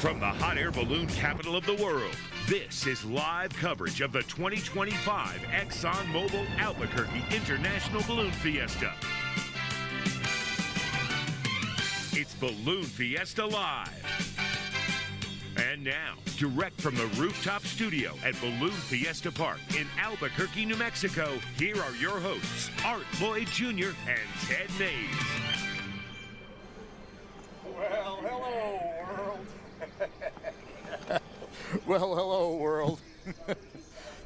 From the hot air balloon capital of the world, this is live coverage of the 2025 ExxonMobil Albuquerque International Balloon Fiesta. It's Balloon Fiesta Live. And now, direct from the rooftop studio at Balloon Fiesta Park in Albuquerque, New Mexico, here are your hosts, Art Lloyd Jr. and Ted Mays. Well, hello, world. Well, hello, world.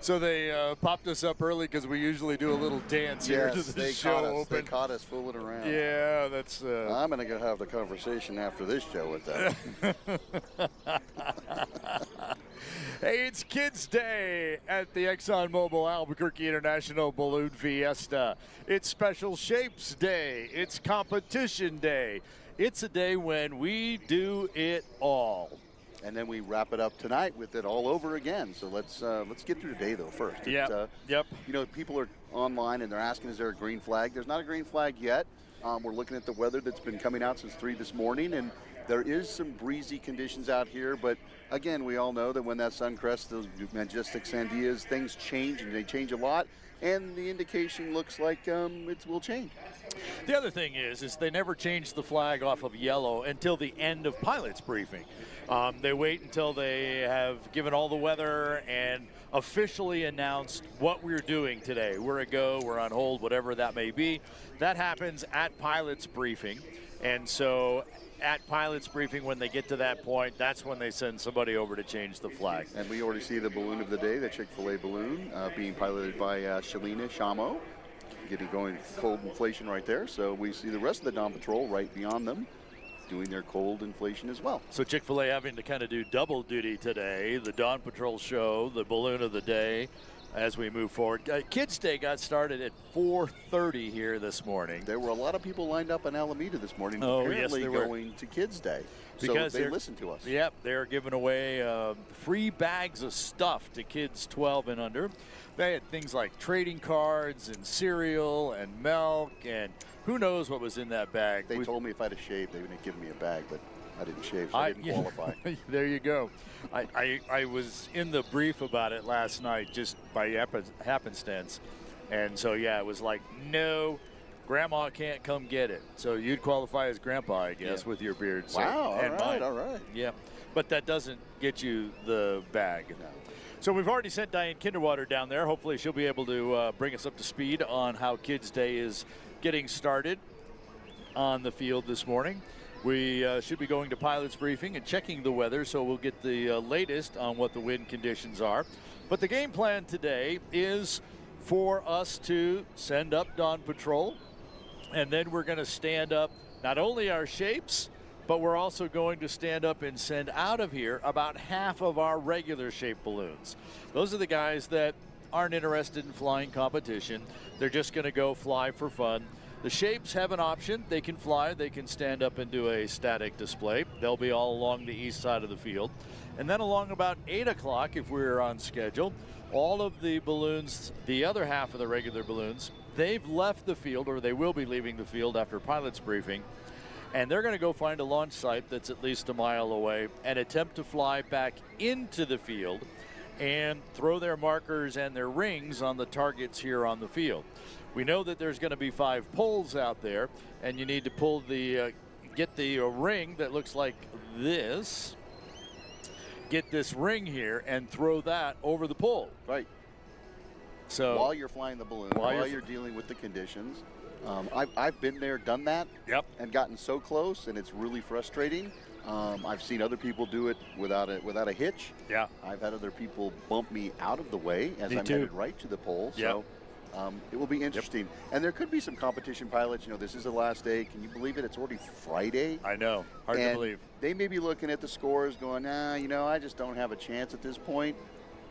So they popped us up early because we usually do a little dance here to the show. They caught us fooling around. Yeah, that's... I'm going to go have the conversation after this show with them. Hey, it's Kids Day at the ExxonMobil Albuquerque International Balloon Fiesta. It's Special Shapes Day. It's Competition Day. It's a day when we do it all. And then we wrap it up tonight with it all over again. So let's get through today, though, first. Yep. You know, people are online and they're asking, is there a green flag? There's not a green flag yet. We're looking at the weather that's been coming out since 3 this morning, and there is some breezy conditions out here. But, again, we all know that when that sun crests those majestic sandias, things change, and they change a lot. And the indication looks like it will change. The other thing is they never change the flag off of yellow until the end of pilot's briefing. They wait until they have given all the weather and officially announced what we're doing today. We're a go, we're on hold, whatever that may be. That happens at pilot's briefing. And so at pilot's briefing, when they get to that point, that's when they send somebody over to change the flag. And we already see the balloon of the day, the Chick-fil-A balloon, being piloted by Shalina Shamo, getting going cold inflation right there. So we see the rest of the Dawn Patrol right beyond them doing their cold inflation as well. So Chick-fil-A having to kind of do double duty today, the Dawn Patrol show, the balloon of the day, as we move forward. Kids Day got started at 4:30 here this morning. There were a lot of people lined up in Alameda this morning, apparently going to Kids Day. Because so they listened to us. Yep, they're giving away free bags of stuff to kids 12 and under. They had things like trading cards and cereal and milk and who knows what was in that bag. They told me if I had a shave, they would give me a bag, but I didn't shave, so I didn't qualify. There you go. I was in the brief about it last night just by happenstance. And so, yeah, it was like, no, Grandma can't come get it. So you'd qualify as Grandpa, I guess, with your beard. So, wow, all right. Yeah, but that doesn't get you the bag. No. So we've already sent Diane Kinderwater down there. Hopefully she'll be able to bring us up to speed on how Kids Day is getting started on the field this morning. We should be going to pilot's briefing and checking the weather, so we'll get the latest on what the wind conditions are. But the game plan today is for us to send up Dawn Patrol, and then we're going to stand up not only our shapes, but we're also going to stand up and send out of here about half of our regular shape balloons. Those are the guys that aren't interested in flying competition. They're just going to go fly for fun. The shapes have an option. They can fly. They can stand up and do a static display. They'll be all along the east side of the field. And then along about 8 o'clock, if we're on schedule, all of the balloons, the other half of the regular balloons, they've left the field, or they will be leaving the field after pilot's briefing. And they're going to go find a launch site that's at least a mile away and attempt to fly back into the field and throw their markers and their rings on the targets here on the field. We know that there's going to be 5 poles out there, and you need to pull the, get the ring that looks like this, get this ring here, and throw that over the pole. Right. So while you're flying the balloon, while you're dealing with the conditions. I've been there, done that, and gotten so close, and it's really frustrating. I've seen other people do it without a hitch. Yeah. I've had other people bump me out of the way as I'm headed right to the pole. So it will be interesting. And there could be some competition pilots. You know, this is the last day. Can you believe it? It's already Friday. I know. Hard to believe. They may be looking at the scores going, you know, I just don't have a chance at this point.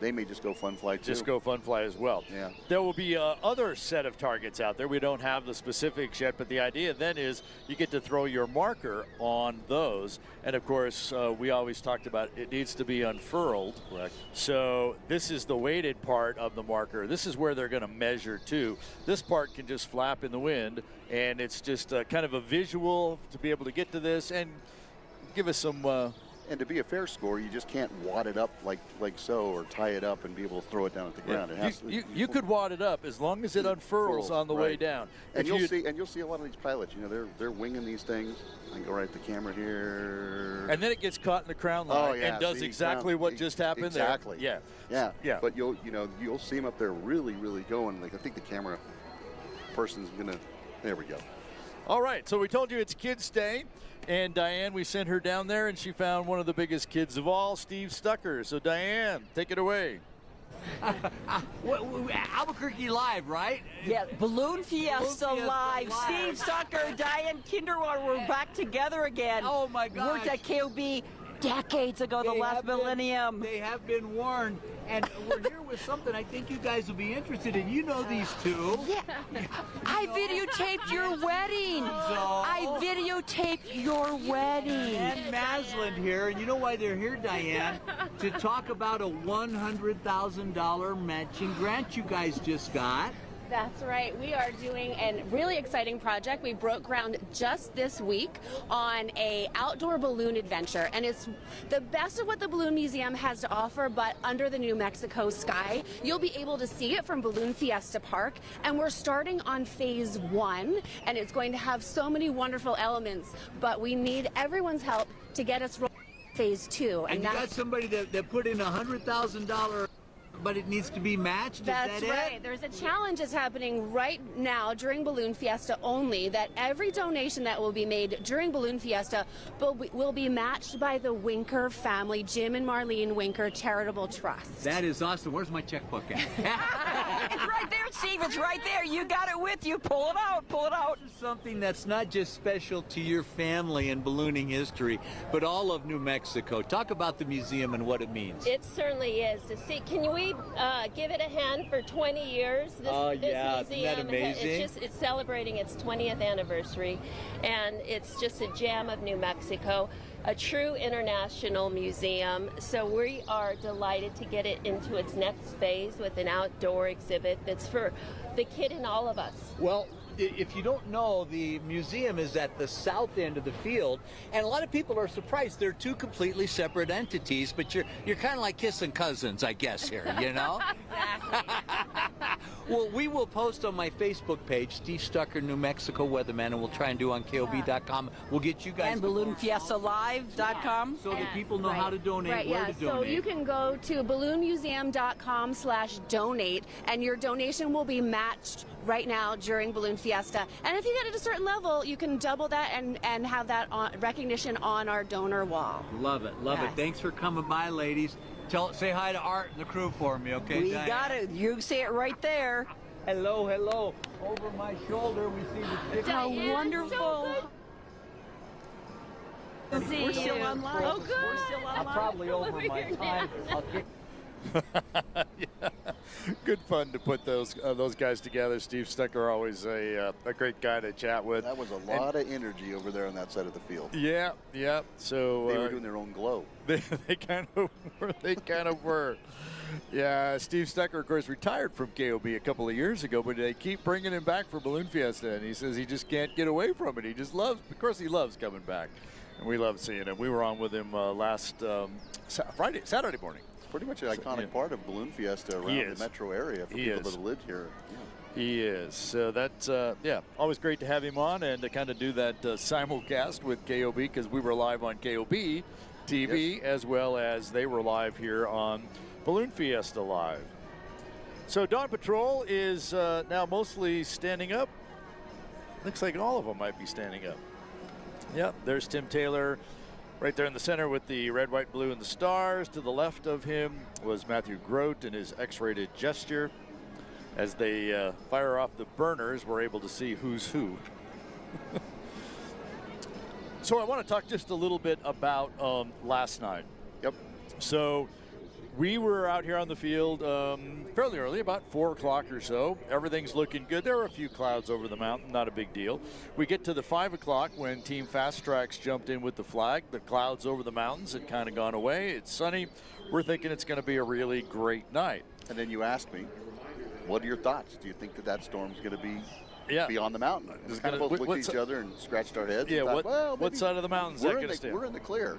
They may just go fun fly too. Just go fun fly as well. Yeah. There will be other set of targets out there. We don't have the specifics yet, but the idea then is you get to throw your marker on those. And of course, we always talked about it needs to be unfurled. Correct. So this is the weighted part of the marker. This is where they're going to measure to. This part can just flap in the wind, and it's just kind of a visual to be able to get to this and give us some And to be a fair score, you just can't wad it up like so, or tie it up and be able to throw it down at the ground. It has you could wad it up as long as it unfurls on the way down. And you'll see a lot of these pilots. You know, they're winging these things. I can go right at the camera here. And then it gets caught in the crown line and does exactly what just happened there. Yeah. But you'll see them up there really going. Like I think the camera person's gonna. There we go. All right, so we told you it's Kids Day. And Diane, we sent her down there, and she found one of the biggest kids of all, Steve Stucker. So, Diane, take it away. Albuquerque Live, right? Yeah, Balloon Fiesta Live. Steve Stucker, Diane Kinderwater, we're back together again. Oh, my God. Worked at KOB decades ago, the last millennium. They have been warned. And we're here with something I think you guys will be interested in. You know these two. Yeah. I videotaped your wedding. I videotaped your wedding. And Masland here. And you know why they're here, Diane? To talk about a $100,000 matching grant you guys just got. That's right. We are doing a really exciting project. We broke ground just this week on a outdoor balloon adventure, and it's the best of what the Balloon Museum has to offer, but under the New Mexico sky. You'll be able to see it from Balloon Fiesta Park, and we're starting on phase 1, and it's going to have so many wonderful elements, but we need everyone's help to get us rolling phase 2. And you got somebody that put in $100,000. But it needs to be matched? That's right. There's a challenge that's happening right now during Balloon Fiesta only, that every donation that will be made during Balloon Fiesta will be matched by the Winker family, Jim and Marlene Winker Charitable Trust. That is awesome. Where's my checkbook at? It's right there, Steve. It's right there. You got it with you. Pull it out. Pull it out. This is something that's not just special to your family and ballooning history, but all of New Mexico. Talk about the museum and what it means. It certainly is. To see, can we give it a hand for 20 years? This yeah, museum, isn't that amazing? It's celebrating its 20th anniversary, and it's just a gem of New Mexico, a true international museum. So we are delighted to get it into its next phase with an outdoor exhibit that's for the kid in all of us. Well, if you don't know, the museum is at the south end of the field, and a lot of people are surprised. They're two completely separate entities, but you're kind of like kissing cousins, I guess, here, you know? Well, we will post on my Facebook page, Steve Stucker, New Mexico Weatherman, and we'll try and do on KOB.com. We'll get you guys... And BalloonFiestaLive.com. So that people know how to donate, where to donate. So you can go to balloonmuseum.com/donate, and your donation will be matched right now during Balloon Fiesta. And if you get at a certain level, you can double that and have that recognition on our donor wall. Love it, love it. Thanks for coming by, ladies. Say hi to Art and the crew for me, okay, We Diane? got it. You see it right there. Hello, hello. Over my shoulder, we see the picture. How wonderful. We're still online. Oh, good. We're still online. I'm probably over my time. Yeah. Good fun to put those guys together. Steve Stucker, always a great guy to chat with. That was a lot of energy over there on that side of the field. Yeah. So they were doing their own glow. They kind of were. Yeah, Steve Stucker, of course, retired from KOB a couple of years ago, but they keep bringing him back for Balloon Fiesta, and he says he just can't get away from it. He just loves, of course, he loves coming back, and we love seeing him. We were on with him last Saturday morning. Pretty much an iconic part of Balloon Fiesta around the metro area for people that have lived here. Yeah. He is. So that's, always great to have him on and to kind of do that simulcast with KOB, because we were live on KOB TV as well as they were live here on Balloon Fiesta Live. So Dawn Patrol is now mostly standing up. Looks like all of them might be standing up. Yep, there's Tim Taylor right there in the center with the red, white, blue, and the stars. To the left of him was Matthew Grote in his X-rated gesture. As they fire off the burners, we're able to see who's who. So I want to talk just a little bit about last night. Yep. So we were out here on the field fairly early, about 4 o'clock or so. Everything's looking good. There are a few clouds over the mountain, not a big deal. We get to the 5 o'clock when Team Fast Tracks jumped in with the flag. The clouds over the mountains had kind of gone away. It's sunny. We're thinking it's going to be a really great night. And then you asked me, what are your thoughts? Do you think that storm's going to be beyond the mountain? We both looked at each other and scratched our heads. Yeah, and thought, well, what side of the mountain is that going to stay? We're in the clear.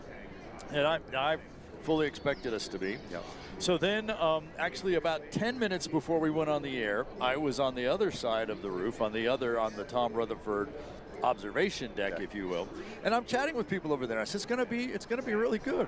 And I fully expected us to be. Yeah. So then, actually about 10 minutes before we went on the air, I was on the other side of the roof, on the Tom Rutherford observation deck, if you will. And I'm chatting with people over there. I said, it's gonna be really good.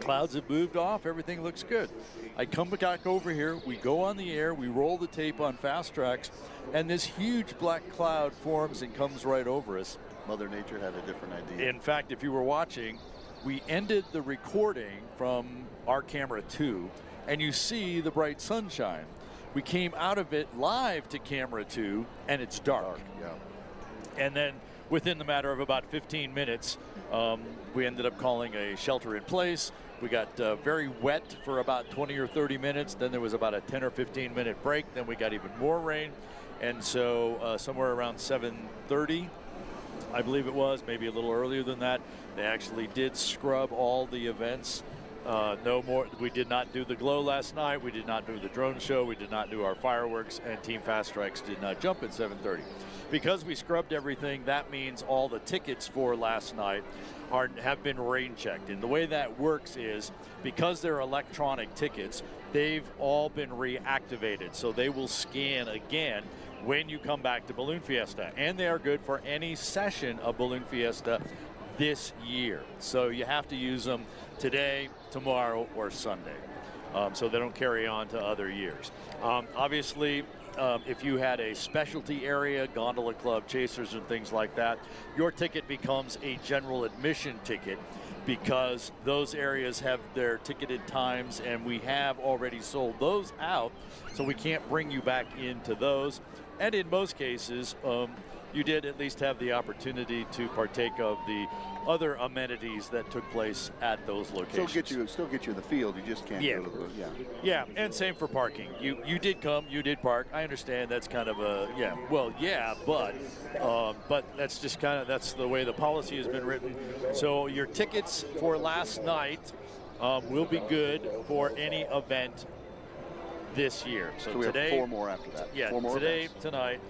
Clouds have moved off, everything looks good. I come back over here, we go on the air, we roll the tape on Fast Tracks, and this huge black cloud forms and comes right over us. Mother Nature had a different idea. In fact, if you were watching, we ended the recording from our camera 2, and you see the bright sunshine. We came out of it live to camera 2, and it's dark. Yeah. And then within the matter of about 15 minutes, we ended up calling a shelter in place. We got very wet for about 20 or 30 minutes. Then there was about a 10 or 15 minute break. Then we got even more rain. And so somewhere around 7:30, I believe it was, maybe a little earlier than that, they actually did scrub all the events. No more. We did not do the glow last night. We did not do the drone show. We did not do our fireworks, and Team Fast Tracks did not jump at 7:30. Because we scrubbed everything, that means all the tickets for last night have been rain checked. And the way that works is, because they're electronic tickets, they've all been reactivated. So they will scan again when you come back to Balloon Fiesta. And they are good for any session of Balloon Fiesta this year. So you have to use them today, tomorrow, or Sunday. So they don't carry on to other years. Obviously, if you had a specialty area, gondola club, chasers, and things like that, your ticket becomes a general admission ticket, because those areas have their ticketed times, and we have already sold those out, so we can't bring you back into those. And in most cases, you did at least have the opportunity to partake of the other amenities that took place at those locations. Still get you in the field. You just can't go to the Yeah, and same for parking. You did come, you did park. I understand that's kind of a but that's just that's the way the policy has been written. So your tickets for last night will be good for any event this year. So we today, have 4 more after that. Yeah, 4 more today, events. tonight,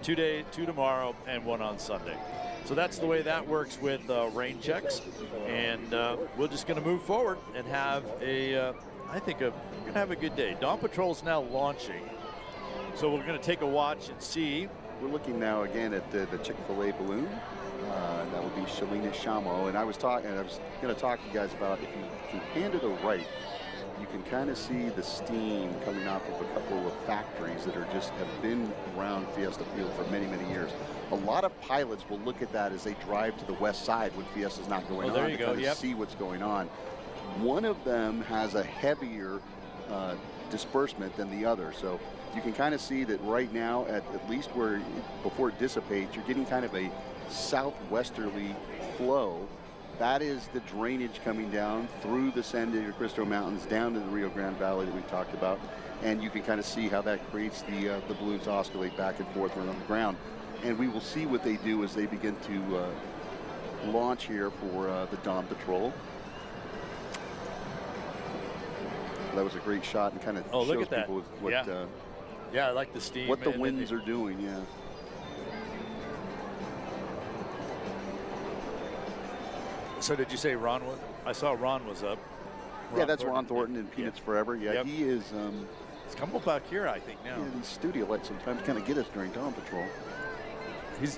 2 tomorrow, and 1 on Sunday. So that's the way that works with rain checks, and we're just going to move forward and have I think we're going to have a good day. Dawn Patrol's now launching, so we're going to take a watch and see. We're looking now again at the Chick-fil-A balloon. That would be Shalina Shamo, and I was going to talk to you guys about, if you pan to the right, you can kind of see the steam coming off of a couple of factories that have been around Fiesta Field for many, many years. A lot of pilots will look at that as they drive to the west side when Fiesta's not going on, there you go. to see what's going on. One of them has a heavier disbursement than the other, so you can kind of see that right now, at least before it dissipates, you're getting kind of a southwesterly flow. That is the drainage coming down through the San Diego Cristo Mountains down to the Rio Grande Valley that we've talked about. And you can kind of see how that creates the balloons oscillate back and forth around the ground. And we will see what they do as they begin to launch here for the Dawn Patrol. That was a great shot, and kind of shows look at that. people what, I like the steam. What the winds are doing, yeah. So did you say Ron was? I saw Ron was up. That's Ron Thornton in Peanuts Forever. Yeah, he is. He's come back here, I think, now. Yeah, these studio lights sometimes kind of get us during Dawn Patrol.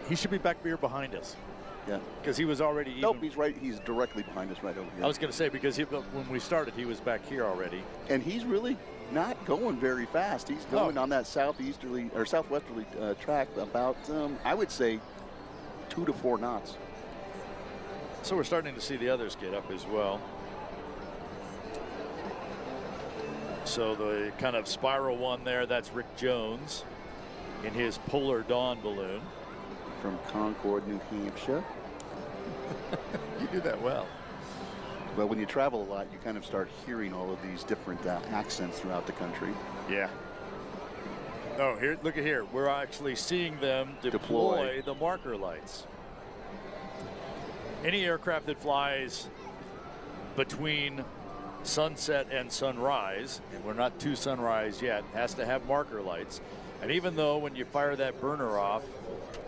He should be back here behind us. Yeah. Because he was already. Nope, he's right. He's directly behind us, right over here. I was going to say, because when we started, he was back here already. And he's really not going very fast. He's going on that southwesterly track about, I would say, 2 to 4 knots. So we're starting to see the others get up as well. So the kind of spiral one there, that's Rick Jones in his Polar Dawn balloon. From Concord, New Hampshire. You do that well. Well, when you travel a lot, you kind of start hearing all of these different accents throughout the country. Yeah. Oh, here, look at here. We're actually seeing them deploy the marker lights. Any aircraft that flies between sunset and sunrise, and we're not to sunrise yet, has to have marker lights. And even though when you fire that burner off,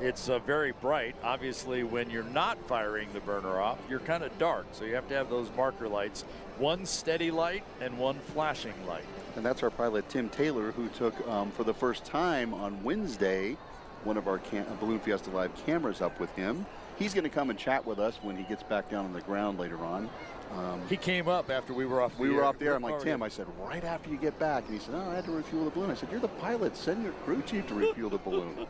It's very bright. Obviously, when you're not firing the burner off, you're kind of dark. So you have to have those marker lights, one steady light and one flashing light. And that's our pilot, Tim Taylor, who took, for the first time on Wednesday, one of our Balloon Fiesta Live cameras up with him. He's going to come and chat with us when he gets back down on the ground later on. He came up after we were off the air. We were off the air. I'm like, Tim, I said, right after you get back. And he said, oh, I had to refuel the balloon. I said, you're the pilot. Send your crew chief to refuel the balloon.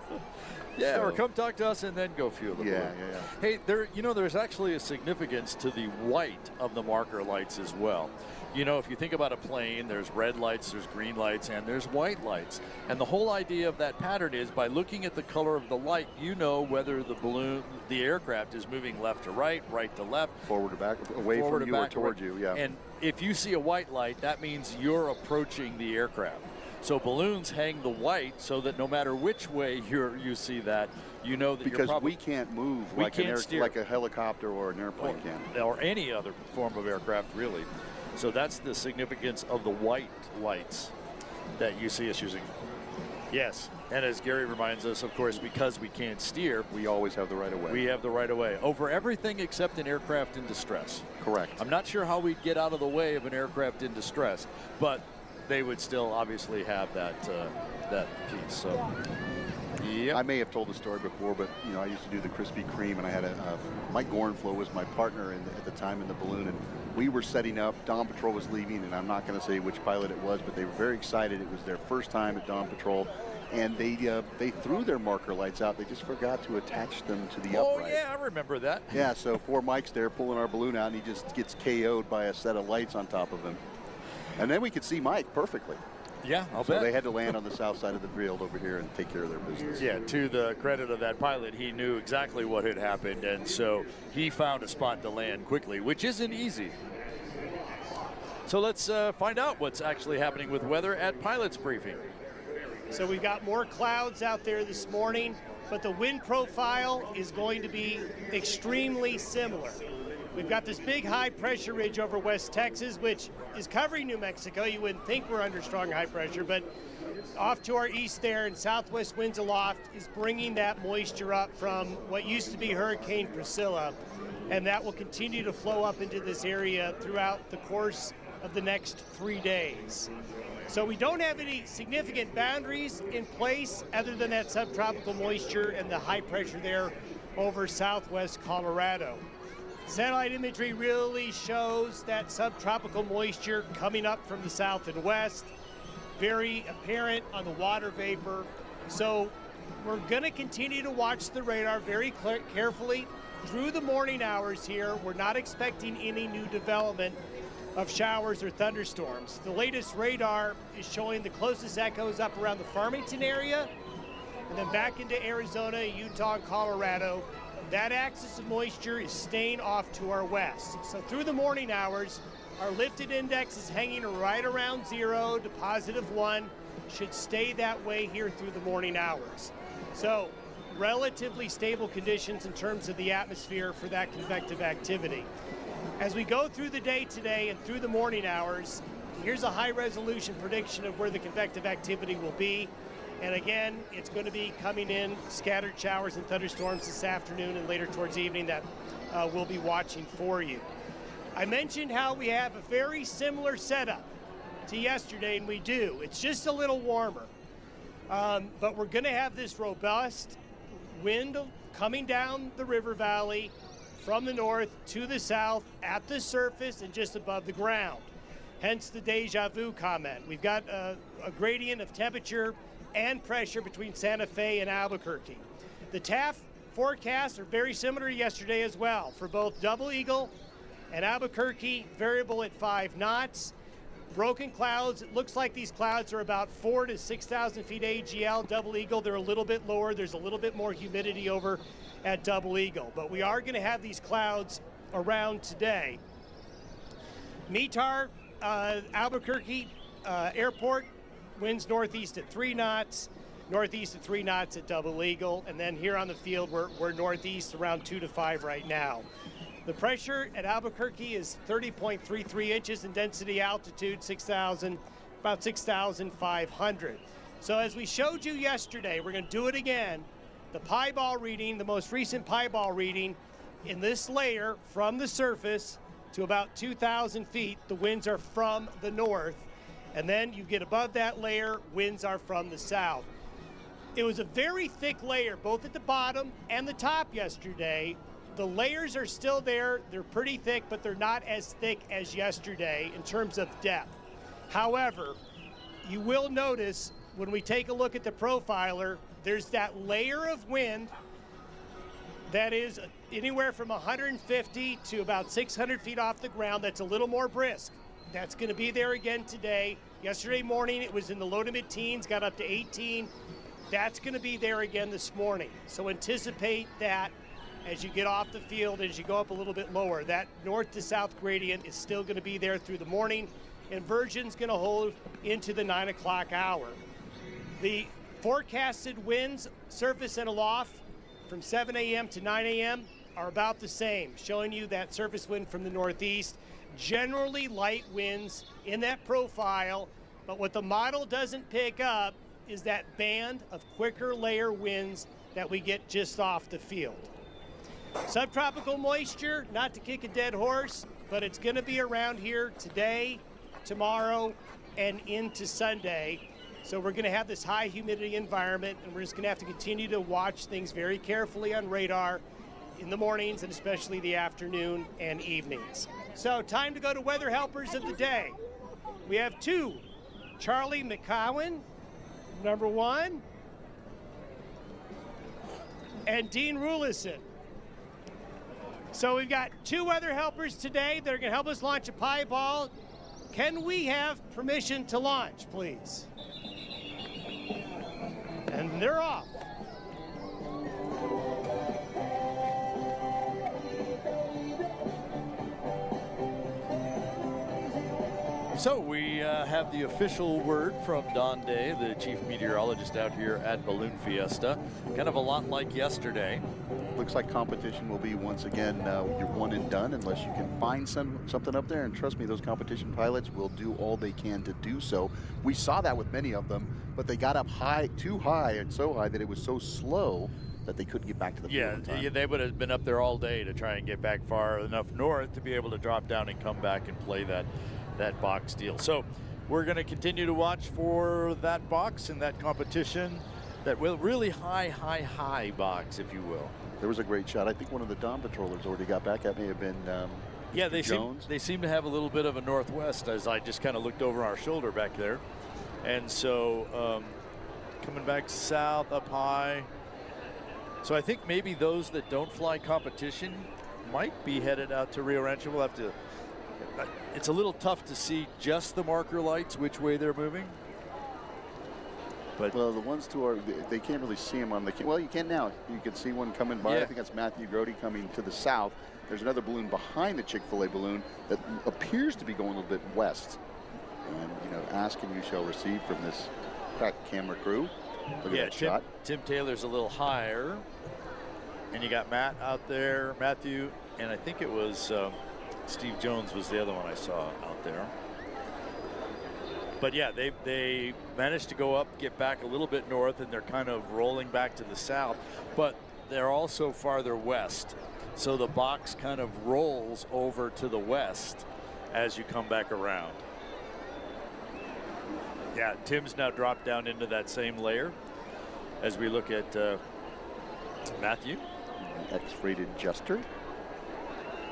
Yeah, so, or come talk to us and then go fuel the balloon. Yeah. Hey, there's actually a significance to the white of the marker lights as well. You know, if you think about a plane, there's red lights, there's green lights, and there's white lights. And the whole idea of that pattern is by looking at the color of the light, you know whether the aircraft is moving left to right, right to left. Forward to back, away from you or toward you, yeah. And if you see a white light, that means you're approaching the aircraft. So balloons hang the white so that no matter which way you see that, you know that because we can't move like a helicopter or an airplane can. Or any other form of aircraft, really. So that's the significance of the white lights that you see us using. Yes, and as Gary reminds us, of course, because we can't steer, we always have the right of way. We have the right of way over everything except an aircraft in distress. Correct. I'm not sure how we'd get out of the way of an aircraft in distress, but they would still obviously have that piece. So. Yep. I may have told the story before, but you know, I used to do the Krispy Kreme, and I had Mike Gorenflow was my partner at the time in the balloon, and we were setting up. Dawn Patrol was leaving, and I'm not going to say which pilot it was, but they were very excited. It was their first time at Dawn Patrol, and they threw their marker lights out. They just forgot to attach them to the upright. Oh yeah, I remember that. Yeah, so poor Mike's there pulling our balloon out, and he just gets KO'd by a set of lights on top of him. And then we could see Mike perfectly. Yeah, I'll bet. So they had to land on the south side of the field over here and take care of their business. Yeah, to the credit of that pilot, he knew exactly what had happened, and so he found a spot to land quickly, which isn't easy. So let's find out what's actually happening with weather at Pilot's Briefing. So we've got more clouds out there this morning, but the wind profile is going to be extremely similar. We've got this big high pressure ridge over West Texas, which is covering New Mexico. You wouldn't think we're under strong high pressure, but off to our east there and southwest winds aloft is bringing that moisture up from what used to be Hurricane Priscilla, and that will continue to flow up into this area throughout the course of the next 3 days. So we don't have any significant boundaries in place other than that subtropical moisture and the high pressure there over southwest Colorado. Satellite imagery really shows that subtropical moisture coming up from the south and west, very apparent on the water vapor. So we're going to continue to watch the radar very carefully through the morning hours here. We're not expecting any new development of showers or thunderstorms. The latest radar is showing the closest echoes up around the Farmington area and then back into Arizona, Utah, and Colorado. That axis of moisture is staying off to our west. So through the morning hours, our lifted index is hanging right around 0 to +1. Should stay that way here through the morning hours. So relatively stable conditions in terms of the atmosphere for that convective activity. As we go through the day today and through the morning hours, here's a high resolution prediction of where the convective activity will be. And again, it's going to be coming in scattered showers and thunderstorms this afternoon and later towards evening that we'll be watching for you. I mentioned how we have a very similar setup to yesterday, and we do. It's just a little warmer. But we're going to have this robust wind coming down the river valley from the north to the south at the surface and just above the ground. Hence the deja vu comment. We've got a gradient of temperature and pressure between Santa Fe and Albuquerque. The TAF forecasts are very similar to yesterday as well for both Double Eagle and Albuquerque, variable at 5 knots. Broken clouds, it looks like these clouds are about 4,000 to 6,000 feet AGL. Double Eagle, they're a little bit lower. There's a little bit more humidity over at Double Eagle, but we are going to have these clouds around today. METAR, Albuquerque Airport, winds northeast at 3 knots, northeast at 3 knots at Double Eagle, and then here on the field we're northeast around 2 to 5 right now. The pressure at Albuquerque is 30.33 inches and density altitude about 6,500. So as we showed you yesterday, we're going to do it again. The pi ball reading, the most recent pi ball reading, in this layer from the surface to about 2,000 feet, the winds are from the north. And then you get above that layer, winds are from the south. It was a very thick layer, both at the bottom and the top yesterday. The layers are still there. They're pretty thick, but they're not as thick as yesterday in terms of depth. However, you will notice when we take a look at the profiler, there's that layer of wind that is anywhere from 150 to about 600 feet off the ground. That's a little more brisk. That's going to be there again today. Yesterday morning, it was in the low to mid-teens, got up to 18. That's going to be there again this morning. So anticipate that as you get off the field, as you go up a little bit lower. That north to south gradient is still going to be there through the morning. Inversion's going to hold into the 9 o'clock hour. The forecasted winds, surface and aloft, from 7 a.m. to 9 a.m. are about the same, showing you that surface wind from the northeast. Generally light winds in that profile, but what the model doesn't pick up is that band of quicker layer winds that we get just off the field. Subtropical moisture, not to kick a dead horse, but it's going to be around here today, tomorrow, and into Sunday. So we're going to have this high humidity environment, and we're just going to have to continue to watch things very carefully on radar in the mornings and especially the afternoon and evenings. So time to go to weather helpers of the day. We have two. Charlie McCowan, number 1, and Dean Rulison. So we've got 2 weather helpers today that are going to help us launch a pi ball. Can we have permission to launch, please? And they're off. So we have the official word from Don Day, the chief meteorologist out here at Balloon Fiesta. Kind of a lot like yesterday. Looks like competition will be once again you're one and done unless you can find something up there, and trust me, those competition pilots will do all they can to do so. We saw that with many of them, but they got up high, too high, and so high that it was so slow that they couldn't get back to the field in time. Yeah, they would have been up there all day to try and get back far enough north to be able to drop down and come back and play that box deal. So we're going to continue to watch for that box and that competition, that really high box, if you will. There was a great shot. I think one of the Dawn patrollers already got back. That may have been yeah, they Jones. They seem to have a little bit of a northwest as I just kind of looked over our shoulder back there. And so coming back south, up high. So I think maybe those that don't fly competition might be headed out to Rio Rancho. We'll have to, it's a little tough to see just the marker lights, which way they're moving. But well, the ones two are, they can't really see them on the, well, you can now. You can see one coming by. Yeah. I think that's Matthew Grody coming to the south. There's another balloon behind the Chick-fil-A balloon that appears to be going a little bit west. And, you know, ask and you shall receive from this crack camera crew. Look at that shot. Tim Taylor's a little higher. And you got Matt out there, Matthew, and I think it was Steve Jones was the other one I saw out there. But yeah, they managed to go up, get back a little bit north, and they're kind of rolling back to the south, but they're also farther west. So the box kind of rolls over to the west as you come back around. Yeah, Tim's now dropped down into that same layer as we look at Matthew. X-rated Juster.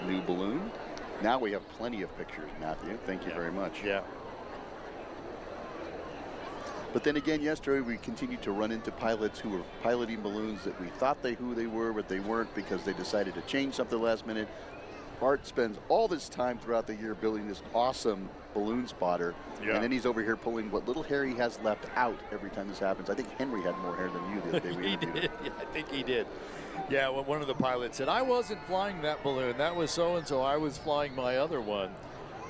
New balloon. Now we have plenty of pictures, Matthew. Thank you very much. Yeah. But then again, yesterday we continued to run into pilots who were piloting balloons that we thought who they were, but they weren't because they decided to change something last minute. Art spends all this time throughout the year building this awesome balloon spotter, and then he's over here pulling what little hair he has left out every time this happens. I think Henry had more hair than you the other day. He did. Yeah, I think he did. Yeah, well, one of the pilots said, I wasn't flying that balloon. That was so-and-so. I was flying my other one.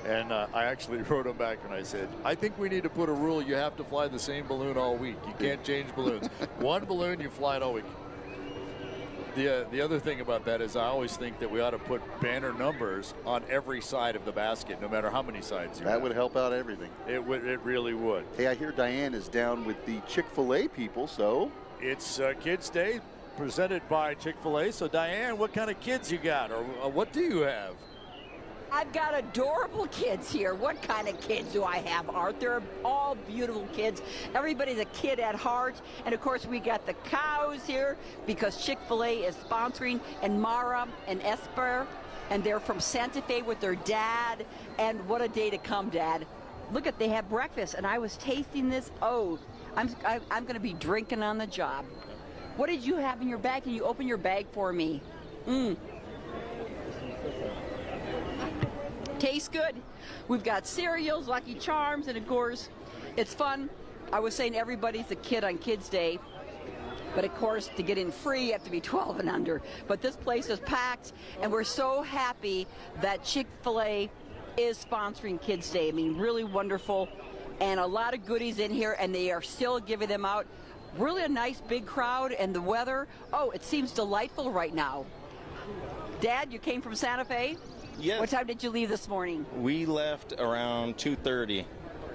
And I actually wrote him back and I said, I think we need to put a rule. You have to fly the same balloon all week. You can't change balloons. One balloon, you fly it all week. The other thing about that is I always think that we ought to put banner numbers on every side of the basket, no matter how many sides you have. That would help out everything. It really would. Hey, I hear Diane is down with the Chick-fil-A people, so. It's Kids Day. presented by Chick-fil-A. So, Diane, what kind of kids you got, or what do you have? I've got adorable kids here. What kind of kids do I have, Art? They're all beautiful kids. Everybody's a kid at heart. And, of course, we got the cows here because Chick-fil-A is sponsoring, and Mara and Esper, and they're from Santa Fe with their dad. And what a day to come, Dad. Look at, they have breakfast, and I was tasting this. Oh, I'm going to be drinking on the job. What did you have in your bag? Can you open your bag for me? Tastes good. We've got cereals, Lucky Charms, and of course, it's fun. I was saying everybody's a kid on Kids Day, but of course, to get in free, you have to be 12 and under. But this place is packed, and we're so happy that Chick-fil-A is sponsoring Kids Day. I mean, really wonderful, and a lot of goodies in here, and they are still giving them out. Really a nice big crowd, and the weather, oh, it seems delightful right now. Dad, you came from Santa Fe? Yes. What time did you leave this morning? We left around 2:30,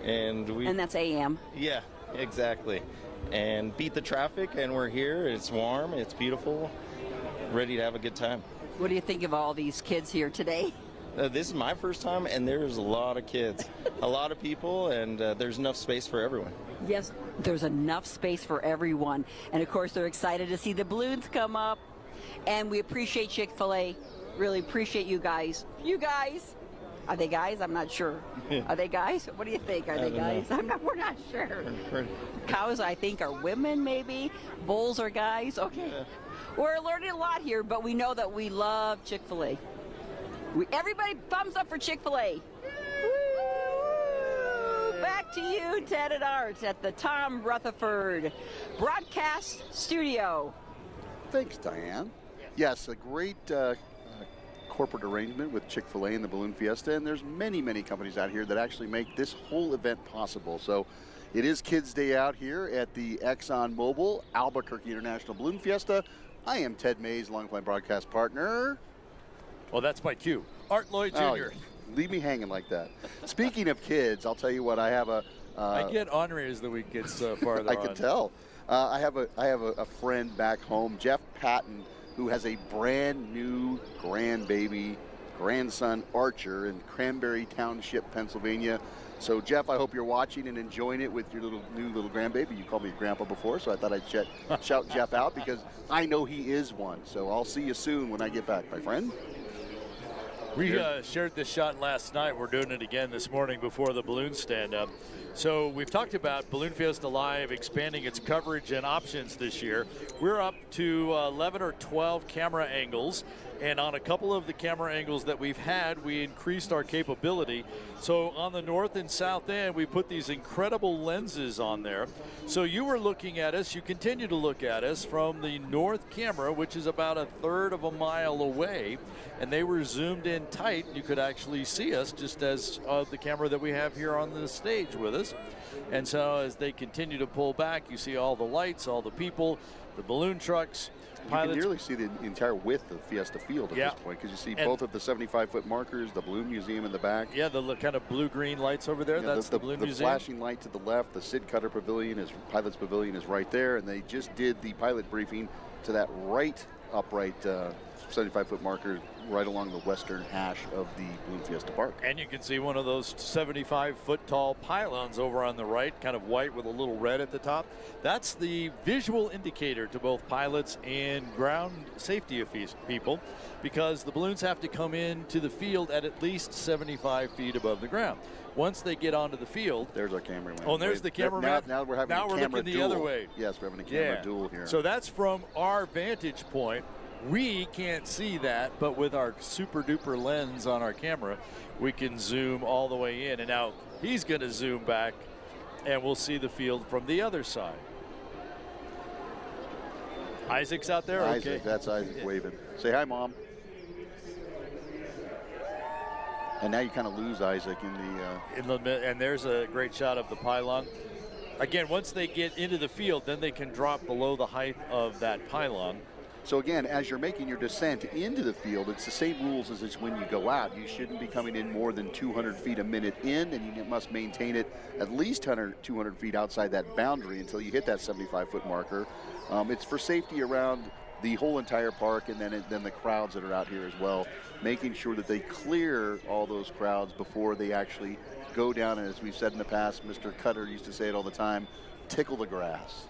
and that's a.m. Yeah, exactly. And beat the traffic, and we're here. It's warm, it's beautiful, ready to have a good time. What do you think of all these kids here today? This is my first time, and there's a lot of kids, a lot of people, and there's enough space for everyone. Yes, there's enough space for everyone. And of course, they're excited to see the balloons come up. And we appreciate Chick-fil-A. Really appreciate you guys. You guys. Are they guys? I'm not sure. Are they guys? What do you think? Are they guys? We're not sure. Cows, I think, are women, maybe. Bulls are guys. Okay. Yeah. We're learning a lot here, but we know that we love Chick-fil-A. Everybody, thumbs up for Chick-fil-A. Back to you, Ted and Art, at the Tom Rutherford Broadcast Studio. Thanks, Diane. Yes, a great corporate arrangement with Chick-fil-A and the Balloon Fiesta, and there's many, many companies out here that actually make this whole event possible. So it is Kids Day out here at the ExxonMobil Albuquerque International Balloon Fiesta. I am Ted Mays, along with my broadcast partner. Well, that's my cue. Art Lloyd Jr. Oh, leave me hanging like that. Speaking of kids, I'll tell you what, I have a... I get ornery as the week gets farther I can tell. I have a friend back home, Jeff Patton, who has a brand new grandson Archer in Cranberry Township, Pennsylvania. So Jeff, I hope you're watching and enjoying it with your new little grandbaby. You called me grandpa before, so I thought I'd shout Jeff out because I know he is one. So I'll see you soon when I get back, my friend. We shared this shot last night. We're doing it again this morning before the balloons stand up. So we've talked about Balloon Fiesta Live expanding its coverage and options this year. We're up to 11 or 12 camera angles, and on a couple of the camera angles that we've had, we increased our capability. So on the north and south end, we put these incredible lenses on there. So you were looking at us, you continue to look at us from the north camera, which is about a third of a mile away, and they were zoomed in tight. You could actually see us just as the camera that we have here on the stage with us. And so as they continue to pull back, you see all the lights, all the people, the balloon trucks. You can nearly see the entire width of Fiesta Field at this point, because you see both of the 75-foot markers, the Balloon Museum in the back. Yeah, the kind of blue-green lights over there, that's the Balloon Museum. The flashing light to the left, the Sid Cutter Pavilion, Pilot's Pavilion is right there, and they just did the pilot briefing to that upright 75-foot marker right along the western hash of the Balloon Fiesta Park. And you can see one of those 75-foot tall pylons over on the right, kind of white with a little red at the top. That's the visual indicator to both pilots and ground safety people, because the balloons have to come into the field at least 75 feet above the ground. Once they get onto the field, there's our cameraman. Oh, and there's the cameraman. Now we're having a camera duel. Looking the other way. Yes, we're having a camera duel here. So that's from our vantage point. We can't see that, but with our super duper lens on our camera, we can zoom all the way in. And now he's going to zoom back, and we'll see the field from the other side. Isaac's out there? Isaac, okay. That's Isaac waving. Say hi, Mom. And now you kind of lose Isaac in the and there's a great shot of the pylon. Again, once they get into the field, then they can drop below the height of that pylon. So again, as you're making your descent into the field, it's the same rules as it's when you go out. You shouldn't be coming in more than 200 feet a minute in, and you must maintain it at least 200 feet outside that boundary until you hit that 75-foot marker. It's for safety around the whole entire park, and then the crowds that are out here as well, making sure that they clear all those crowds before they actually go down. And as we've said in the past, Mr. Cutter used to say it all the time, tickle the grass.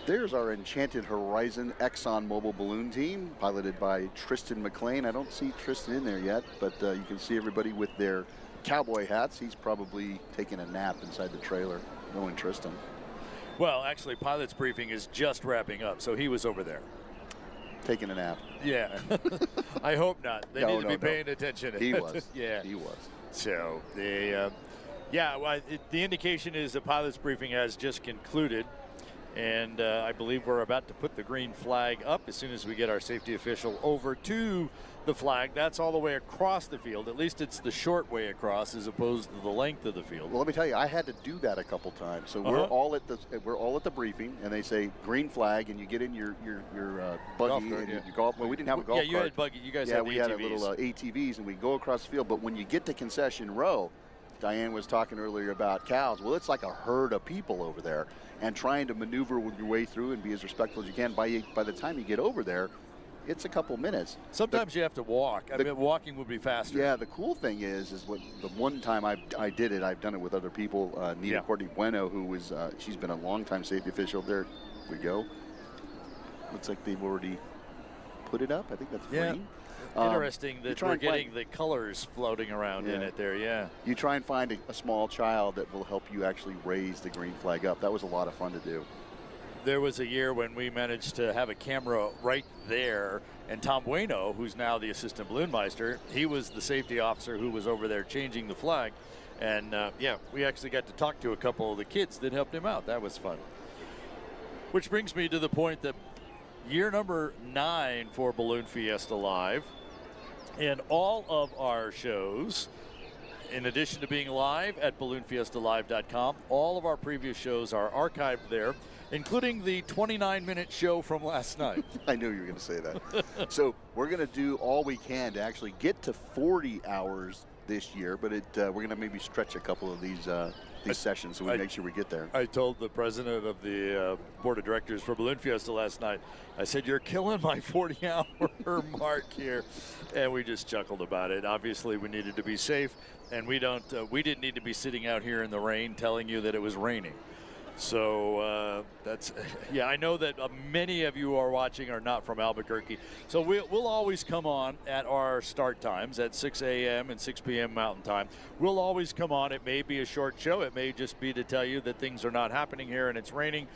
There's our Enchanted Horizon ExxonMobil balloon team, piloted by Tristan McLean. I don't see Tristan in there yet, but you can see everybody with their cowboy hats. He's probably taking a nap inside the trailer, knowing Tristan. Well, actually, pilot's briefing is just wrapping up, so he was over there. Taking a nap. Yeah. I hope not. They need to be paying attention. He was. Yeah. He was. So, the indication is the pilot's briefing has just concluded. And I believe we're about to put the green flag up as soon as we get our safety official over to the flag. That's all the way across the field. At least it's the short way across as opposed to the length of the field. Well, let me tell you, I had to do that a couple times. So we're all at the briefing, and they say green flag, and you get in your buggy golf cart, and yeah. you golf. Well, we didn't have a golf cart. Yeah, you had buggy. You guys yeah, had the we ATVs. had a little ATVs, and we go across the field. But when you get to concession row, Diane was talking earlier about cows. Well, it's like a herd of people over there, and trying to maneuver your way through and be as respectful as you can. By the time you get over there, it's a couple minutes. Sometimes you have to walk. I mean, walking would be faster. Yeah, the cool thing is what the one time I did it, I've done it with other people. Nita Courtney Bueno, who was she's been a longtime safety official. There we go. Looks like they've already put it up. I think that's green. Interesting that we're getting the colors floating around in it there, yeah. You try and find a small child that will help you actually raise the green flag up. That was a lot of fun to do. There was a year when we managed to have a camera right there, and Tom Bueno, who's now the assistant balloon meister, he was the safety officer who was over there changing the flag. And, we actually got to talk to a couple of the kids that helped him out. That was fun. Which brings me to the point that year number 9 for Balloon Fiesta Live. And all of our shows, in addition to being live at balloonfiestalive.com, all of our previous shows are archived there, including the 29-minute show from last night. I knew you were going to say that. So we're going to do all we can to actually get to 40 hours this year, but we're going to maybe stretch a couple of these sessions so we make sure we get there. I told the president of the board of directors for Balloon Fiesta last night, I said, you're killing my 40-hour mark here. And we just chuckled about it. Obviously, we needed to be safe, and we didn't need to be sitting out here in the rain telling you that it was raining. So I know that many of you are watching are not from Albuquerque. So we'll always come on at our start times at 6 a.m. and 6 p.m. Mountain Time. We'll always come on. It may be a short show. It may just be to tell you that things are not happening here and it's raining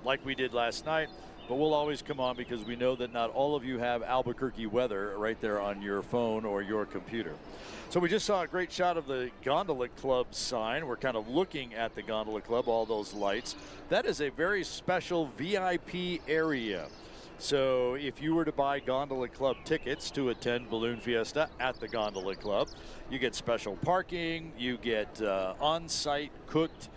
like we did last night. But we'll always come on because we know that not all of you have Albuquerque weather right there on your phone or your computer. So we just saw a great shot of the Gondola Club sign. We're kind of looking at the Gondola Club, all those lights. That is a very special VIP area. So if you were to buy Gondola Club tickets to attend Balloon Fiesta at the Gondola Club, you get special parking, you get on-site cooked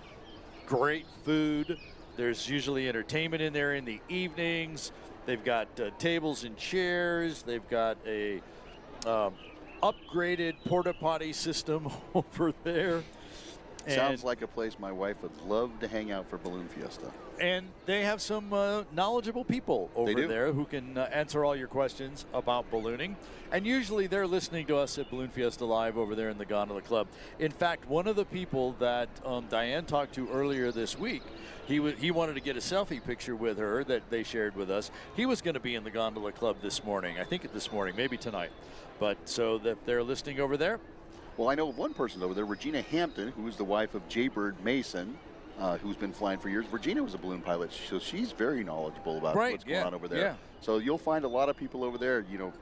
great food. There's usually entertainment in there in the evenings. They've got tables and chairs. They've got a upgraded porta potty system over there. Sounds like a place my wife would love to hang out for Balloon Fiesta. And they have some knowledgeable people over there who can answer all your questions about ballooning. And usually they're listening to us at Balloon Fiesta Live over there in the Gondola Club. In fact, one of the people that Diane talked to earlier this week, he wanted to get a selfie picture with her that they shared with us. He was going to be in the Gondola Club this morning. I think this morning, maybe tonight. But so that they're listening over there. Well, I know one person over there, Regina Hampton, who is the wife of Jaybird Mason, who's been flying for years. Regina was a balloon pilot, so she's very knowledgeable about what's going on over there. Yeah. So you'll find a lot of people over there. You know,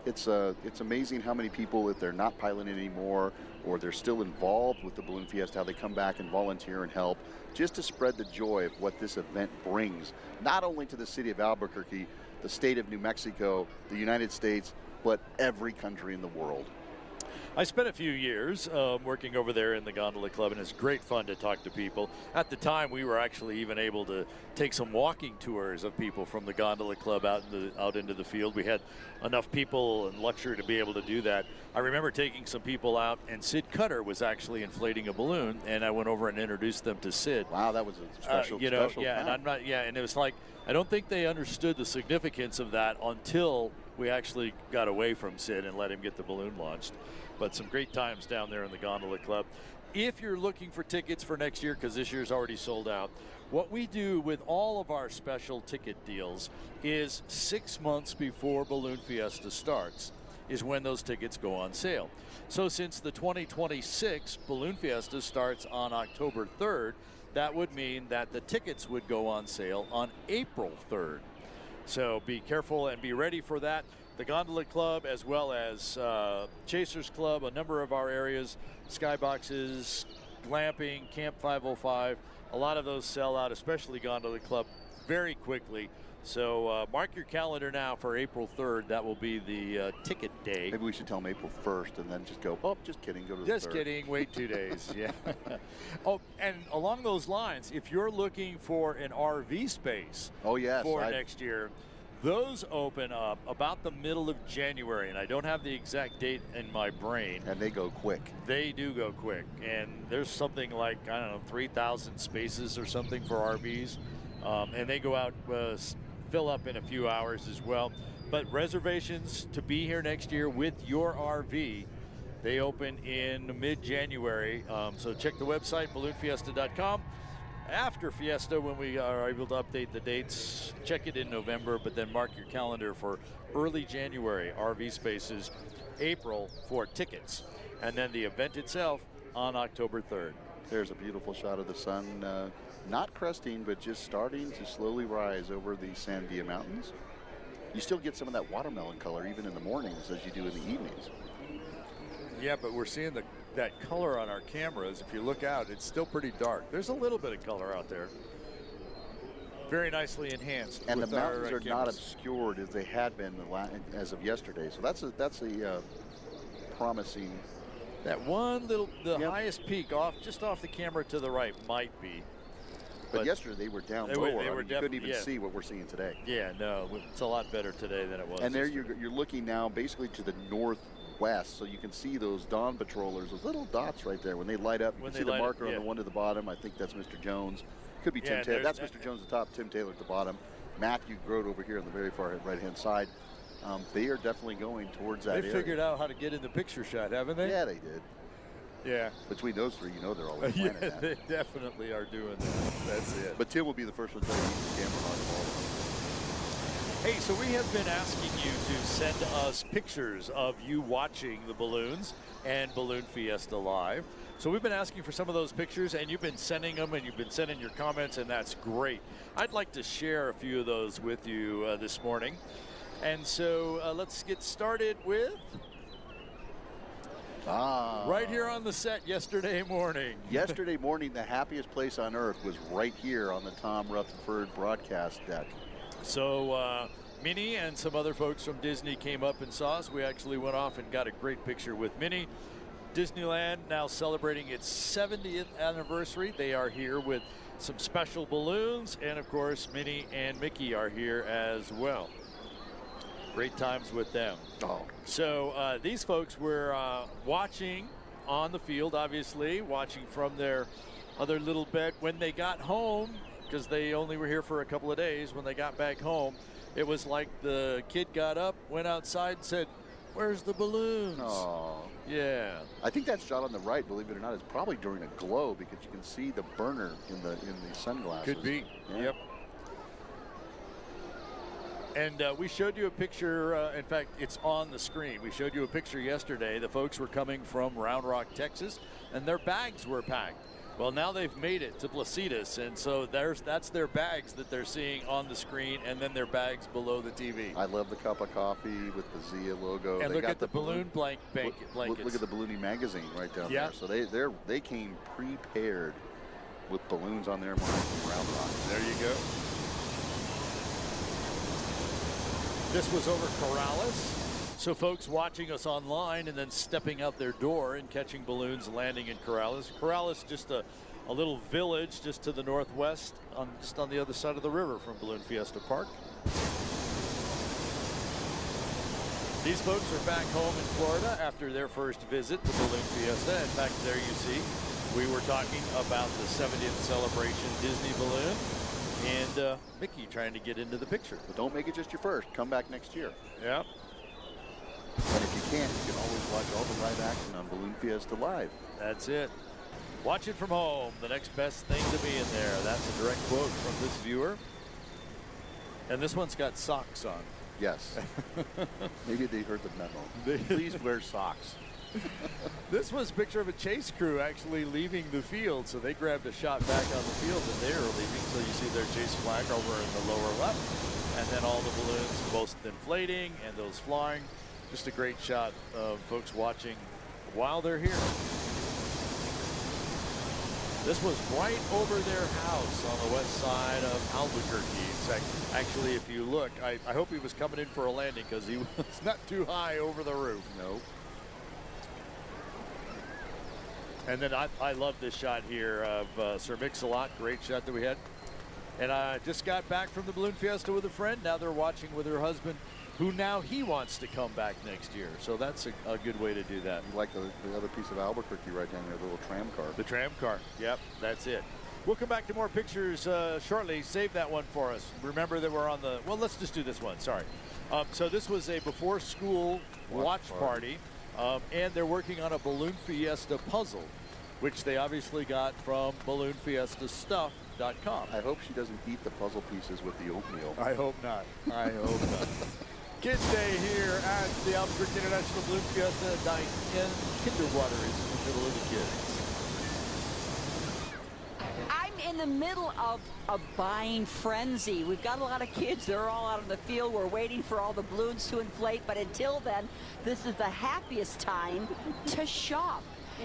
it's amazing how many people, if they're not piloting anymore or they're still involved with the Balloon Fiesta, how they come back and volunteer and help just to spread the joy of what this event brings, not only to the city of Albuquerque, the state of New Mexico, the United States, but every country in the world. I spent a few years working over there in the Gondola Club, and it's great fun to talk to people. At the time, we were actually even able to take some walking tours of people from the Gondola Club out into the field. We had enough people and luxury to be able to do that. I remember taking some people out, and Sid Cutter was actually inflating a balloon, and I went over and introduced them to Sid. Wow, that was a special, and time. and it was like I don't think they understood the significance of that until we actually got away from Sid and let him get the balloon launched. But some great times down there in the Gondola Club. If you're looking for tickets for next year, because this year's already sold out, what we do with all of our special ticket deals is 6 months before Balloon Fiesta starts is when those tickets go on sale. So since the 2026 Balloon Fiesta starts on October 3rd, that would mean that the tickets would go on sale on April 3rd. So be careful and be ready for that. The Gondola Club, as well as Chasers Club, a number of our areas, skyboxes, glamping, Camp 505, a lot of those sell out, especially Gondola Club, very quickly. So mark your calendar now for April 3rd. That will be the ticket day. Maybe we should tell them April 1st and then just go, oh, just kidding, go to the 3rd. Just kidding, wait 2 days, yeah. Oh, and along those lines, if you're looking for an RV space for next year, those open up about the middle of January, and I don't have the exact date in my brain. And they go quick. They do go quick, and there's something like, I don't know, 3,000 spaces or something for RVs, and they go out, fill up in a few hours as well. But reservations to be here next year with your RV, they open in mid-January, so check the website, balloonfiesta.com. After Fiesta, when we are able to update the dates, check it in November, but then mark your calendar for early January, RV spaces, April for tickets, and then the event itself on October 3rd. There's a beautiful shot of the sun, not cresting, but just starting to slowly rise over the Sandia Mountains. You still get some of that watermelon color even in the mornings as you do in the evenings. Yeah, but we're seeing that color on our cameras. If you look out, it's still pretty dark. There's a little bit of color out there. Very nicely enhanced. And the mountains are not obscured as they had been as of yesterday. So that's a promising. That one little, highest peak just off the camera to the right might be. But yesterday they were down lower. You couldn't even see what we're seeing today. Yeah, no, it's a lot better today than it was. And there you're looking now basically to the northwest, so you can see those dawn patrollers, those little dots right there. When they light up, you can see the marker on the one to the bottom. I think that's Mr. Jones. Could be Tim Taylor. That's Mr. Jones at the top, Tim Taylor at the bottom. Matthew Grote over here on the very far right-hand side. They are definitely going towards that area. They figured out how to get in the picture shot, haven't they? Yeah, they did. Yeah. Between those three, they're always planning that. They definitely are doing that. That's it. But Tim will be the first one to use the camera on the ball. Hey, so we have been asking you to send us pictures of you watching the balloons and Balloon Fiesta live. So we've been asking for some of those pictures, and you've been sending them, and you've been sending your comments, and that's great. I'd like to share a few of those with you this morning. And so let's get started with... right here on the set yesterday morning. Yesterday morning, the happiest place on earth was right here on the Tom Rutherford broadcast deck. So Minnie and some other folks from Disney came up and saw us. We actually went off and got a great picture with Minnie. Disneyland now celebrating its 70th anniversary. They are here with some special balloons, and of course Minnie and Mickey are here as well. Great times with them. So these folks were watching on the field, obviously, watching from their other little bed. When they got home, because they only were here for a couple of days, when they got back home, it was like the kid got up, went outside, and said, "Where's the balloons?" Oh. Yeah. I think that shot on the right, believe it or not, is probably during a glow because you can see the burner in the sunglasses. Could be. Yeah. Yep. And we showed you a picture, in fact, it's on the screen. We showed you a picture yesterday. The folks were coming from Round Rock, Texas, and their bags were packed. Well, now they've made it to Placitas, and so that's their bags that they're seeing on the screen, and then their bags below the TV. I love the cup of coffee with the Zia logo. And look at the balloon blankets. Look at the Balloonie magazine right down there. So they came prepared with balloons on their mind from Round Rock. There you go. This was over Corrales. So folks watching us online and then stepping out their door and catching balloons landing in Corrales. Corrales, just a little village just to the northwest, just on the other side of the river from Balloon Fiesta Park. These folks are back home in Florida after their first visit to Balloon Fiesta. In fact, there you see, we were talking about the 70th celebration Disney balloon. And Mickey trying to get into the picture. But don't make it just your first. Come back next year. Yeah. And if you can't, you can always watch all the live action on Balloon Fiesta Live. That's it. Watch it from home. The next best thing to be in there. That's a direct quote from this viewer. And this one's got socks on. Yes. Maybe they heard the memo. Please wear socks. This was a picture of a chase crew actually leaving the field. So they grabbed a shot back on the field and they were leaving. So you see their chase flag over in the lower left. And then all the balloons both inflating and those flying. Just a great shot of folks watching while they're here. This was right over their house on the west side of Albuquerque. Actually, if you look, I hope he was coming in for a landing because he was not too high over the roof. No. And then I love this shot here of Sir Mix-a-Lot. Great shot that we had. And I just got back from the Balloon Fiesta with a friend. Now they're watching with her husband, who now he wants to come back next year. So that's a good way to do that. You like the other piece of Albuquerque right down there, the little tram car. The tram car. Yep, that's it. We'll come back to more pictures shortly. Save that one for us. Remember that we're on the, well, let's just do this one. Sorry. So this was a before school watch party. And they're working on a Balloon Fiesta puzzle, which they obviously got from balloonfiestastuff.com. I hope she doesn't eat the puzzle pieces with the oatmeal. I hope not. I hope not. Kids Day here at the Albuquerque International Balloon Fiesta. Diane Kinderwater is in the middle of the kids. I'm in the middle of a buying frenzy. We've got a lot of kids. They're all out in the field. We're waiting for all the balloons to inflate. But until then, this is the happiest time to shop.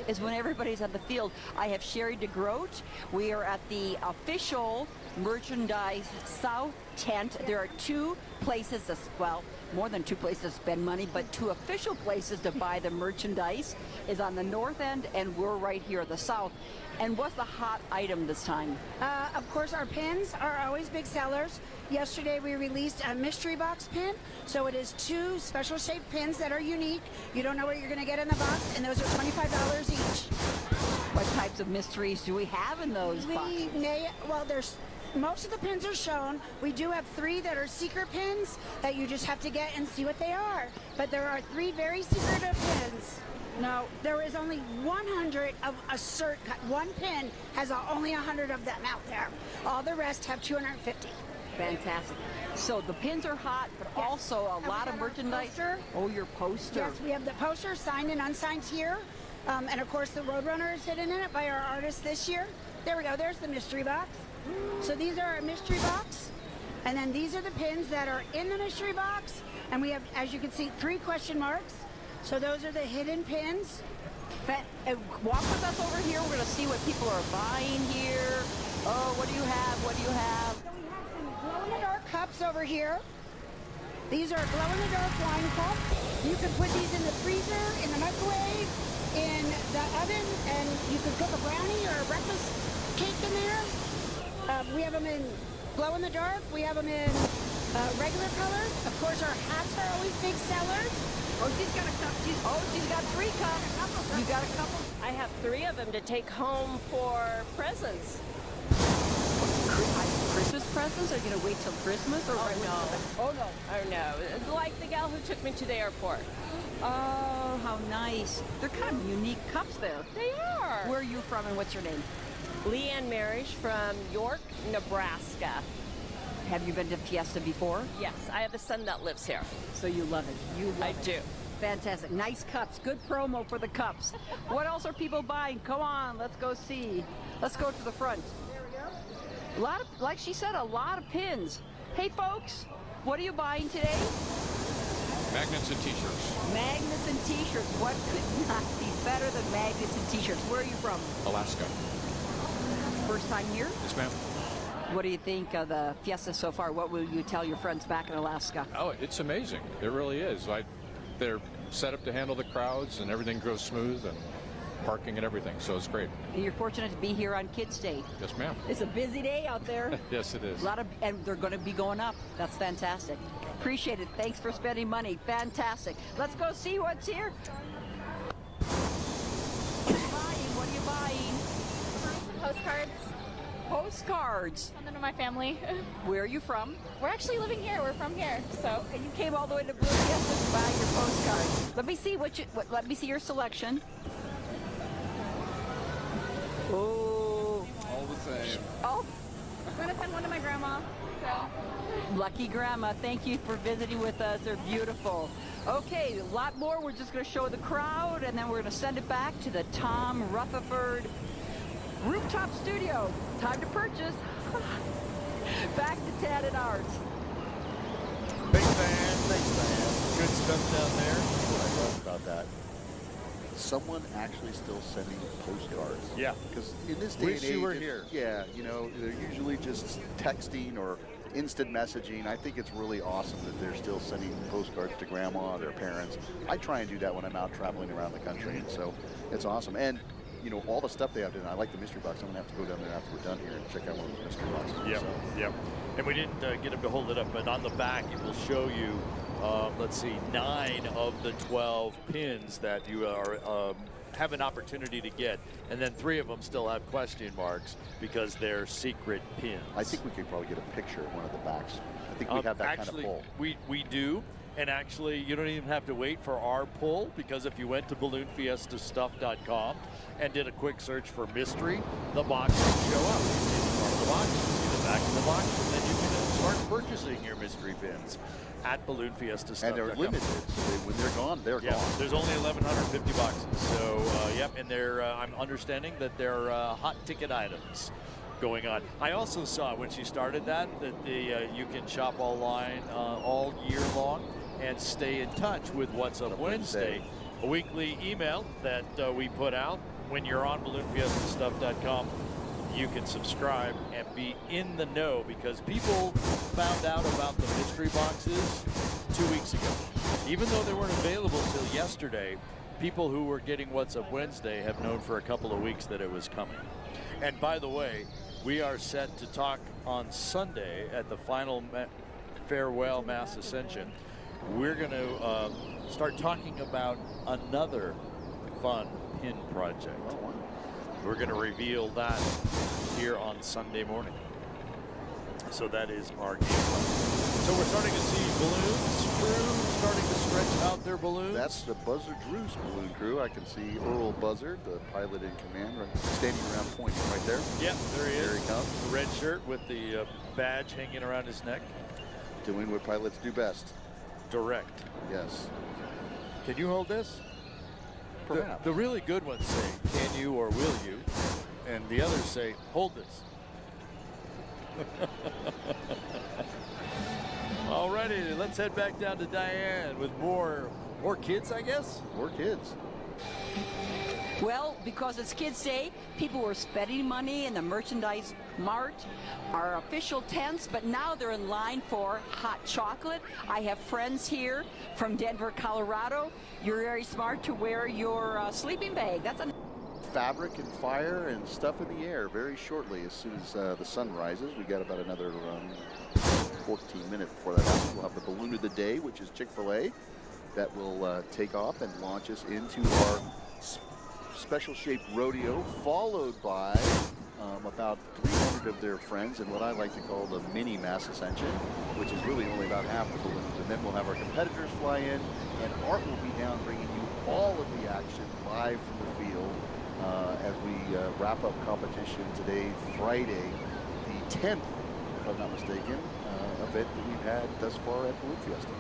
Is when everybody's on the field. I have Sherry DeGroat. We are at the official merchandise South tent. There are two places, well, more than two places to spend money, but two official places to buy the merchandise is on the north end, and we're right here at the south. And what's the hot item this time? Of course, our pins are always big sellers. Yesterday, we released a mystery box pin. So it is two special shaped pins that are unique. You don't know what you're going to get in the box, and those are $25 each. What types of mysteries do we have in those boxes? Well, there's most of the pins are shown. We do have 3 that are secret pins that you just have to get and see what they are. But there are 3 very secretive pins. No, there is only 100 of a cert. One pin has only 100 of them out there. All the rest have 250. Fantastic. So the pins are hot, but yes. Also a lot of merchandise. Oh, your poster. Yes, we have the poster signed and unsigned here. And of course the Roadrunner is hidden in it by our artist this year. There we go, there's the mystery box. So these are our mystery box. And then these are the pins that are in the mystery box. And we have, as you can see, 3 question marks. So those are the hidden pins. Walk with us over here. We're going to see what people are buying here. Oh, what do you have? What do you have? So we have some glow-in-the-dark cups over here. These are glow-in-the-dark wine cups. You can put these in the freezer, in the microwave, in the oven, and you can cook a brownie or a breakfast cake in there. We have them in glow-in-the-dark. We have them in regular colors. Of course, our hats are always big sellers. Oh, she's got a cup. She's got 3 cups. You got a couple? I have 3 of them to take home for presents. Christmas presents? Are you going to wait till Christmas? Or Oh, no. Oh, no. Oh, no. Like the gal who took me to the airport. Oh, how nice. They're kind of unique cups there. They are. Where are you from and what's your name? Leanne Marish from York, Nebraska. Have you been to Fiesta before? Yes, I have a son that lives here. So you love it. I do. Fantastic. Nice cups. Good promo for the cups. What else are people buying? Come on, let's go see. Let's go to the front. There we go. A lot of, like she said, a lot of pins. Hey, folks, what are you buying today? Magnets and t-shirts. Magnets and t-shirts. What could not be better than magnets and t-shirts? Where are you from? Alaska. First time here? Yes, ma'am. What do you think of the Fiesta so far? What will you tell your friends back in Alaska? Oh, it's amazing. It really is. They're set up to handle the crowds, and everything goes smooth, and parking and everything, so it's great. And you're fortunate to be here on Kids Day. Yes, ma'am. It's a busy day out there. Yes, it is. And they're going to be going up. That's fantastic. Appreciate it. Thanks for spending money. Fantastic. Let's go see what's here. What are you buying? Postcards. postcards. Something to my family. Where are you from? We're actually living here. We're from here. So. And you came all the way to Blue Fiesta to buy your postcards. Let me see let me see your selection. Oh. All the same. Oh. I'm going to send one to my grandma. So. Lucky Grandma, thank you for visiting with us. They're beautiful. Okay, a lot more. We're just going to show the crowd, and then we're going to send it back to the Tom Rutherford Rooftop Studio. Time to purchase. Back to Tad and Art. Big fan, good stuff down there. What I love about that, someone actually still sending postcards. Yeah. Because in this day Wish and age, you were here. Yeah, you know, they're usually just texting or instant messaging. I think it's really awesome that they're still sending postcards to grandma, their parents. I try and do that when I'm out traveling around the country, and so it's awesome. And you know, all the stuff they have done. I like the mystery box. I'm gonna have to go down there after we're done here and check out one of those mystery boxes. Yep, So. yep. And we didn't get him to hold it up, but on the back it will show you, let's see, 9 of the 12 pins that you are have an opportunity to get, and then 3 of them still have question marks because they're secret pins. I think we could probably get a picture of one of the backs. I think we have that actually, kind of pull. We do. And actually, you don't even have to wait for our pull, because if you went to balloonfiestastuff.com and did a quick search for mystery, the box will show up. You see the front of the box, you see the back of the box, and then you can start purchasing your mystery pins at balloonfiestastuff.com. And they're limited, so when they're gone, they're gone. There's only 1,150 boxes. So, yep, and they're, I'm understanding that they're hot ticket items going on. I also saw when she started that the you can shop online all year long and stay in touch with What's Up Wednesday, a weekly email that we put out. When you're on balloonfiestastuff.com, you can subscribe and be in the know, because people found out about the mystery boxes 2 weeks ago. Even though they weren't available till yesterday, people who were getting What's Up Wednesday have known for a couple of weeks that it was coming. And by the way, we are set to talk on Sunday at the final farewell mass ascension. We're going to start talking about another fun pin project. We're going to reveal that here on Sunday morning. So that is our game plan. So we're starting to see balloons crew starting to stretch out their balloons. That's the Buzzard Roost balloon crew. I can see Earl Buzzard, the pilot in command, standing around pointing right there. Yep, there he is. There he comes. The red shirt with the badge hanging around his neck. Doing what pilots do best. Direct. Yes. Can you hold this? Perhaps. The really good ones say, can you or will you? And the others say, hold this. Alrighty, let's head back down to Diane with more kids, I guess? More kids. Well, because it's Kids Day, people were spending money in the merchandise mart, our official tents, but now they're in line for hot chocolate. I have friends here from Denver, Colorado. You're very smart to wear your sleeping bag. That's a fabric and fire and stuff in the air very shortly as soon as the sun rises. We got about another 14 minutes before that happens. We'll have the balloon of the day, which is Chick-fil-A, that will take off and launch us into our special shaped rodeo, followed by about 300 of their friends and what I like to call the mini mass ascension, which is really only about half the balloons. And then we'll have our competitors fly in, and Art will be down bringing you all of the action live from the field as we wrap up competition today, Friday, the 10th, if I'm not mistaken, event that we've had thus far at Balloon Fiesta.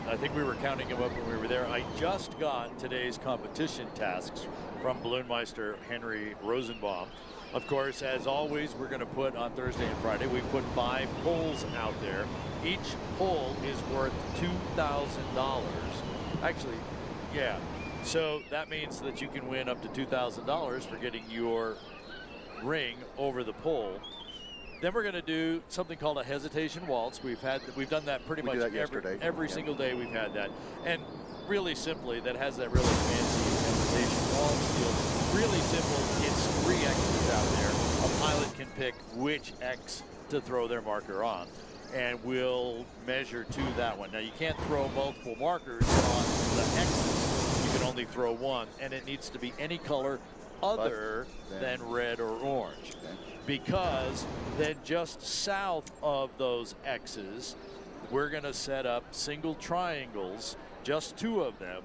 I think we were counting them up when we were there. I just got today's competition tasks from Balloon Meister Henry Rosenbaum. Of course, as always, we're going to put on Thursday and Friday, we put 5 polls out there. Each poll is worth $2,000. Actually, yeah. So that means that you can win up to $2,000 for getting your ring over the pole. Then we're going to do something called a hesitation waltz. We've done that pretty much every single day we've had that. And really simply, that has that really fancy hesitation waltz feel. Really simple. It's 3 X's out there. A pilot can pick which X to throw their marker on, and we'll measure to that one. Now, you can't throw multiple markers on the X's. You can only throw one, and it needs to be any color other than red or orange. Okay. Because then just south of those X's, we're going to set up single triangles, just 2 of them,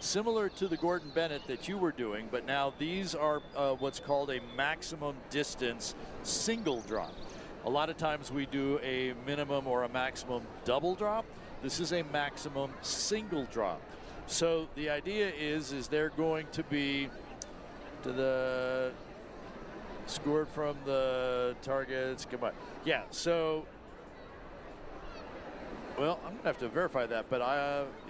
similar to the Gordon Bennett that you were doing, but now these are what's called a maximum distance single drop. A lot of times we do a minimum or a maximum double drop. This is a maximum single drop. So the idea is they're going to be to the scored from the targets. Come on. Yeah, so, well, I'm going to have to verify that, but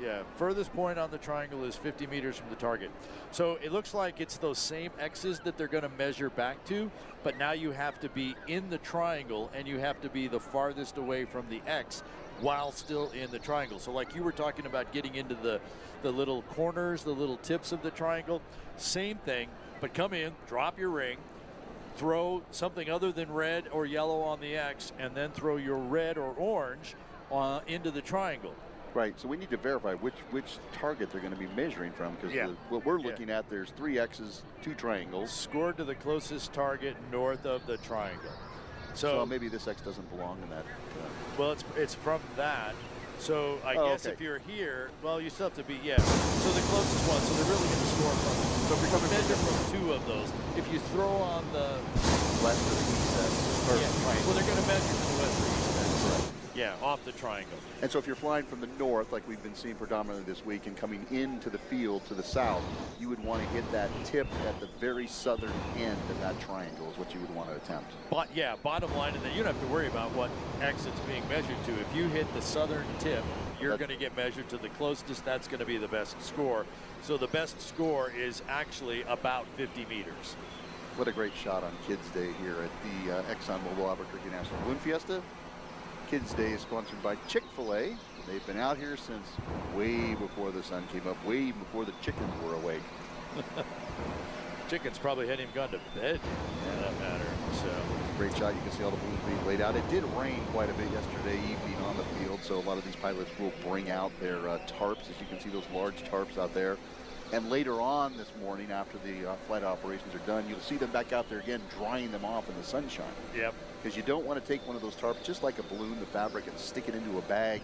yeah, furthest point on the triangle is 50 meters from the target. So it looks like it's those same X's that they're going to measure back to, but now you have to be in the triangle and you have to be the farthest away from the X while still in the triangle. So like you were talking about getting into the little corners, the little tips of the triangle, same thing, but come in, drop your ring, throw something other than red or yellow on the X, and then throw your red or orange into the triangle. Right, so we need to verify which target they're going to be measuring from, because what we're looking at, there's 3 X's, 2 triangles. Scored to the closest target north of the triangle. So maybe this X doesn't belong in that. Well, it's from that. So I guess if you're here, well, you still have to be, so the closest one, so they're really going to score from. So if you're going to measure from 2 of those, if you throw on the west or the east X, right. Well, they're going to measure from the west or east X. Right. Yeah, off the triangle. And so if you're flying from the north, like we've been seeing predominantly this week, and coming into the field to the south, you would want to hit that tip at the very southern end of that triangle is what you would want to attempt. But yeah, bottom line, and then you don't have to worry about what X it's being measured to. If you hit the southern tip, you're going to get measured to the closest. That's going to be the best score. So the best score is actually about 50 meters. What a great shot on Kids Day here at the ExxonMobil Albuquerque National Balloon Fiesta. Kids Day is sponsored by Chick-fil-A. They've been out here since way before the sun came up, way before the chickens were awake. Chickens probably hadn't even gone to bed for that matter. So great shot. You can see all the balloons being laid out. It did rain quite a bit yesterday evening on the field, so a lot of these pilots will bring out their tarps. As you can see, those large tarps out there. And later on this morning, after the flight operations are done, you'll see them back out there again, drying them off in the sunshine. Yep. Because you don't want to take one of those tarps, just like a balloon, the fabric, and stick it into a bag.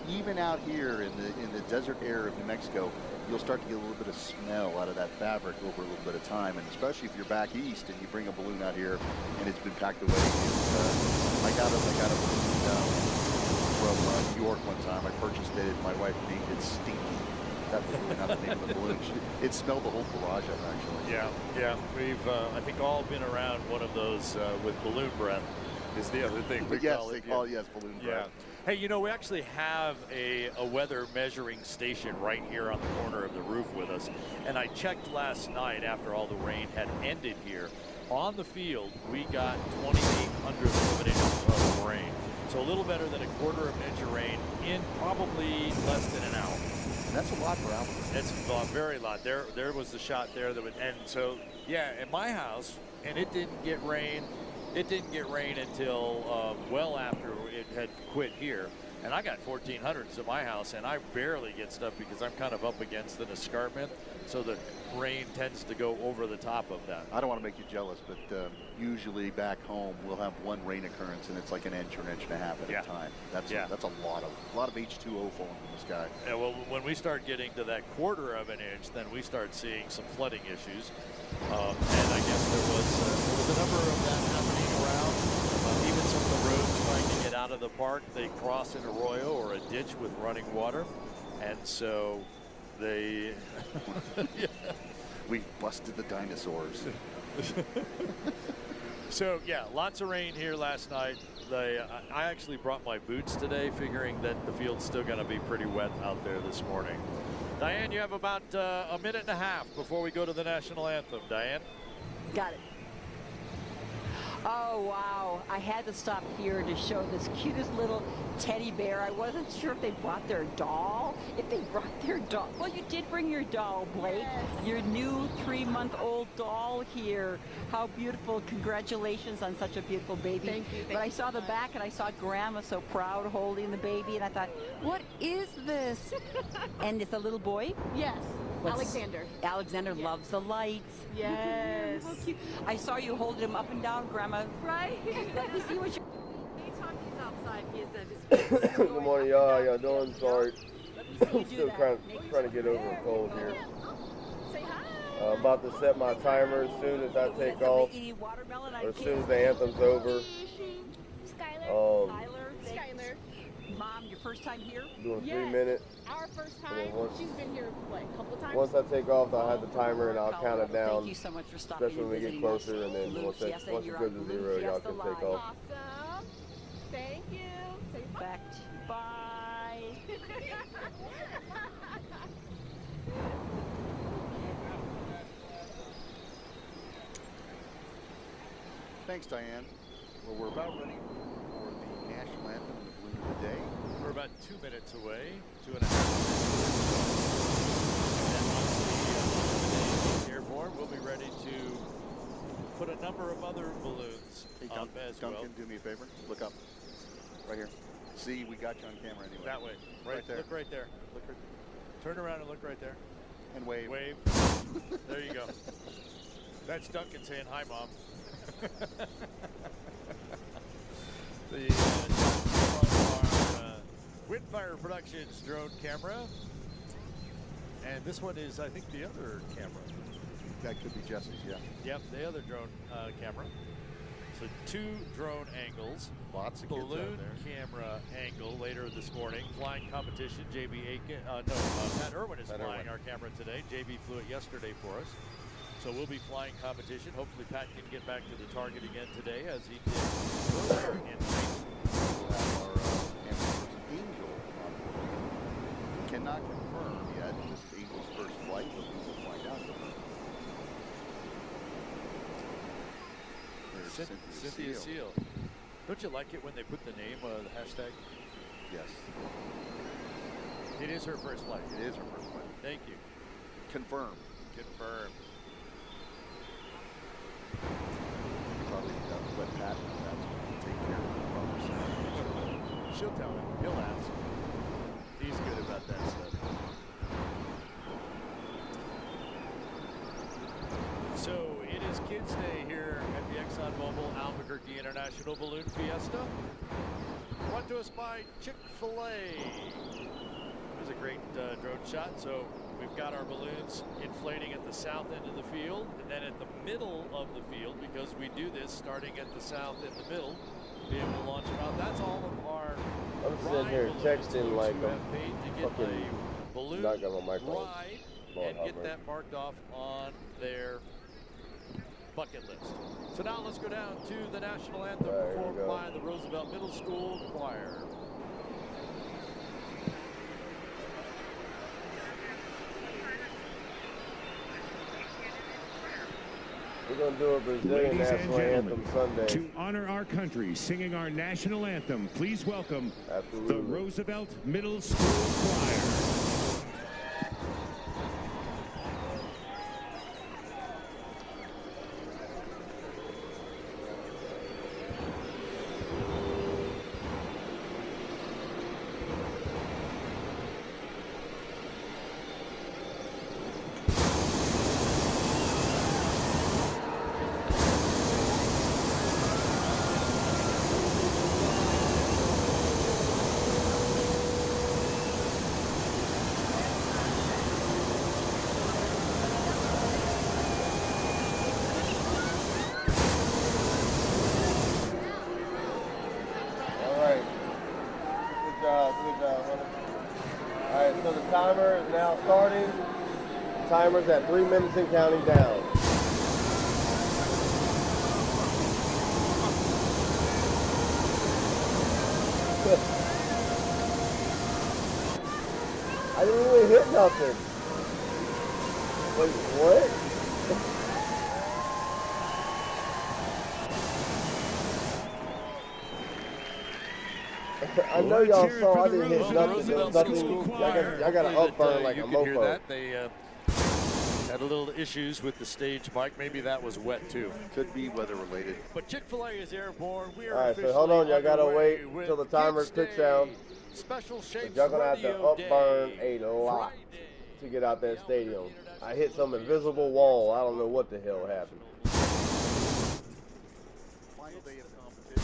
Even out here in the desert air of New Mexico, you'll start to get a little bit of smell out of that fabric over a little bit of time. And especially if you're back east and you bring a balloon out here and it's been packed away. I got a balloon from New York one time. I purchased it. My wife named it Stinky. That was really not the name of the balloon. It smelled the whole garage up, actually. Yeah. We've, I think, all been around one of those with balloon breath is the other thing we call it. Yes, balloon breath. Hey, you know, we actually have a weather measuring station right here on the corner of the roof with us. And I checked last night after all the rain had ended here. On the field, we got 2,800 of an inch of rain. So a little better than a quarter of an inch of rain in probably less than an hour. That's a lot for Albuquerque. That's a very lot. There was the shot there that would, and so yeah, at my house, and it didn't get rain. It didn't get rain until well after it had quit here. And I got 1,400s at my house, and I barely get stuff because I'm kind of up against an escarpment. So the rain tends to go over the top of that. I don't want to make you jealous, but usually back home we'll have one rain occurrence, and it's like an inch or an inch and a half at a time. That's a lot of H2O falling from the sky. Yeah, well, when we start getting to that quarter of an inch, then we start seeing some flooding issues. And I guess there was a number of that happening around. Even some of the roads trying to get out of the park, they cross an arroyo or a ditch with running water, and so they we busted the dinosaurs. So yeah, lots of rain here last night. I actually brought my boots today, figuring that the field's still going to be pretty wet out there this morning. Diane, you have about a minute and a half before we go to the national anthem. Diane? Got it. Oh, wow. I had to stop here to show this cutest little teddy bear. I wasn't sure if they brought their doll. If they brought their doll. Well, you did bring your doll, Blake. Yes. Your new 3-month-old doll here. How beautiful. Congratulations on such a beautiful baby. Thank you. But I saw the back, and I saw Grandma so proud holding the baby, and I thought, what is this? And it's a little boy? Yes. Alexander. Alexander loves the lights. Yes. How cute. I saw you holding him up and down, Grandma. Right? Let me see what you... Anytime he's outside, he is at his Good morning, y'all. How y'all doing? Sorry. Let me I'm see you still do that. trying to get over a cold here. Say hi. I'm about to set my timer as soon as I take off, Eating watermelon on or as kids. soon as the anthem's over. Skylar. Skylar. Skylar. Mom, your first time here? Doing 3 Yes. minutes. Our first And then time. once- She's been here, what, a couple of times? Once I take off, I'll have the timer and I'll count it down. Thank you so much for stopping Especially when we and get visiting us. closer, and then Balloon once Fiesta, it you're goes on to Balloon 0, y'all Fiesta can take Live. off. Awesome. Thank you. Say bye. Back to bye. Thanks, Diane. Well, we're about ready for the national anthem and the balloon of the day. We're about 2 minutes away, 2.5. And once the airborne, we'll be ready to put a number of other balloons up as Duncan, well. do me a favor. Look up. Right here. See, we got you on camera anyway. That way. Right there. Look right there. Look right Turn around and look right there. And wave. Wave. There you go. That's Duncan saying hi, Mom. The Windfire Productions drone camera. And this one is, I think, the other camera. That could be Jesse's, yeah. Yep, the other drone camera. So 2 drone angles. Lots of kids out Balloon there. camera angle later this morning. Flying competition. Pat Irwin is flying our camera today. JB flew it yesterday for us. So we'll be flying competition. Hopefully Pat can get back to the target again today, as he did earlier in the night. We'll have our camera Angel on board. We cannot confirm yet. This is Angel's first flight, but we will find out. There's Cynthia Seal. Don't you like it when they put the name, the hashtag? Yes. It is her first flight. It is her first flight. Thank you. Confirm. Confirmed. Probably let Pat know that's going to take care of the She'll tell him. He'll ask. He's good about that stuff. So it is Kids Day here at the ExxonMobil Albuquerque International Balloon Fiesta. Brought to us by Chick-fil-A. It was a great drone shot. So we've got our balloons inflating at the south end of the field, and then at the middle of the field, because we do this starting at the south in the middle, be able to launch them out. That's all of our I'm sitting here texting like a fucking balloon not got my microphone. ride and get that marked off on their bucket list. So now let's go down to the national anthem performed by the Roosevelt Middle School Choir. We're going to do a Brazilian Ladies and national gentlemen, anthem Sunday. to honor our country singing our national anthem, please welcome the Roosevelt Middle School Choir. So the timer is now starting. Timer's at 3 minutes and counting down. I didn't really hit nothing. Wait, what? I know y'all saw I didn't hit nothing. There's nothing. I got to upburn like a you can hear mofo. that. They had a little issues with the stage mic. Maybe that was wet too. Could be weather related. But Chick-fil-A is airborne. We are All right, so hold on. Y'all got to wait until the timer clicks down. Special shapes Y'all going to have to rodeo upburn day, a lot. Friday. to get out that stadium. I hit some invisible wall. I don't know what the hell happened. Final day of competition.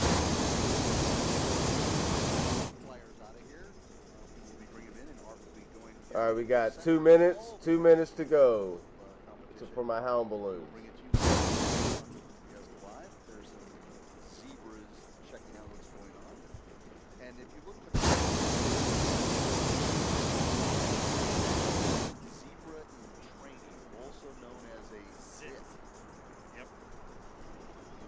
Flyers out of here. We will be bringing them in, and Art will be going. All right, we got 2 minutes. 2 minutes to go for my Hound balloons. Bring it to you live. There's some zebras checking out what's going on, and if you look at zebra in training, also known as a zit. Yep.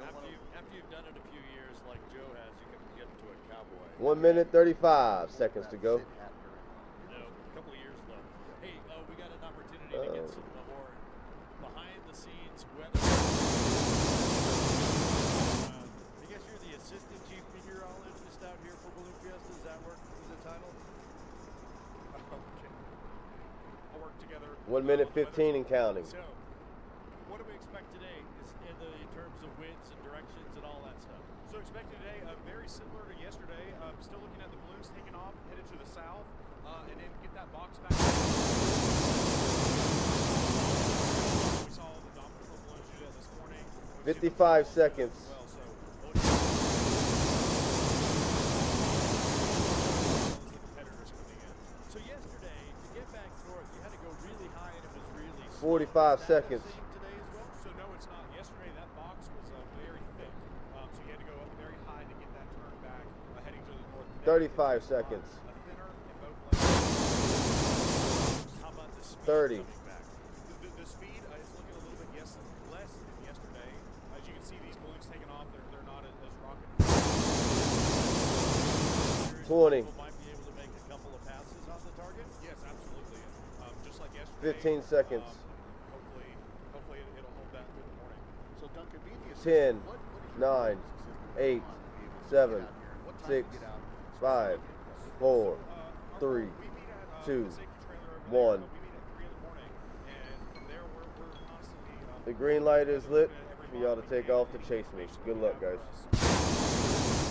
After you've done it a few years, like Joe has, you can get into a cowboy. 1 minute 35 seconds to go. No, a couple of years left. Hey, we got an opportunity to get some more behind-the-scenes weather. I guess you're the assistant chief meteorologist out here for Balloon Fiesta. Is that work? Is the title? Okay. I'll work together. 1 minute 15 and counting. So, what do we expect today in terms of winds and directions and all that stuff? So expecting today, very similar to yesterday. Still looking at the balloons taking off, headed to the south, and then get that box back. We saw the dominant balloons do that this morning. 55 seconds. So yesterday, to get back north, you had to go really high and it was really slow. 45 seconds. Today as well? So no, it's not. Yesterday, that box was very thick. So you had to go up very high to get that turn back, heading to the north. 35 seconds. Thinner in both lanes. How about the speed 30. coming back? The speed is looking a little bit less than yesterday. As you can see, these balloons taking off, they're not as rocket. 20. People might be able to make a couple of passes on the target. Yes, absolutely. Just like yesterday. 15 seconds. Hopefully it'll hold that through the morning. So Duncan, being the 10, assistant, what is your 9, process 8, to be able to 7, get out here? What time 6, do you get out? 5, 4, 3, 2, 1. The green light is lit for y'all to take off to chase me. Good luck, guys.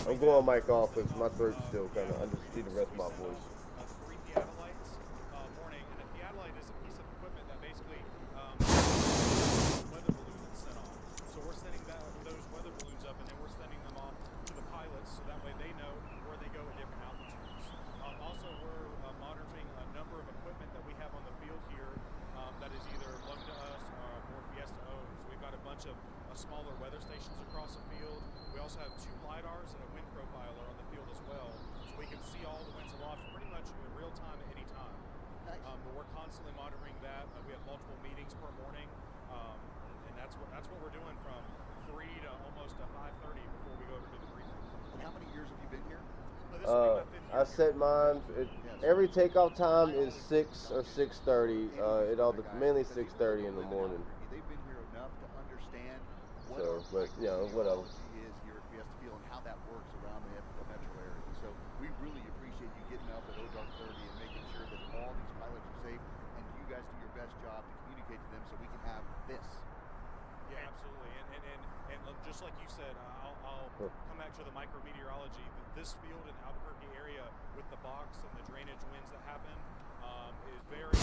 I'm going mic off because my throat's still kind of, I just see the rest of my voice. 3 theodolites morning, and a theodolite is a piece of equipment that basically weather balloons is sent off. So we're sending those weather balloons up, and then we're sending them off to the pilots, so that way they know where they go at different altitudes. Also, we're monitoring a number of equipment that we have on the field here that is either loaned to us or Fiesta owns. We've got a bunch of smaller weather stations across the field. We also have 2 LiDARs and a wind profiler on the field as well, so we can see all the winds aloft pretty much in real time at any time. Nice. But we're constantly monitoring that. We have multiple meetings per morning, and that's what we're doing from 3 to almost 5:30 before we go over to the briefing. And how many years have you been here? This will be my 5th year. I set mine. Every takeoff time is 6 or 6:30. It all mainly 6:30 in the morning. They've been here enough to understand what So, but you know, whatever. is here at Fiesta Field and how that works around the metro area. So we really appreciate you getting up at dark 30 and making sure that all these pilots are safe, and you guys do your best job to communicate to them so we can have this. Yeah, absolutely. And just like you said, I'll come back to the micrometeorology. This field in the Albuquerque area with the box and the drainage winds that happen is very...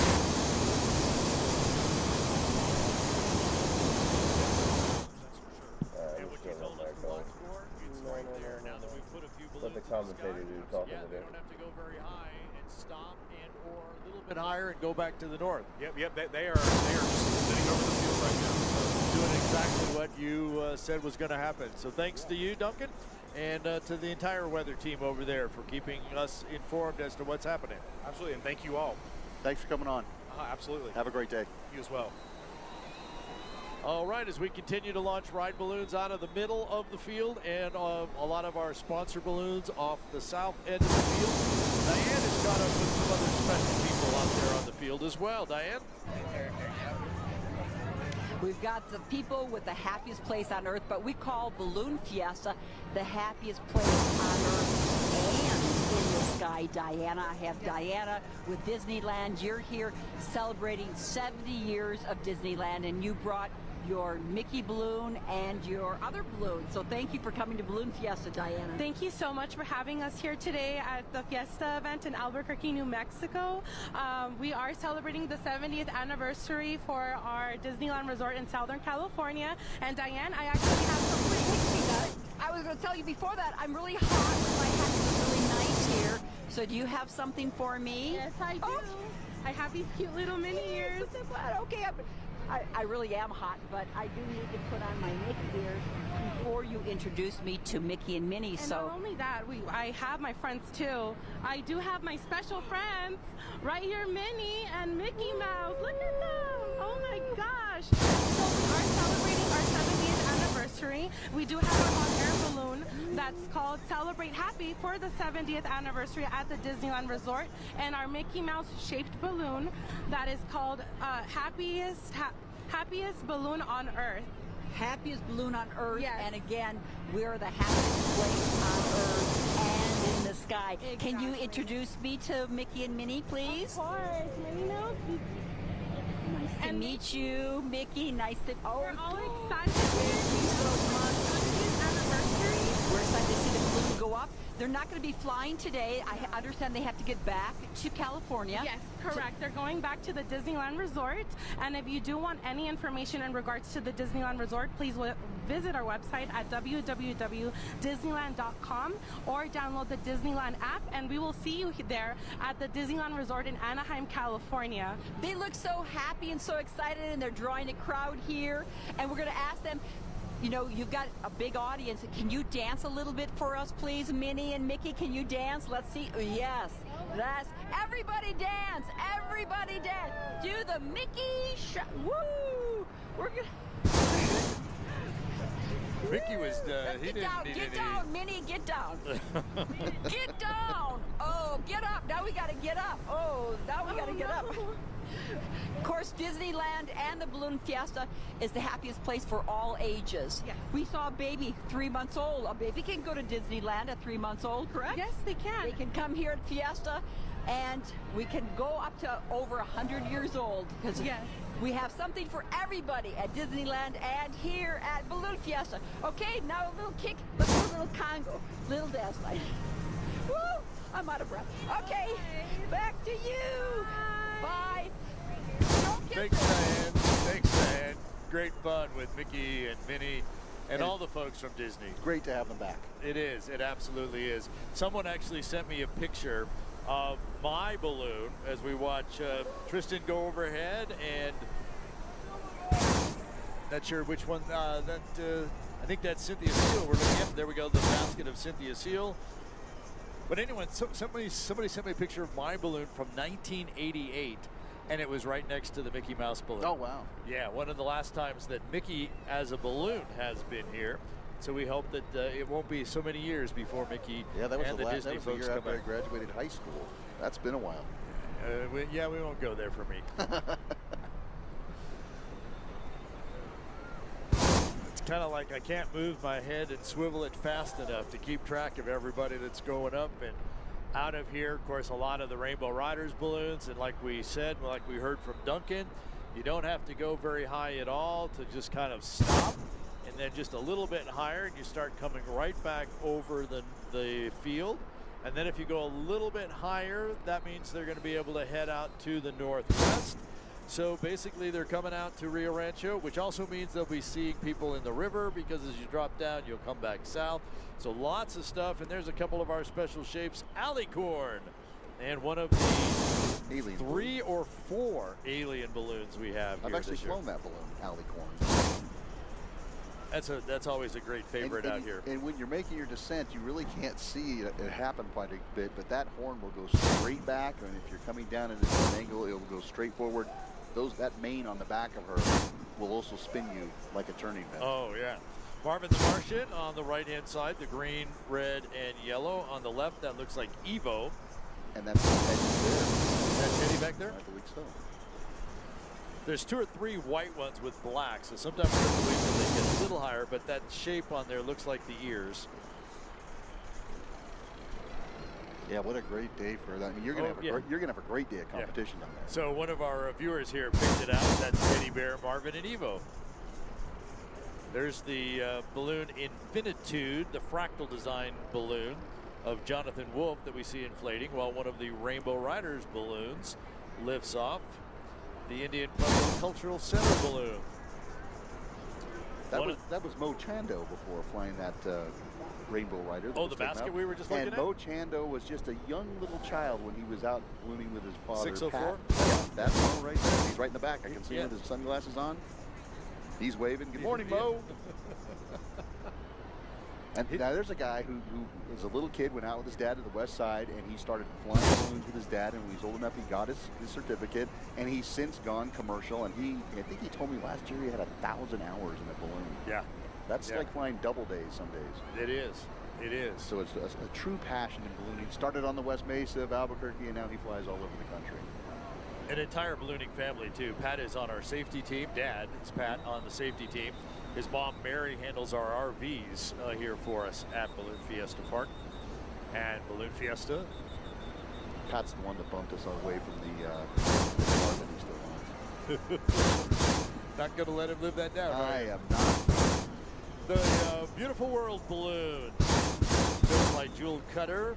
That's for sure. And what you told us to watch for, it's right there. Now that we've put a few balloons Let the commentator do the talking they with it. don't have to go very high and stop and or a little bit higher and go back to the north. Yep. They are just sitting over the field right now. So. Doing exactly what you said was going to happen. So thanks to you, Duncan, and to the entire weather team over there for keeping us informed as to what's happening. Absolutely, and thank you all. Thanks for coming on. Absolutely. Have a great day. You as well. All right, as we continue to launch ride balloons out of the middle of the field and a lot of our sponsor balloons off the south end of the field, Diane has got up with some other special people out there on the field as well. Diane? We've got the people with the happiest place on earth, but we call Balloon Fiesta the happiest place on earth and in the sky, Diana. I have Diana with Disneyland. You're here celebrating 70 years of Disneyland, and you brought your Mickey balloon and your other balloon. So thank you for coming to Balloon Fiesta, Diana. Thank you so much for having us here today at the Fiesta event in Albuquerque, New Mexico. We are celebrating the 70th anniversary for our Disneyland Resort in Southern California. And Diane, I actually have some pretty I was going to tell you before that, I'm really hot, so my hat is really nice here. So do you have something for me? Yes, I do. Oh. I have these cute little mini ears. Okay, I really am hot, but I do need to put on my Mickey ears before you introduce me to Mickey and Minnie. And not only that, I have my friends too. I do have my special friends right here, Minnie and Mickey Mouse. Look at them! Oh my gosh! So we are celebrating our 70th anniversary. We do have a hot air balloon that's called Celebrate Happy for the 70th anniversary at the Disneyland Resort, and our Mickey Mouse shaped balloon that is called Happiest Balloon on Earth. Happiest balloon on Earth. Yes. And again, we're the happiest place on Earth and in the sky. Exactly. Can you introduce me to Mickey and Minnie, please? Of course. Minnie knows. Nice to meet you, Mickey. Nice to... We're all excited. Thank you so much. 70th anniversary. We're excited to see the balloon go up. They're not going to be flying today. I understand they have to get back to California. Yes, correct. They're going back to the Disneyland Resort. And if you do want any information in regards to the Disneyland Resort, please visit our website at www.disneyland.com or download the Disneyland app, and we will see you there at the Disneyland Resort in Anaheim, California. They look so happy and so excited, and they're drawing a crowd here. And we're going to ask them, you know, you've got a big audience. Can you dance a little bit for us, please? Minnie and Mickey, can you dance? Let's see. Yes. That's everybody dance. Everybody dance. Do the Mickey shot. Woo! We're going to... Mickey was, he didn't need Get any... down, Minnie, get down. Get down. Oh, get up. Now we got to get up. Oh, now we got to get up. Of course, Disneyland and the Balloon Fiesta is the happiest place for all ages. Yes. We saw a baby 3 months old. A baby can go to Disneyland at 3 months old, correct? Yes, they can. They can come here at Fiesta, and we can go up to over 100 years old. Because yes. We have something for everybody at Disneyland and here at Balloon Fiesta. Okay, now a little kick. Let's do a little Congo. Little dance like. Woo! I'm out of breath. Okay, back to you. Bye. Thanks, Diane. Thanks, Diane. Great fun with Mickey and Minnie and all the folks from Disney. Great to have them back. It is. It absolutely is. Someone actually sent me a picture of my balloon as we watch Tristan go overhead, and not sure which one I think that's Cynthia Seal we're looking at. There we go, the basket of Cynthia Seal. But anyway, somebody sent me a picture of my balloon from 1988, and it was right next to the Mickey Mouse balloon. Oh, wow. Yeah, one of the last times that Mickey as a balloon has been here. So we hope that it won't be so many years before Mickey and the Disney folks come after I back. graduated high school. That's been a while. We won't go there for me. It's kind of like I can't move my head and swivel it fast enough to keep track of everybody that's going up and out of here. Of course, a lot of the Rainbow Riders balloons, and like we said, like we heard from Duncan, you don't have to go very high at all to just kind of stop, and then just a little bit higher, and you start coming right back over the field. And then if you go a little bit higher, that means they're going to be able to head out to the northwest. So basically they're coming out to Rio Rancho, which also means they'll be seeing people in the river, because as you drop down, you'll come back south. So lots of stuff, and there's a couple of our special shapes, Alicorn, and one of the alien 3 or 4 alien balloons we have here. I've actually this year. flown that balloon, Alicorn. That's always a great favorite out here. And when you're making your descent, you really can't see it happen quite a bit, but that horn will go straight back, and if you're coming down at an angle, it will go straight forward. That mane on the back of her will also spin you like a turning bend. Oh, yeah. Marvin the Martian on the right-hand side, the green, red, and yellow. On the left, that looks like Evo. And that's Teddy there. Is that Teddy back there? I believe so. There's 2 or 3 white ones with black, so sometimes you have to wait till they get a little higher, but that shape on there looks like the ears. Yeah, what a great day for that. I mean, you're gonna have a great day of competition down there. So one of our viewers here picked it out. That's Teddy Bear, Marvin, and Evo. There's the balloon Infinitude, the fractal design balloon of Jonathan Wolf that we see inflating, while one of the Rainbow Riders balloons lifts off the Indian Pueblo Cultural Center balloon. That was Mo Chando before flying that Rainbow Rider. Oh, the basket we were just looking at? And Mo Chando was just a young little child when he was out ballooning with his father, 604? Yeah, that's Mo right there. He's right in the back. I can see him with his sunglasses on. He's waving. Good morning, Mo. And now there's a guy who was a little kid, went out with his dad to the west side, and he started flying balloons with his dad, and when he was old enough, he got his certificate, and he's since gone commercial, and I think he told me last year he had 1,000 hours in a balloon. Yeah. That's like flying double days some days. It is. It is. So it's a true passion in ballooning. Started on the West Mesa of Albuquerque, and now he flies all over the country. An entire ballooning family, too. Pat is on our safety team. Dad is Pat on the safety team. His mom, Mary, handles our RVs here for us at Balloon Fiesta Park. And Balloon Fiesta. Pat's the one that bumped us away from the car that he still wants. Not going to let him live that down, right? I am not. The Beautiful World balloon, built by Jewel Cutter.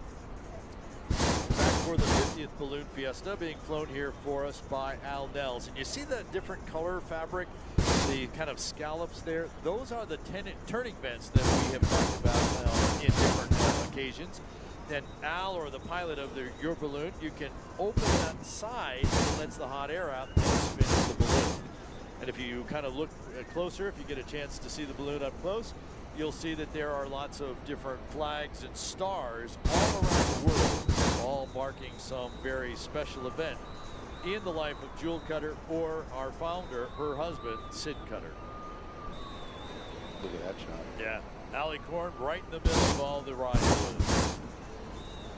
Back for the 50th Balloon Fiesta, being flown here for us by Al Nels. And you see the different color fabric, the kind of scallops there. Those are the turning vents that we have talked about in different occasions. Then Al, or the pilot of your balloon, you can open that side and it lets the hot air out and spins the balloon. And if you kind of look closer, if you get a chance to see the balloon up close, you'll see that there are lots of different flags and stars all around the world, all marking some very special event in the life of Jewel Cutter, or our founder, her husband, Sid Cutter. Look at that shot. Yeah. Allie Korn right in the middle of all the ride balloons.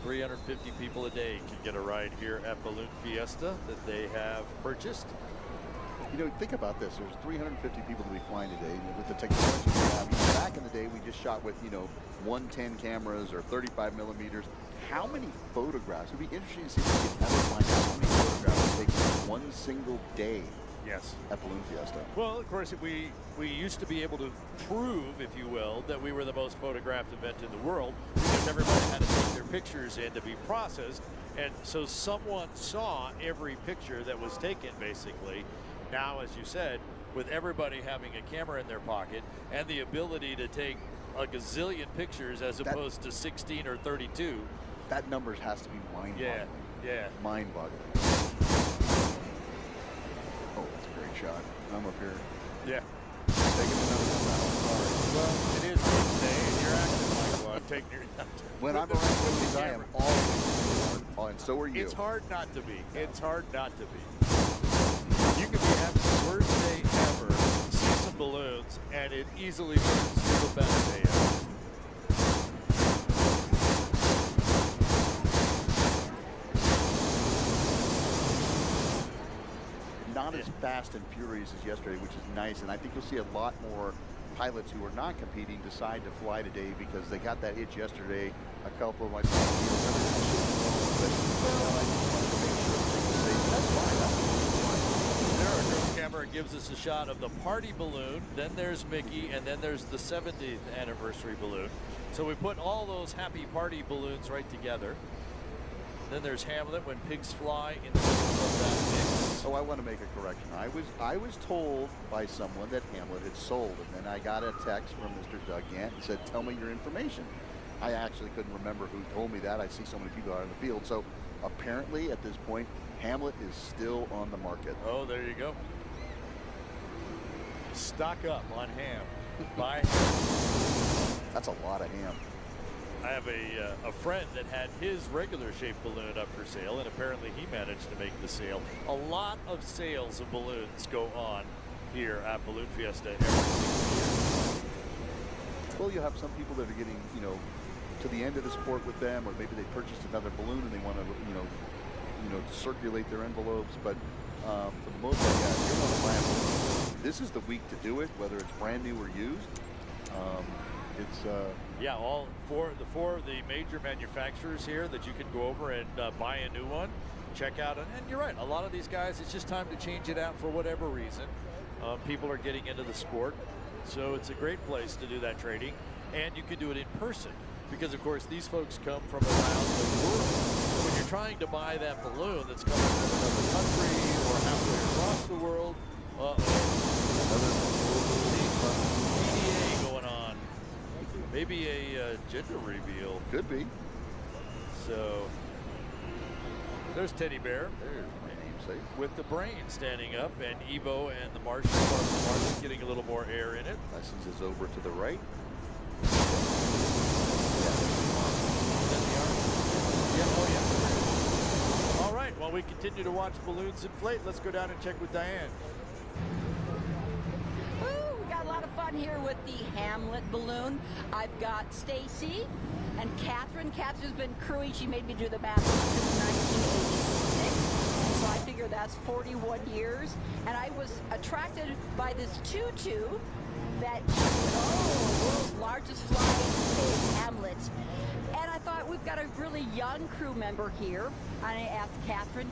350 people a day can get a ride here at Balloon Fiesta that they have purchased. You know, think about this. There's 350 people to be flying today with the technology we have. You know, back in the day, we just shot with, 110 cameras or 35 millimeters. How many photographs? It would be interesting to see if we could ever find out how many photographs take one single day. Yes. At Balloon Fiesta. Well, of course, we used to be able to prove, if you will, that we were the most photographed event in the world because everybody had to take their pictures in to be processed. And so someone saw every picture that was taken, basically. Now, as you said, with everybody having a camera in their pocket and the ability to take a gazillion pictures as opposed to 16 or 32. That numbers has to be mind-boggling. Yeah. Mind-boggling. Oh, that's a great shot. I'm up here. Yeah. Taking another one. Sorry. Well, it is Wednesday, and you're acting like one. Taking your when I'm around movies, I am always hard, and so are you. It's hard not to be. It's hard not to be. You could be having the worst day ever, see some balloons, and it easily turns to the best day ever. Not as fast and furious as yesterday, which is nice, and I think you'll see a lot more pilots who are not competing decide to fly today because they got that hitch yesterday. A couple of my Camera gives us a shot of the party balloon, then there's Mickey, and then there's the 70th anniversary balloon. So we put all those happy party balloons right together. Then there's Hamlet when pigs fly in the middle of that mix. So I want to make a correction. I was told by someone that Hamlet had sold, and then I got a text from Mr. Doug Gant and said, "Tell me your information." I actually couldn't remember who told me that. I see so many people out in the field. So apparently at this point, Hamlet is still on the market. Oh, there you go. Stock up on ham. Buy ham. That's a lot of ham. I have a friend that had his regular shaped balloon up for sale, and apparently he managed to make the sale. A lot of sales of balloons go on here at Balloon Fiesta every single year. Well, you'll have some people that are getting, to the end of the sport with them, or maybe they purchased another balloon and they want to, circulate their envelopes. But for the most part, if you want to buy a balloon, this is the week to do it, whether it's brand new or used. Yeah, the four of the major manufacturers here that you can go over and buy a new one, check out. And you're right, a lot of these guys, it's just time to change it out for whatever reason. People are getting into the sport, so it's a great place to do that trading. And you can do it in person because, of course, these folks come from around the world. When you're trying to buy that balloon that's coming from another country or halfway across the world, another PDA going on. Maybe a gender reveal. Could be. So there's Teddy Bear. There's my namesake. With the brain standing up, and Evo and the Martian, Martian getting a little more air in it. Lessons is over to the right. All right, while we continue to watch balloons inflate, let's go down and check with Diane. Ooh, we got a lot of fun here with the Hamlet balloon. I've got Stacy and Catherine. Catherine's been crewing. She made me do the math since 1986. So I figure that's 41 years. And I was attracted by this tutu that, world's largest flying pig, Hamlet. And I thought, we've got a really young crew member here. And I asked Catherine,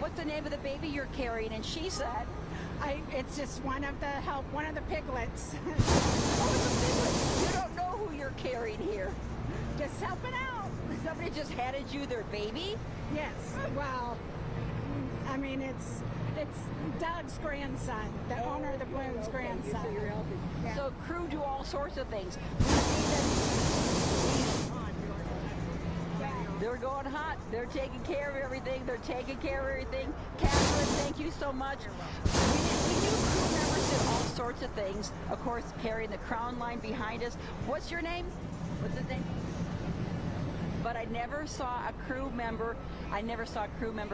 what's the name of the baby you're carrying? And she said, it's just one of the piglets. Oh, it's a piglet. You don't know who you're carrying here. Just helping out. Somebody just handed you their baby? Yes. Well, I mean, it's Doug's grandson, the owner of the balloon's grandson. Yeah. So crew do all sorts of things. They're going hot. They're taking care of everything. Catherine, thank you so much. We knew crew members did all sorts of things. Of course, carrying the crown line behind us. What's your name? What's his name? But I never saw a crew member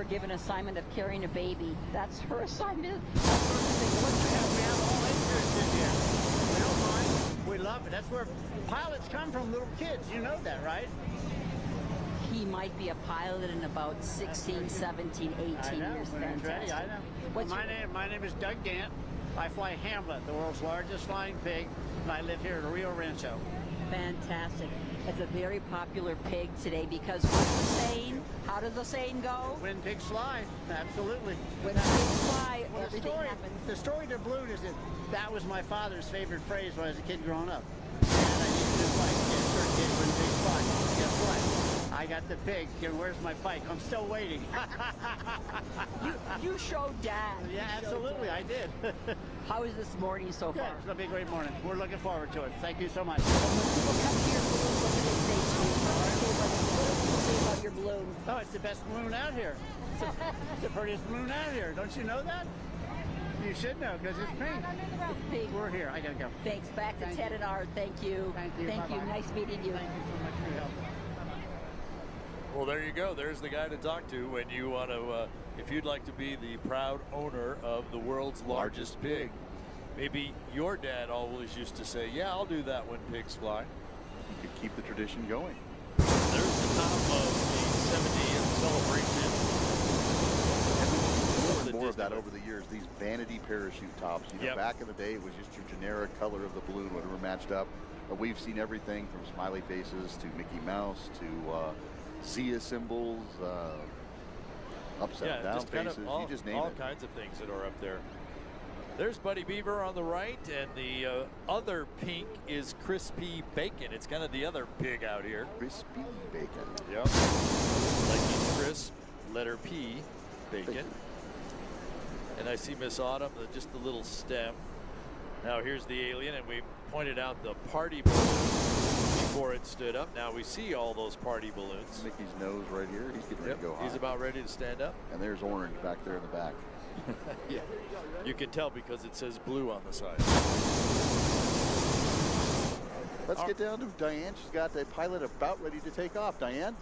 give an assignment of carrying a baby. That's her assignment. We have all interest in here. We don't mind. We love it. That's where pilots come from, little kids. You know that, right? He might be a pilot in about 16, 17, 18 years. When he's ready, I know. My name is Doug Gant. I fly Hamlet, the world's largest flying pig, and I live here at Rio Rancho. Fantastic. It's a very popular pig today because what's the saying? How does the saying go? When pigs fly, absolutely. When pigs fly, everything happens. The story to balloon is that was my father's favorite phrase when I was a kid growing up. And I needed to fight. Yes, sir, kid, when pigs fly. Guess what? I got the pig. Where's my bike? I'm still waiting. You showed Dad. Yeah, absolutely, I did. How is this morning so far? It's going to be a great morning. We're looking forward to it. Thank you so much. When people come here, what do they say to you? What do people say about your balloon? Oh, it's the best balloon out here. It's the prettiest balloon out here. Don't you know that? You should know because it's pink. Pink. We're here. I got to go. Thanks. Back to Ted and Art. Thank you. Thank you. Thank you. Nice meeting you. Thank you so much for your help. Well, there you go. There's the guy to talk to when you want to, if you'd like to be the proud owner of the world's largest pig. Maybe your dad always used to say, yeah, I'll do that when pigs fly. You could keep the tradition going. There's the top of the 70th celebration. More of that over the years. These vanity parachute tops. You know, back in the day, it was just your generic color of the balloon, whatever matched up. But we've seen everything from smiley faces to Mickey Mouse to Zia symbols, upside down faces. You just name it. All kinds of things that are up there. There's Buddy Beaver on the right, and the other pink is Crispy Bacon. It's kind of the other pig out here. Crispy Bacon. Yep. Like crisp, letter P, bacon. And I see Miss Autumn, just the little stem. Now here's the alien, and we pointed out the party balloon before it stood up. Now we see all those party balloons. Mickey's nose right here. He's getting ready to go high. He's about ready to stand up. And there's orange back there in the back. Yeah, you can tell because it says blue on the side. Let's get down to Diane. She's got the pilot about ready to take off. Diane?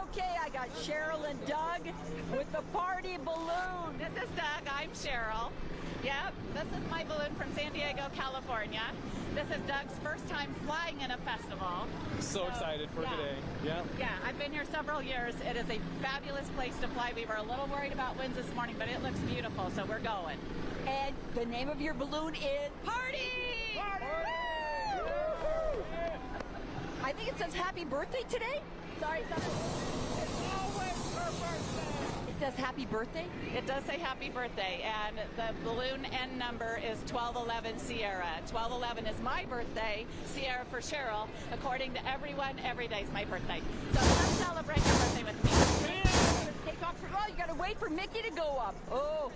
Okay, I got Cheryl and Doug with the party balloon. This is Doug. I'm Cheryl. Yep, this is my balloon from San Diego, California. This is Doug's first time flying in a festival. So excited for today. Yeah. Yeah, I've been here several years. It is a fabulous place to fly. We were a little worried about winds this morning, but it looks beautiful, so we're going. And the name of your balloon is Party! Party! I think it says happy birthday today. Sorry, It's always her birthday. It says happy birthday? It does say happy birthday, and the balloon end number is 1211 Sierra. 1211 is my birthday, Sierra for Cheryl. According to everyone, every day is my birthday. So come celebrate your birthday with me. Take off for, oh, you gotta wait for Mickey to go up. Oh.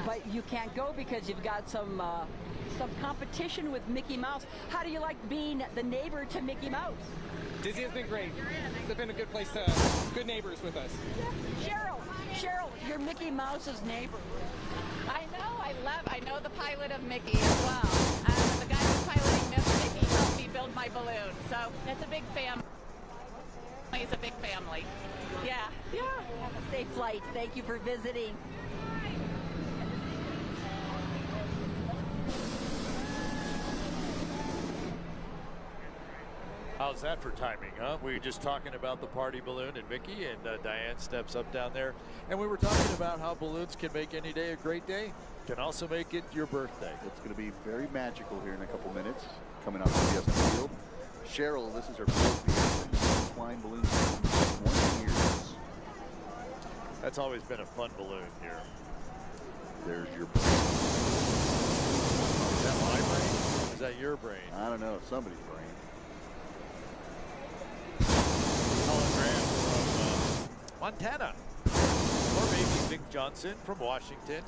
But you can't go because you've got some competition with Mickey Mouse. How do you like being the neighbor to Mickey Mouse? Disney has been great. It's been a good place to, good neighbors with us. Cheryl, you're Mickey Mouse's neighbor. I know the pilot of Mickey as well. The guy who's piloting Mickey helped me build my balloon. So it's a big family. It's a big family. Yeah. Have a safe flight. Thank you for visiting. How's that for timing, huh? We were just talking about the party balloon and Mickey, and Diane steps up down there. And we were talking about how balloons can make any day a great day, can also make it your birthday. It's going to be very magical here in a couple minutes, coming out of the Fiesta field. Cheryl, this is her fourth Fiesta, flying balloons for 20 years. That's always been a fun balloon here. There's your brain. Is that my brain? Is that your brain? I don't know, somebody's brain. Hologram from Montana. Or maybe Vic Johnson from Washington.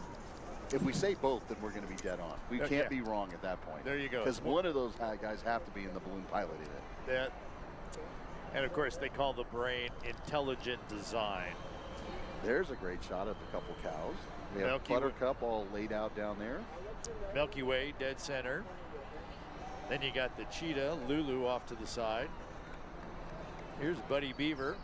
If we say both, then we're going to be dead on. We can't be wrong at that point. There you go. Because one of those guys have to be in the balloon piloting it. That, and of course, they call the brain intelligent design. There's a great shot of a couple cows. They have Buttercup all laid out down there. Milky Way, dead center. Then you got the cheetah, Lulu, off to the side. Here's Buddy Beaver.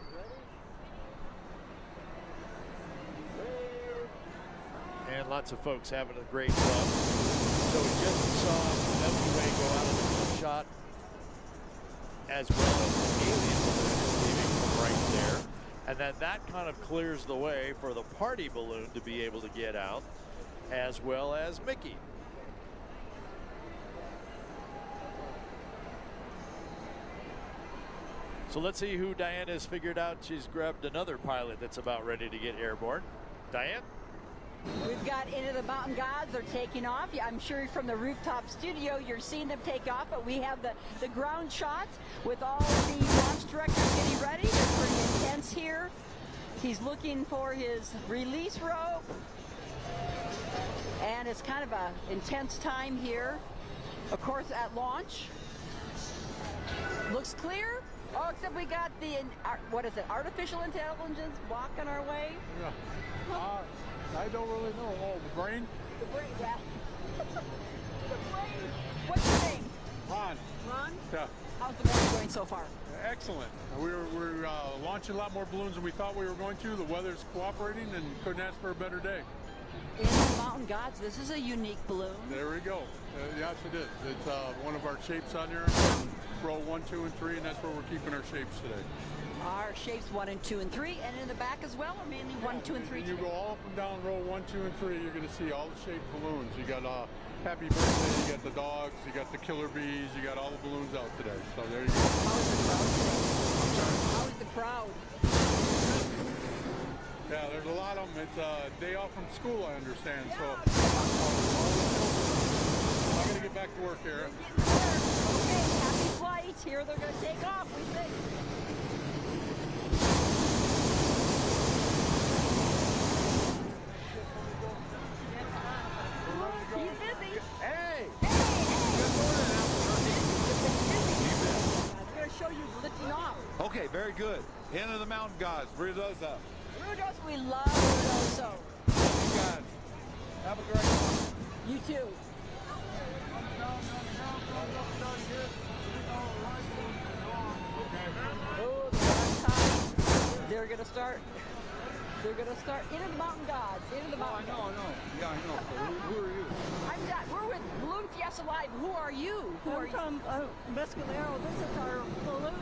And lots of folks having a great club. So we just saw Milky Way go out of the club shot, as well as the alien balloon leaving from right there. And then that kind of clears the way for the party balloon to be able to get out, as well as Mickey. So let's see who Diane has figured out. She's grabbed another pilot that's about ready to get airborne. Diane? We've got Into the Mountain Gods. They're taking off. I'm sure from the rooftop studio you're seeing them take off, but we have the ground shot with all the launch directors getting ready. They're pretty intense here. He's looking for his release rope. And it's kind of an intense time here. Of course, at launch. Looks clear. Oh, except we got the, what is it, artificial intelligence blocking our way? Yeah. I don't really know. Oh, the brain? The brain, yeah. The brain. What's your name? Ron. Ron? Yeah. How's the morning going so far? Excellent. We're launching a lot more balloons than we thought we were going to. The weather's cooperating and couldn't ask for a better day. In the Mountain Gods, this is a unique balloon. There we go. Yes, it is. It's one of our shapes on there. Row 1, 2, and 3, and that's where we're keeping our shapes today. Our shapes 1 and 2 and 3, and in the back as well, or mainly 1, 2, and 3? When you go all up and down row 1, 2, and 3, you're going to see all the shaped balloons. You got Happy Birthday, you got the dogs, you got the killer bees, you got all the balloons out today. So there you go. How is the crowd today? I'm sorry? How is the crowd? Yeah, there's a lot of them. It's a day off from school, I understand. So I'm going to get back to work here. Okay, happy flight. Here they're going to take off, we think. He's busy. Hey! Good morning, I'm going to show you lifting off. Okay, very good. Into the Mountain Gods. Ruidoso. Ruidoso, we love Ruidoso. You guys. Have a great one. You too. Oh, the last time they're going to start. They're going to start into the mountain gods. Into the mountain gods. Yeah, I know. So who are you? We're with Balloon Fiesta Live. Who are you? I'm from Mescalero. This is our balloon.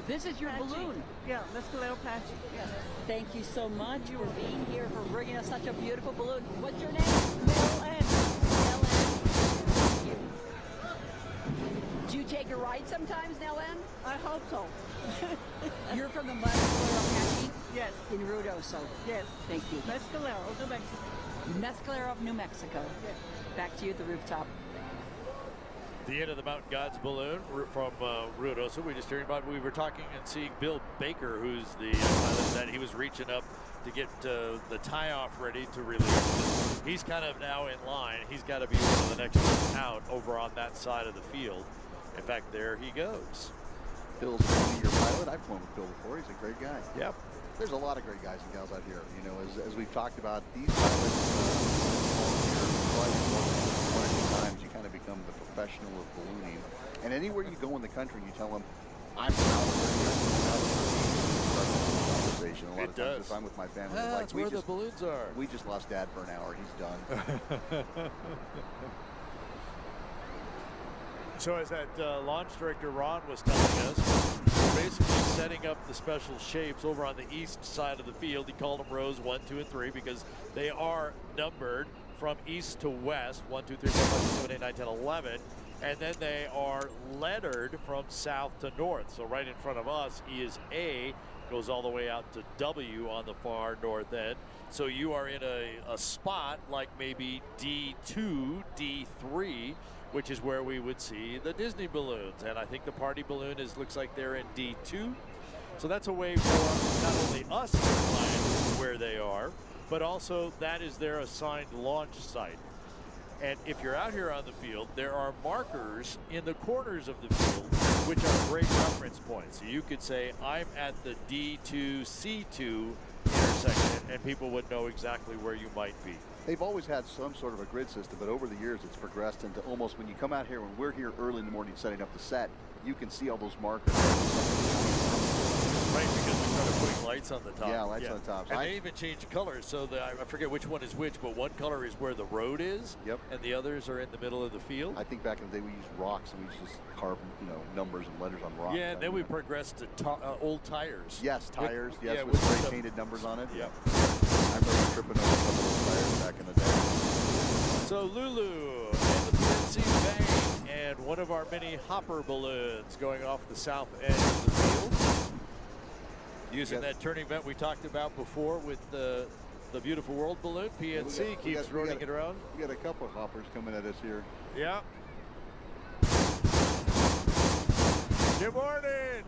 This is your Patchy. balloon? Yeah, Mescalero Patchy. Yes. Thank you so much for being here, for bringing us such a beautiful balloon. What's your name? Mel Ann. Thank you. Do you take a ride sometimes, Nellen? I hope so. You're from the Mescalero Patchy? Yes. In Ruidoso? Yes. Thank you. Mescalero, New Mexico. Mescalero of New Mexico. Yes. Back to you at the rooftop. The end of the Mountain Gods balloon from Ruidoso. We were talking and seeing Bill Baker, who's the pilot that he was reaching up to get the tie-off ready to release. He's kind of now in line. He's got to be one of the next ones out over on that side of the field. In fact, there he goes. Bill's a 20-year pilot. I've flown with Bill before. He's a great guy. Yep. There's a lot of great guys and gals out here. You know, as we've talked about, these pilots times you kind of become the professional of ballooning. And anywhere you go in the country and you tell them, I'm from Albuquerque, conversation. A lot of times if I'm with my family, like, that's where the balloons are. We just lost Dad for an hour. He's done. So as that launch director Ron was telling us, we're basically setting up the special shapes over on the east side of the field. He called them rows 1, 2, and 3 because they are numbered from east to west, 1, 2, 3, 4, 5, 6, 7, 8, 9, 10, 11. And then they are lettered from south to north. So right in front of us is A, goes all the way out to W on the far north end. So you are in a spot like maybe D2, D3, which is where we would see the Disney balloons. And I think the party balloon looks like they're in D2. So that's a way for not only us to find where they are, but also that is their assigned launch site. And if you're out here on the field, there are markers in the corners of the field, which are great reference points. So you could say, I'm at the D2, C2 intersection, and people would know exactly where you might be. They've always had some sort of a grid system, but over the years it's progressed into almost, when you come out here, when we're here early in the morning setting up the set, you can see all those markers. Right, because we started putting lights on the top. Yeah, lights on the top. And they even changed colors, so I forget which one is which, but one color is where the road is, and the others are in the middle of the field. I think back in the day we used rocks and we used to just carve, numbers and letters on rocks. Yeah, and then we progressed to old tires. Yes, tires. With, with spray painted numbers on it. Yep. I remember tripping over some of those tires back in the day. So Lulu and the PNC Bang and one of our mini hopper balloons going off the south end of the field. Using that turning vent we talked about before with the Beautiful World balloon. PNC keeps rolling it around. We got a couple of hoppers coming at us here. Yeah. Good morning.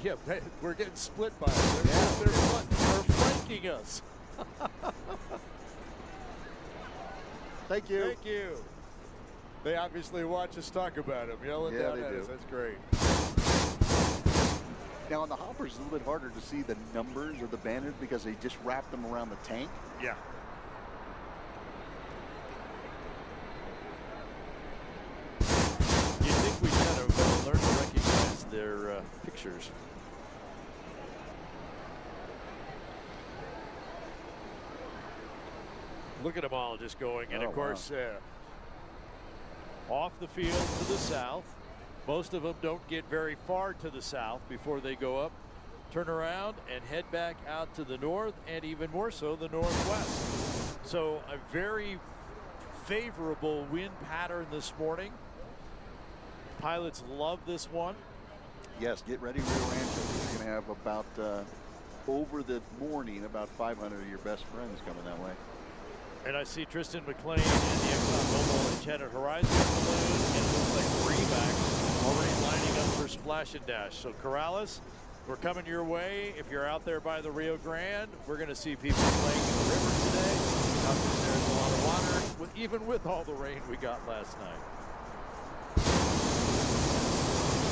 Yeah, we're getting split by them. They're flanking us. Thank you. Thank you. They obviously watch us talk about them, yelling down at us. That's great. Now on the hoppers, it's a little bit harder to see the numbers or the banners because they just wrap them around the tank. Yeah. You think we kind of learn to recognize their pictures. Look at them all just going, and of course, off the field to the south. Most of them don't get very far to the south before they go up, turn around, and head back out to the north, and even more so the northwest. So a very favorable wind pattern this morning. Pilots love this one. Yes, get ready, Rio Rancho. You're going to have about, over the morning, about 500 of your best friends coming that way. And I see Tristan McLean and the ExxonMobil Enchanted Horizon balloon, and it looks like Remax already lining up for Splash and Dash. So Corrales, we're coming your way. If you're out there by the Rio Grande, we're going to see people playing in the river today. There's a lot of water, even with all the rain we got last night.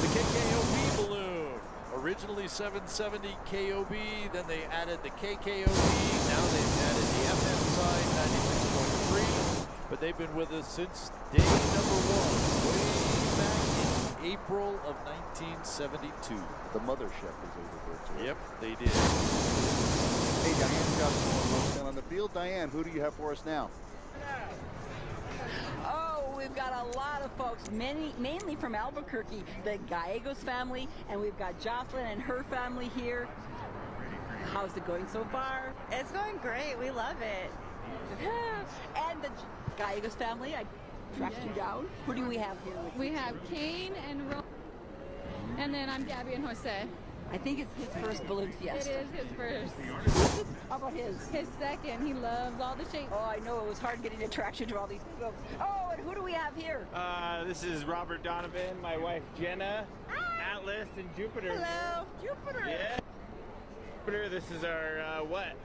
The KKOB balloon, originally 770 KOB, then they added the KKOB, now they've added the FM side, 96.3, but they've been with us since day number 1, way back in April of 1972. The mothership, as they refer to it. Yep, they did. Hey, Diane's got some more folks down on the field. Diane, who do you have for us now? Oh, we've got a lot of folks, mainly from Albuquerque, the Gallegos family, and we've got Jocelyn and her family here. How's it going so far? It's going great. We love it. And the Gallegos family, I tracked you down. Who do we have here? We have Kane and Ro, and then I'm Gabby and Jose. I think it's his first balloon fiesta. It is his first. How about his? His second. He loves all the shapes. Oh, I know. It was hard getting attraction to all these folks. Oh, and who do we have here? This is Robert Donovan, my wife Jenna, Atlas, and Jupiter. Hello, Jupiter. Yeah. Jupiter, this is our,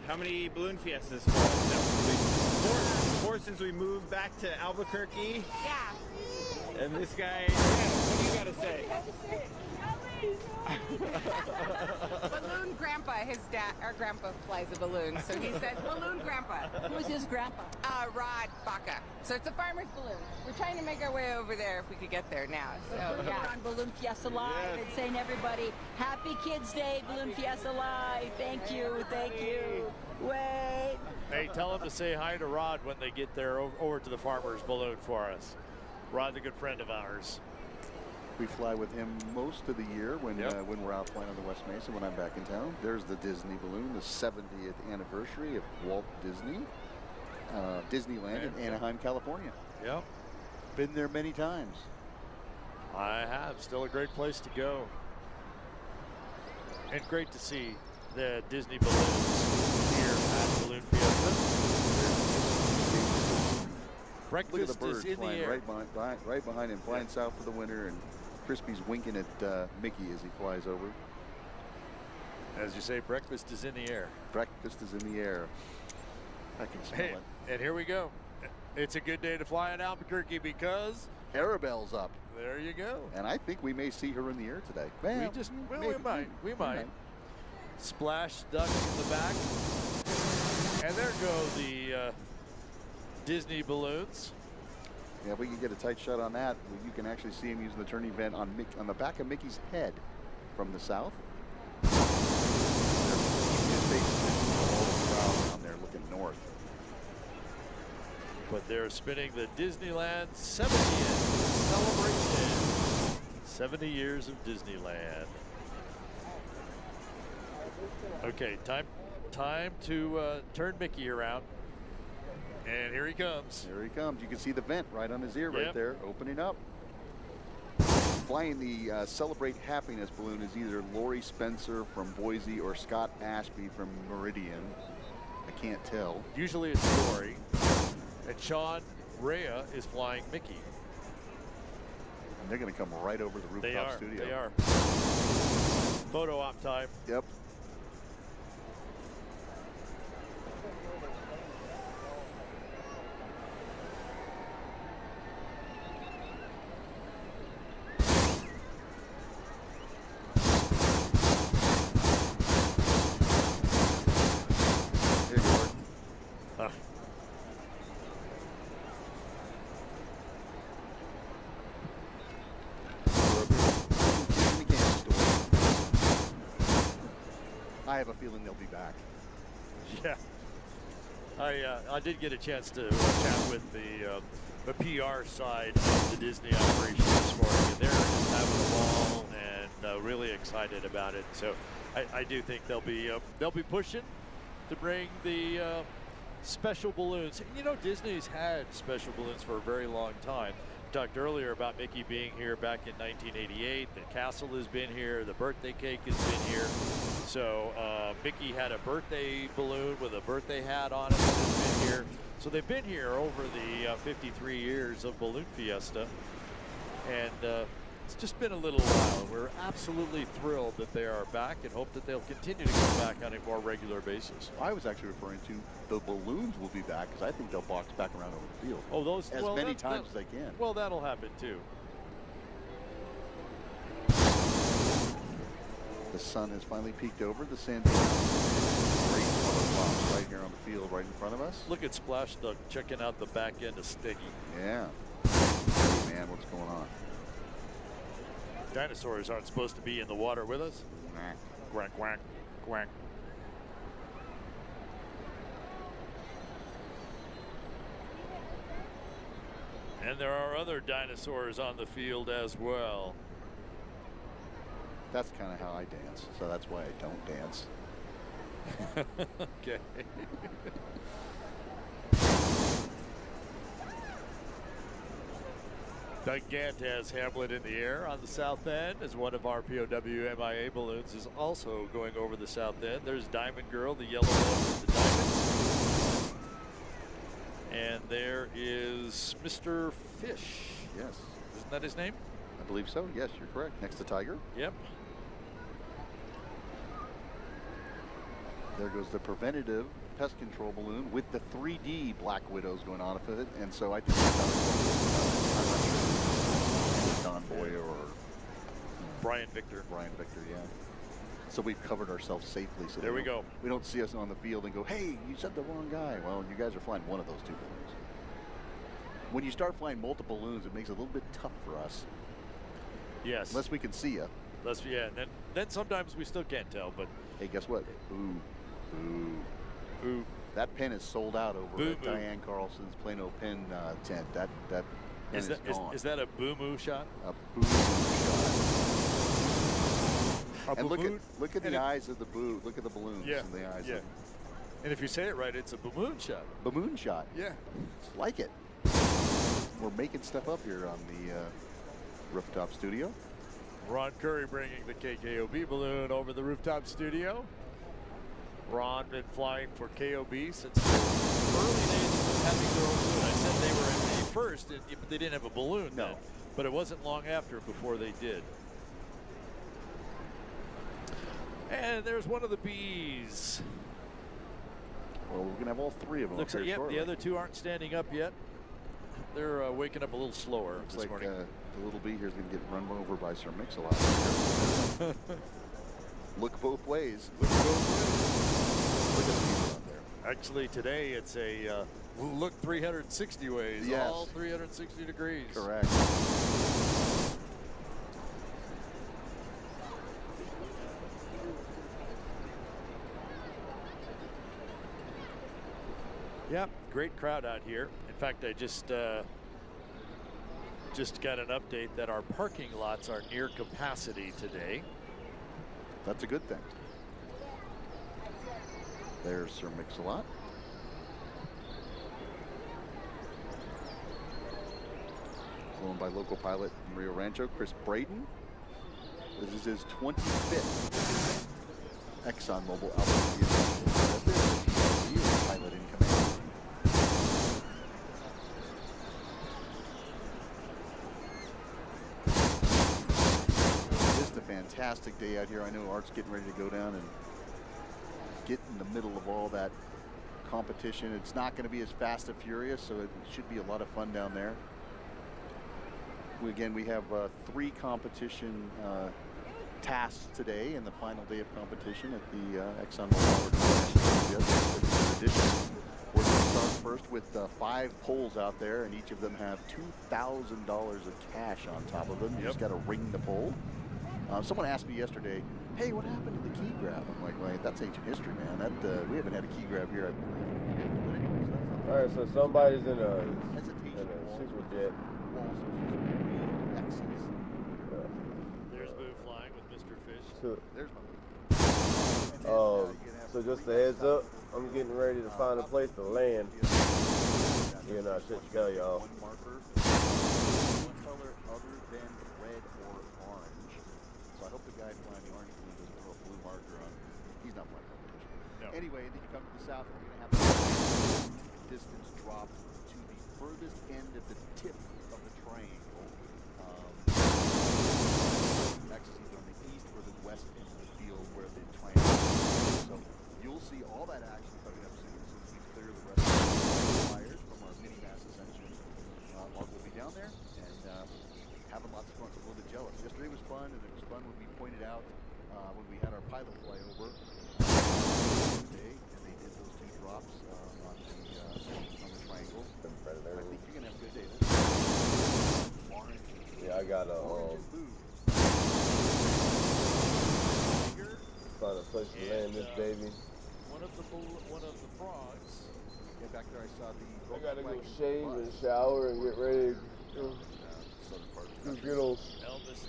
how many balloon fiestas for us? Four since we moved back to Albuquerque. Yeah. And this guy, what do you got to say? Balloon Grandpa, his dad, our grandpa flies a balloon, so he says Balloon Grandpa. Who's his grandpa? Rod Baca. So it's a farmer's balloon. We're trying to make our way over there if we could get there now. So We're on Balloon Fiesta Live and saying everybody, Happy Kids Day, Balloon Fiesta Live. Thank you, thank you. Wait. Hey, tell them to say hi to Rod when they get there over to the Farmer's Balloon for us. Rod's a good friend of ours. We fly with him most of the year when we're out flying on the West Mesa when I'm back in town. There's the Disney balloon, the 70th anniversary of Walt Disney, Disneyland in Anaheim, California. Yep. Been there many times. I have. Still a great place to go. And great to see the Disney balloons here at Balloon Fiesta. Breakfast Look at the birds is in flying the air. right behind him, flying south for the winter, and Crispy's winking at Mickey as he flies over. As you say, breakfast is in the air. Breakfast is in the air. I can smell it. And here we go. It's a good day to fly in Albuquerque because Arabelle's up. There you go. And I think we may see her in the air today. We might. Splash Duck in the back. And there go the Disney balloons. Yeah, if we can get a tight shot on that, you can actually see him using the turning vent on the back of Mickey's head from the south. His face is all around down there looking north. But they're spinning the Disneyland 70th celebration. 70 years of Disneyland. Okay, time to turn Mickey around. And here he comes. Here he comes. You can see the vent right on his ear right there, opening up. Flying the Celebrate Happiness balloon is either Lori Spencer from Boise or Scott Ashby from Meridian. I can't tell. Usually it's Lori. And Sean Rhea is flying Mickey. And they're going to come right over the rooftop studio. They are. Photo op time. Yep. I have a feeling they'll be back. Yeah. I did get a chance to chat with the PR side of the Disney operation this morning, and they're just having a ball and really excited about it. So I do think they'll be pushing to bring the special balloons. You know, Disney's had special balloons for a very long time. We talked earlier about Mickey being here back in 1988. The castle has been here. The birthday cake has been here. So Mickey had a birthday balloon with a birthday hat on it that has been here. So they've been here over the 53 years of Balloon Fiesta. And it's just been a little while. We're absolutely thrilled that they are back and hope that they'll continue to come back on a more regular basis. I was actually referring to the balloons will be back because I think they'll box back around over the field. Oh, those as many times as they can. Well, that'll happen too. The sun has finally peeked over the sand. Great color pops right here on the field, right in front of us. Look at Splash Duck checking out the back end of Stiggy. Yeah. Hey man, what's going on? Dinosaurs aren't supposed to be in the water with us. Quack, quack, quack. And there are other dinosaurs on the field as well. That's kind of how I dance, so that's why I don't dance. Okay. Doug Gant has Hamlet in the air on the south end as one of our POW MIA balloons is also going over the south end. There's Diamond Girl, the yellow one with the diamonds. And there is Mr. Fish. Yes. Isn't that his name? I believe so. Yes, you're correct. Next to Tiger. Yep. There goes the preventative pest control balloon with the 3D Black Widows going on with it. And so I think I'm not sure if it's Don Boyer or Brian Victor. Brian Victor, yeah. So we've covered ourselves safely. So there we go. We don't see us on the field and go, hey, you said the wrong guy. Well, you guys are flying one of those two balloons. When you start flying multiple balloons, it makes it a little bit tough for us. Yes. Unless we can see you. Yeah, then sometimes we still can't tell, but. Hey, guess what? Boo. Boo. Boo. That pen is sold out over Boo, at boo. Diane Carlson's Plano pen tent. That pen is gone. Is that a boo-moo shot? A boo-moo shot. And look at the it, eyes of the boo. Look at the balloons in the eyes. Yeah. And if you say it right, it's a bamoon shot. Bamoon shot. Yeah. Like it. We're making stuff up here on the rooftop studio. Ron Curry bringing the KKOB balloon over the rooftop studio. Ron been flying for KOB since the early days of having their own balloon. I said they were in the first, but they didn't have a balloon then. But it wasn't long after before they did. And there's one of the bees. Well, we're going to have all three of them. Looks like, yep, the other two aren't standing up yet. They're waking up a little slower this morning. The little bee here is going to get run over by Sir Mix-a-Lot. Look both ways. Look both ways. Look at the people out there. Actually, today it's a look 360 ways. Yes. All 360 degrees. Correct. Yep, great crowd out here. In fact, I just got an update that our parking lots are near capacity today. That's a good thing. There's Sir Mix-a-Lot. Flown by local pilot from Rio Rancho, Chris Braden. This is his 25th ExxonMobil ALBUQUERQUE pilot in command. Just a fantastic day out here. I know Art's getting ready to go down and get in the middle of all that competition. It's not going to be as fast and furious, so it should be a lot of fun down there. Again, we have 3 competition tasks today in the final day of competition at the ExxonMobil edition. We're going to start first with 5 poles out there, and each of them have $2,000 of cash on top of them. You just got to ring the pole. Someone asked me yesterday, hey, what happened to the key grab? I'm like, well, that's ancient history, man. That we haven't had a key grab here, I believe. But anyways, all right, so somebody's in a super jet. There's Boo flying with Mr. Fish. So, there's my so just a heads up, I'm getting ready to find a place to land. You know, shit you go, y'all. One marker, one color other than red or orange. So I hope the guy flying the orange balloon doesn't throw a blue marker on. He's not flying competition. No. Anyway, then you come to the south, and we're going to have the distance drop to the furthest end of the tip of the triangle. Actually, either on the east or the west end of the field where the triangle is. So you'll see all that action coming up soon as we clear the rest of the fires from our mini mass ascension. Mark will be down there and having lots of fun. So a little bit jealous. Yesterday was fun, and it was fun when we pointed out when we had our pilot fly over today, and they did those 2 drops on the triangles. I think you're gonna have a good day. Orange. Yeah, I got a orange and blue. place to land this baby. One of the frogs. Yeah, back there I saw the. I gotta go shave and shower and get ready to do good old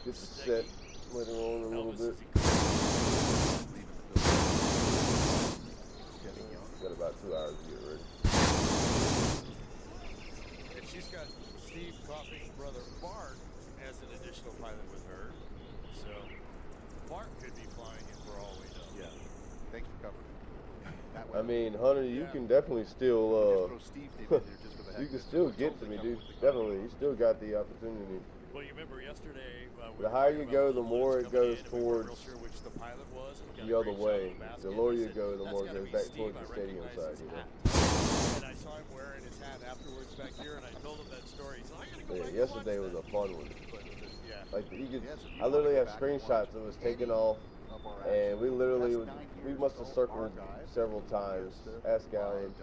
get set later on in a little bit. Got about 2 hours to get ready. And she's got Steve Coffey's brother Bart as an additional pilot with her. So Bart could be flying it for all we know. Yeah. Thanks for covering. I mean, Hunter, you can definitely still, you can still get to me, dude. Definitely, you still got the opportunity. Well, you remember yesterday. The higher you go, the more it goes towards the other way. The lower you go, the more it goes back towards the stadium side. You know? And I saw him wearing his hat afterwards back here, and I told him that story. He's like, I gotta go Yeah, back yesterday was a fun one. Yeah. Like you could, I literally have screenshots of us taking off, and we literally must have circled several times. Ask Allen.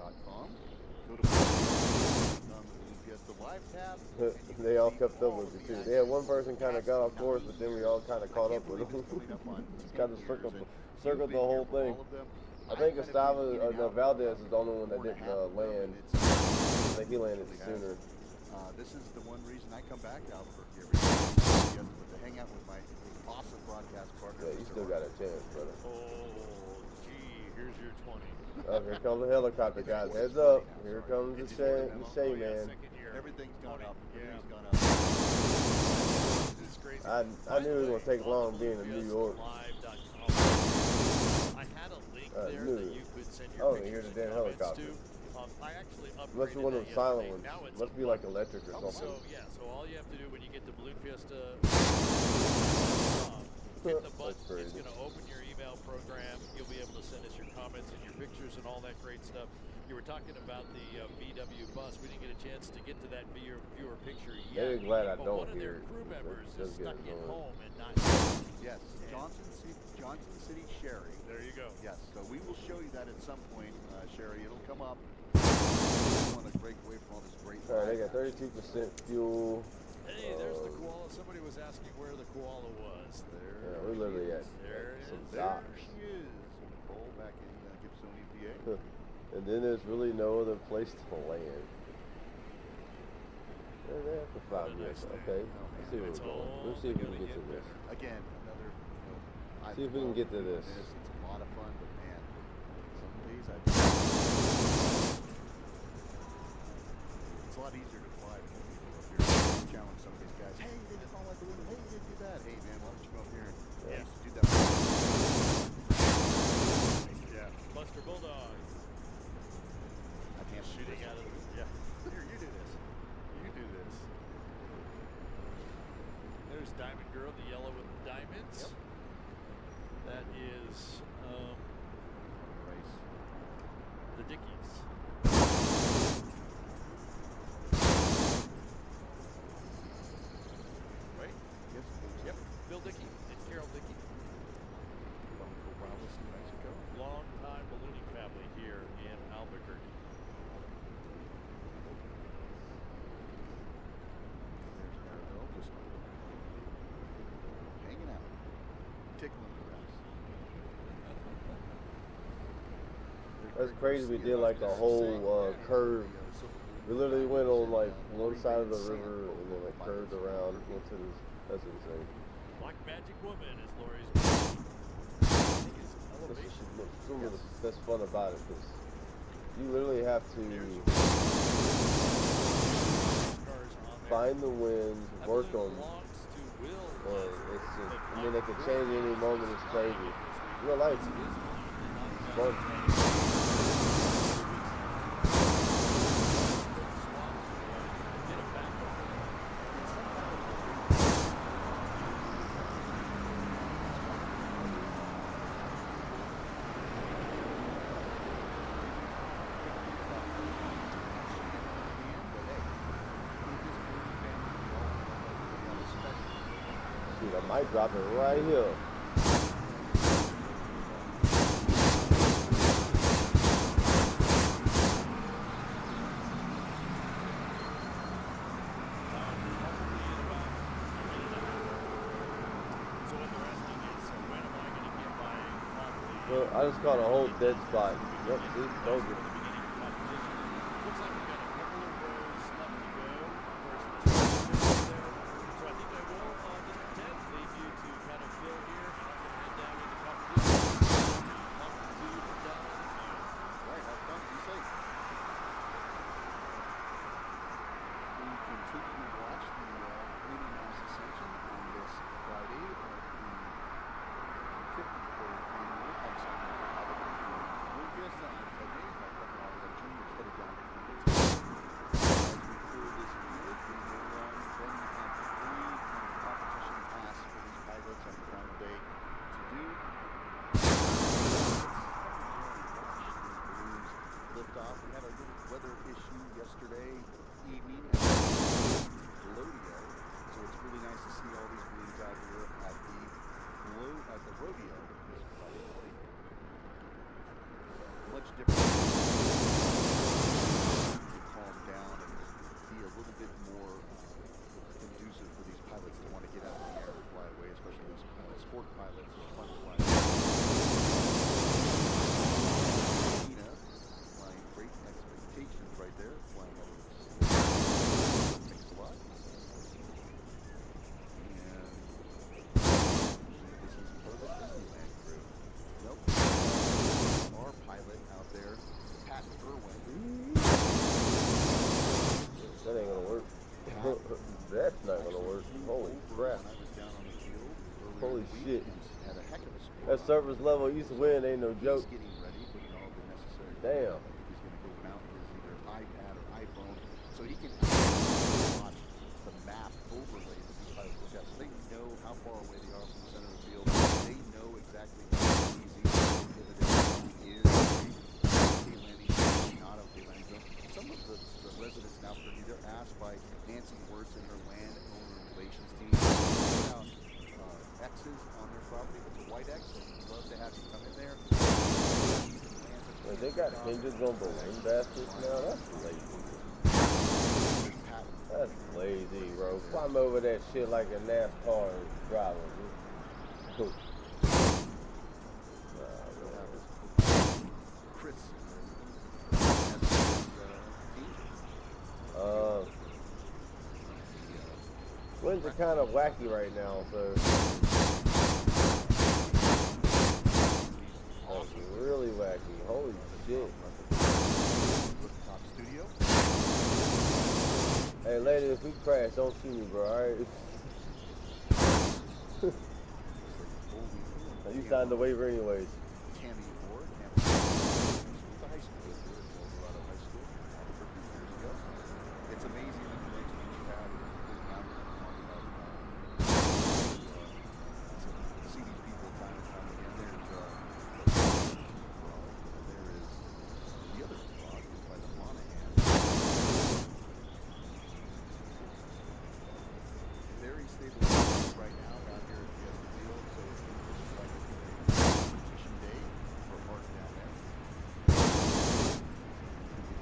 They all kept up with it too. They had one person kind of got off course, but then we all kind of caught up with them. Just kind of circled the whole thing. I think Gustavo Valdez is the only one that didn't land. I think he landed sooner. This is the one reason I come back to Albuquerque every day, to hang out with my awesome broadcast partner. Yeah, you still got a chance, brother. Oh, gee, here's your 20. Oh, here comes the helicopter, guys. Heads up. Here comes the Shay man. Everything's gone up. Everything's gone up. I knew it was going to take long being in New York. I had a link there that you could send your Oh, here's the damn helicopter. I actually Must be one of the silent ones. Must be like electric or something. So, yeah, so all you have to do when you get to Balloon Fiesta, hit the button. It's going to open your email program. You'll be able to send us your comments and your pictures and all that great stuff. You were talking about the VW bus. We didn't get a chance to get to that viewer picture yet. They're glad I don't one of their hear crew it. members is stuck at home and not. Yes, Johnson City Sherry. There you go. Yes, so we will show you that at some point, Sherry. It'll come up. We want to break away from all this great. All right, they got 32% fuel. Hey, there's the koala. Somebody was asking where the koala was. There. Yeah, we're literally at some docks. There she is. Roll back in Gibsonia, PA. And then there's really no other place to land. Yeah, they have to 5 minutes. Okay, let's see where we're going. Let's see if we can get to this. Again, another. See if we can get to this. It's a lot of fun, but man, some days it's a lot easier to fly than people up here. Challenge some of these guys. Hey, they just don't like the wind. Hey, you didn't do that. Hey, man, why don't you go up here and do that? Yeah, Buster Bulldog. I can't shooting out of the. Yeah. Here, you do this. You do this. There's Diamond Girl, the yellow with the diamonds. Yep. That is the Dickies. Right? Yes. Yep. Bill Dickey and Carol Dickey. From Corrales, New Mexico. Long-time ballooning family here in Albuquerque. There's Arabelle just hanging out, tickling the grass. That's crazy. We did like a whole curve. We literally went on like one side of the river and then like curved around into this. That's insane. Black Magic Woman is Lori's. Some of the best fun about it because you literally have to find the wind, work on it. It's just, I mean, it could change any moment. It's crazy. Real life. It's fun. Dude, I might drop it right here. Well, I just caught a whole dead spot. Yep, see, told you. Looks like we've got a couple of rows left to go. Of course, so I think I will just pretend leave you to kind of fill here, and I'm going to head down into competition. Up to from down on the field. Right, have fun, be safe. We continue to watch the Minnie Mouse Ascension on this Friday of the 53rd annual Albuquerque Balloon Fiesta. I'm Ted Mays, my brother Oliver Jr. is headed down to Competition. As we clear this field, we will then have 3 competition tasks for these pilots on the final day to do. Lift off. We had a little weather issue yesterday evening at the rodeo, so it's really nice to see all these balloons out here at the rodeo this Friday morning. Much different. To calm down and be a little bit more conducive for these pilots to want to get out in the air and fly away, especially these sport pilots who are fun to fly. Flying great expectations right there, flying out of this. Thanks a lot. And this is part of the Disneyland crew. Nope. Our pilot out there, Pat Irwin. That ain't gonna work. That's not gonna work. Holy crap. Holy shit. Had a heck of a score. That service level East Wind ain't no joke. He's getting ready, putting all the necessary. Damn. He's going to go mount his either iPad or iPhone so he can watch the map overlay that these pilots look at. So they know how far away they are from the center of the field. They know exactly how easy it is. Okay landing, not okay landing zone. Some of the residents now, they're asked by Nancy Wirtz and her land owner relations team about X's on their property. It's a white X, so we'd love to have you come in there. Well, they got hinges on balloon baskets now. That's lazy. That's lazy, bro. Climb over that shit like a NASCAR driver, dude. Chris. Winds are kind of wacky right now, so. That's really wacky. Holy shit. Top studio. Hey, lady, if we crash, don't shoot me, bro, alright? You signed the waiver anyways. Tammy Moore, the high school here at Colorado High School, Albuquerque years ago. It's amazing the connections you have to see these people time and time again. There is the other spot by the Monahan. Very stable right now down here at the field, so it's like a competition day for Mark down there.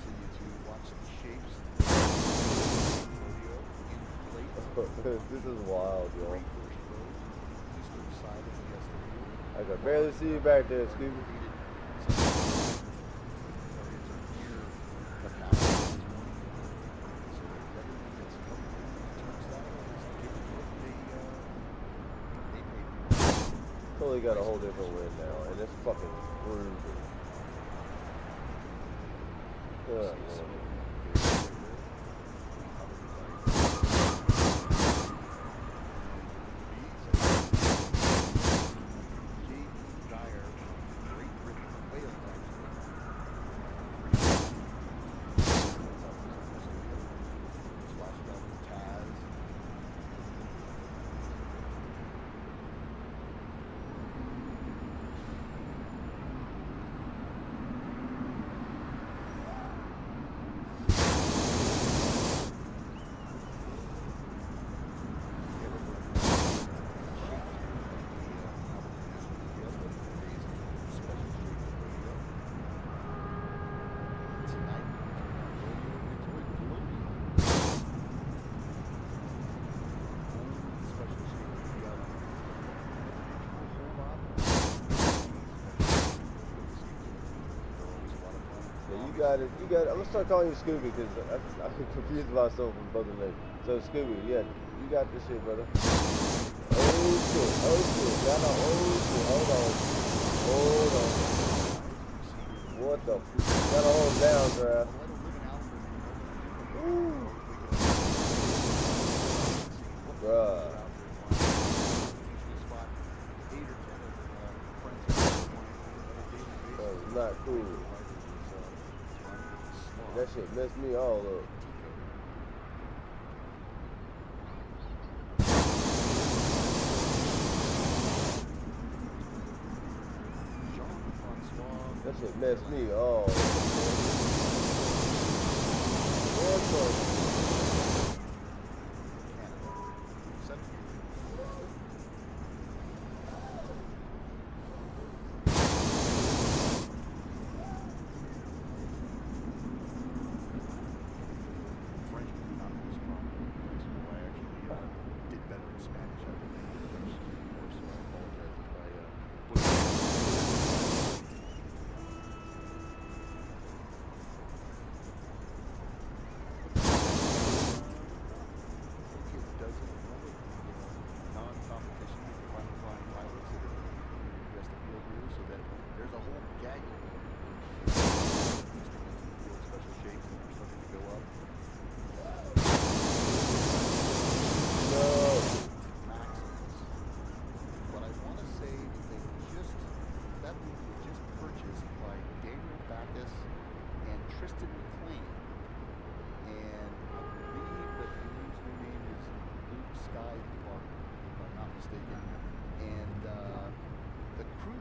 Continue to watch the shapes. This is wild, yo. Eastern side of the I can barely see you back there, Scooby. Totally got a whole different wind now, and it's fucking cruising. Good Lord. got it. You got it. I'm gonna start calling you Scooby because I'm confused myself with both of them. So Scooby, yeah, you got this shit, brother. Oh shit! Oh shit! Got a oh shit! Hold on. What the? Gotta hold down, draft. Bruh. That's not cool. That shit messed me all up. That shit messed me all up. What the?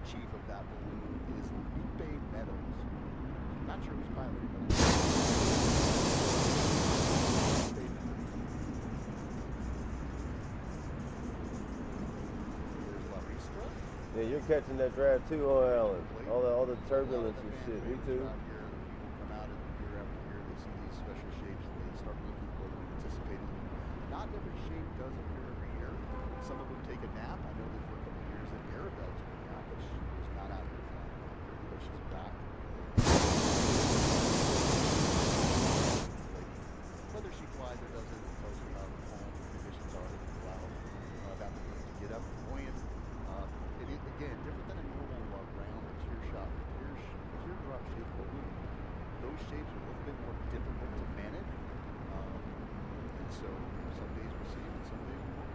Chief of that balloon is Lupe Meadows. Not sure who's piloting, but yeah, you're catching that draft too, Alan. All the turbulence and shit. Me too. People come out and year after year, they see these special shapes and they start looking for them, anticipating them. Not every shape does appear every year. Some of them take a nap. I know that for a couple of years that Arabelle took a nap, but she was not out here flying, but she's back. Whether she flies or doesn't, it tells you how calm the conditions are that allow that balloon to get up and buoyant. It is, again, different than a normal round teardrop shaped balloon. Those shapes are a little bit more difficult to manage. And so some days we'll see them and some days we won't.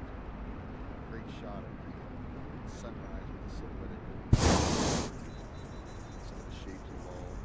Great shot of the sunrise with the silhouette of it. Some of the shapes evolve.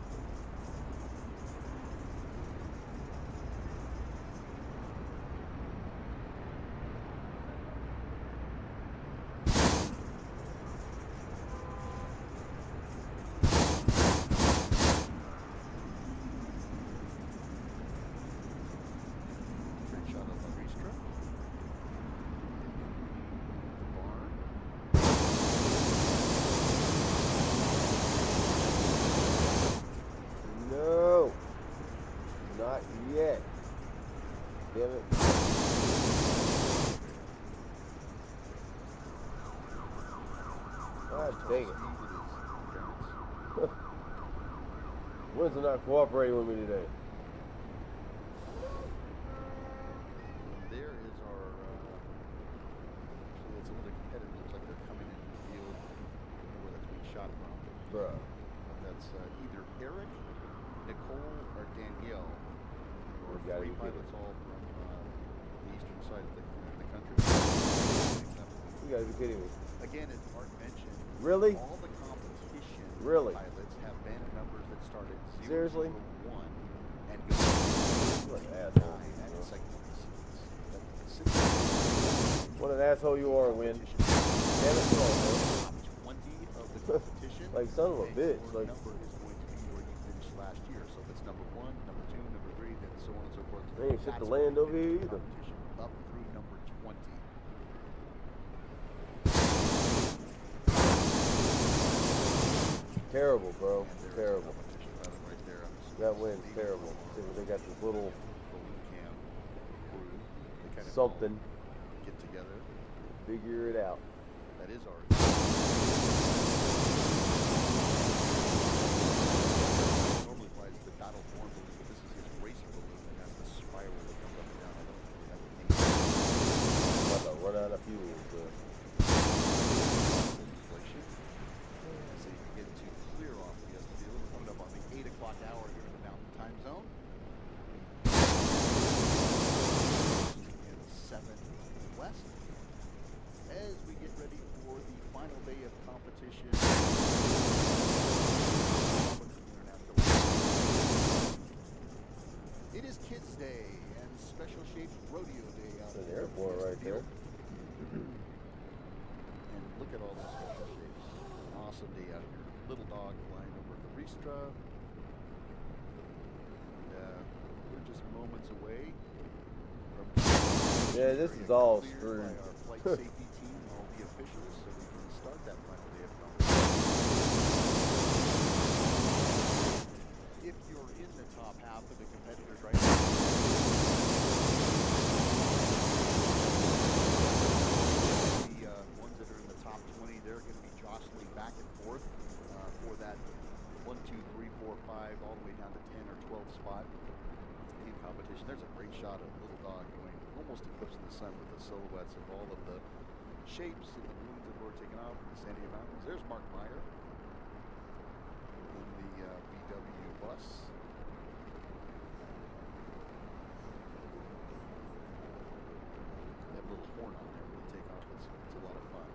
Dang it. Winds are not cooperating with me today. There is our, so some of the competitors, looks like they're coming in the field. I don't know where that's being shot from. Bruh. But that's either Eric, Nicole, or Danielle. Or three pilots all from the eastern side of the country. You gotta be kidding me. Again, as Mark mentioned, really? All the competition pilots have been numbers that started 0, Seriously? 0, 1 and what an asshole. What an asshole you are, Win. Damn it, come on, bro. 20 of the competition. Like son of a bitch. Like number is going to be where you finished last year. So if it's number 1, number 2, number 3, then so on and so forth. There ain't shit to land over here either. Up through number 20. Terrible, bro. Terrible. Right there. That wind's terrible. See, they got this little crew. Something. Get together. Figure it out. That is ours. Normally flies the battle Kids Day and Special Shapes Rodeo Day out That's an here. airport right there. And look at all those special shapes. An awesome day out here. Little dog flying over the FEISTA. And we're just moments away from Yeah, this is all cleared screwed. by our flight safety team and all the officials so we can start that final day of competition. If you're in the top half of the competitors right now, the ones that are in the top 20, they're going to be jostling back and forth for that 1, 2, 3, 4, 5, all the way down to 10 or 12 spot in competition. There's a great shot of Little Dog going almost eclipsing the sun with the silhouettes of all of the shapes and the balloons that were taken off in the San Diego Mountains. There's Mark Meyer in the VW bus. That little horn on there will take off. It's a lot of fun.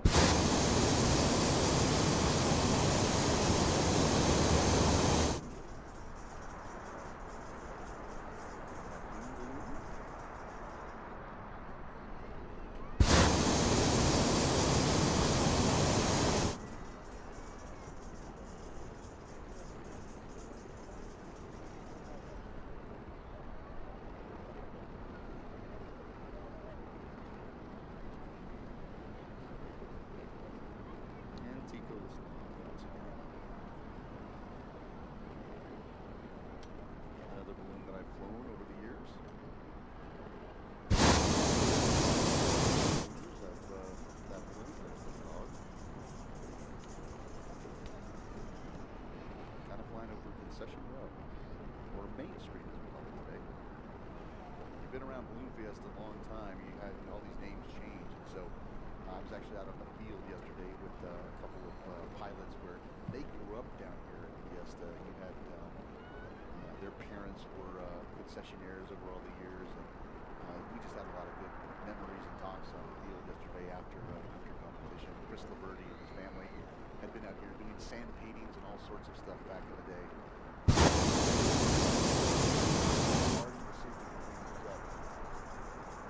Another balloon that I've flown over the years. That balloon, that's the dog. Kind of flying over Concession Row, or Main Street as we call it today. You've been around Balloon Fiesta a long time. You had all these names change, and so I was actually out on the field yesterday with a couple of pilots where they grew up down here at Fiesta. You had their parents were concessionaires over all the years, and we just had a lot of good memories and talks on the field yesterday after competition. Chris Liberty and his family had been out here doing sand paintings and all sorts of stuff back in the day. Starting to see the balloons up.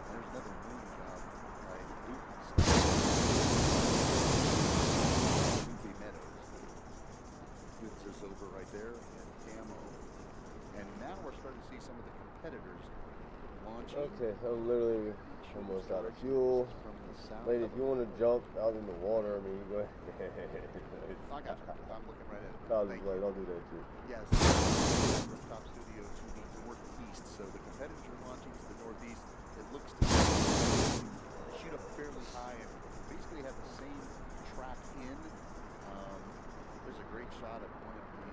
There's another balloon job by Luke Meadows. It's just over right there, and Camo. And now we're starting to see some of the competitors launching. Okay, I'm literally almost out of fuel. Lady, if you want to jump out in the water, I mean, go ahead. I got you. I'm looking right at it. I was just like, don't do that too. Yes, rooftop studio to the northeast. So the competitors are launching to the northeast. It looks to shoot up fairly high and basically have the same track in. There's a great shot of one of the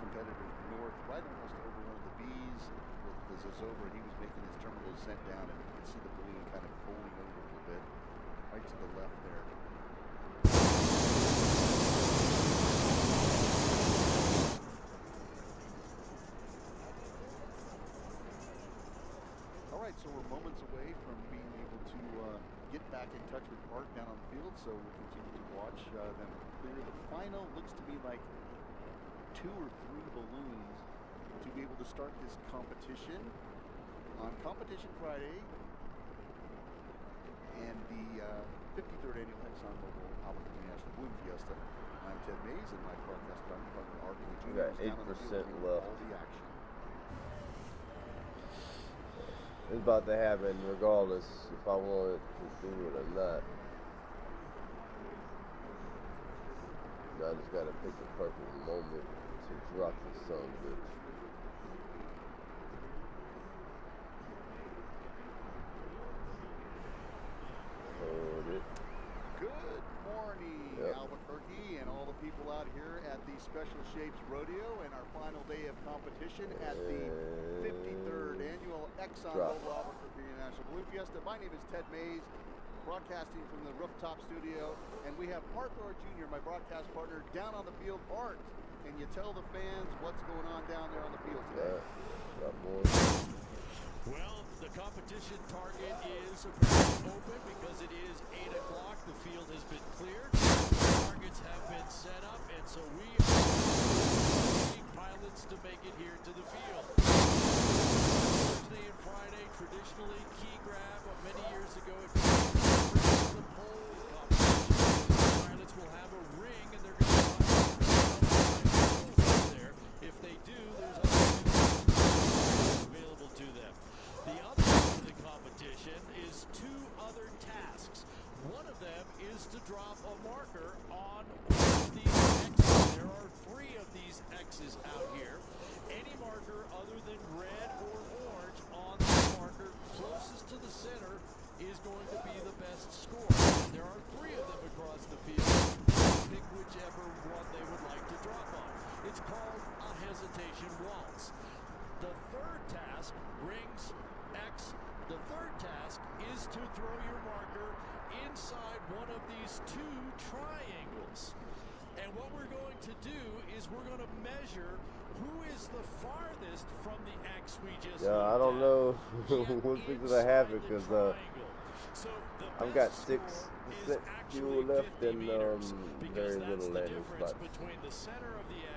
competitors north, right almost over one of the B's with the Zazova. He was making his terminal descent down, and you can see the balloon kind of folding over a little bit, right to the left there. All right, so we're moments away from being able to get back in touch with Art down on the field, so we'll continue to watch them clear. The final looks to be like 2 or 3 balloons to be able to start this competition on Competition Friday and the 53rd Annual ExxonMobil ALBUQUERQUE National Balloon Fiesta. I'm Ted Mays, and my broadcast partner Art We got 8% left. all the action. It's about to happen regardless if I wanted to do it or not. I just gotta pick the perfect moment to drop the son of a bitch. Hold it. Good morning, Albuquerque, and all the people out here at the Special Shapes Rodeo and our final day of competition at the 53rd Annual ExxonMobil Albuquerque National Balloon Fiesta. My name is Ted Mays, broadcasting from the rooftop studio, and we have Art Jr., my broadcast partner, down on the field. Art, can you tell the fans what's going on down there on the field today? Well, the competition target is apparently open because it is 8 o'clock. The field has been cleared. Targets have been set up, and so we are waiting pilots to make it here to the field. is we're going to measure who is the farthest from the X we just Yeah, I don't know what's going to happen because I've got 6% fuel left and very little landing spots.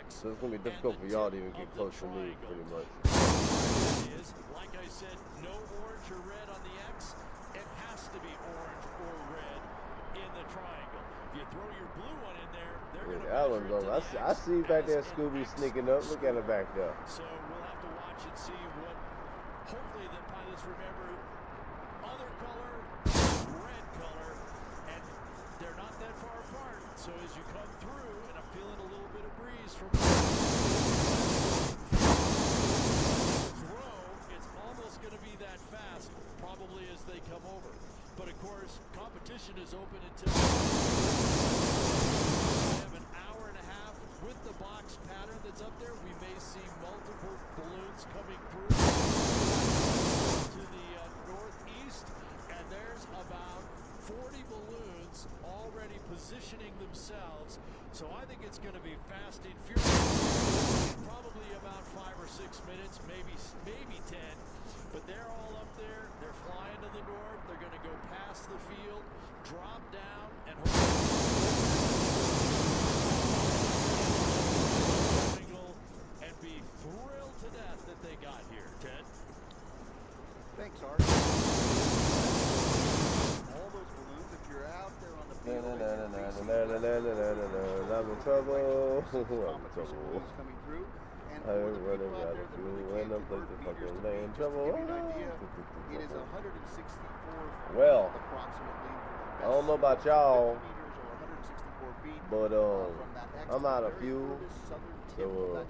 So it's going to be difficult for y'all to even get close to me, pretty much. Like I said, no orange or red on the X. It has to be orange or red in the triangle. If you throw your blue one in there, they're going to Alan's on. I see back there Scooby sneaking up. Look at her back there. So we'll have to watch and see what, hopefully the pilots remember other color, red color, and they're not that far apart. So as you come through, and I'm feeling a little bit of breeze from it's almost going to be that fast, probably as they come over. But of course, competition is open until we have an hour and a half with the box pattern that's up there. We may see multiple balloons coming through to the northeast, and there's about 40 balloons already positioning themselves. So I think it's going to be fast and furious. Probably about 5 or 6 minutes, maybe 10. But they're all up there. They're flying to the north. They're going to go past the field, drop down, and and be thrilled to death that they got here. Ted? Thanks, Art. All those balloons, if you're out there on the field, I'm in trouble. I'm in trouble. coming through. And I'm running out of fuel and I'm playing the fucking lane trouble. It is 164 well, approximately. I don't know about y'all, but I'm out of fuel. So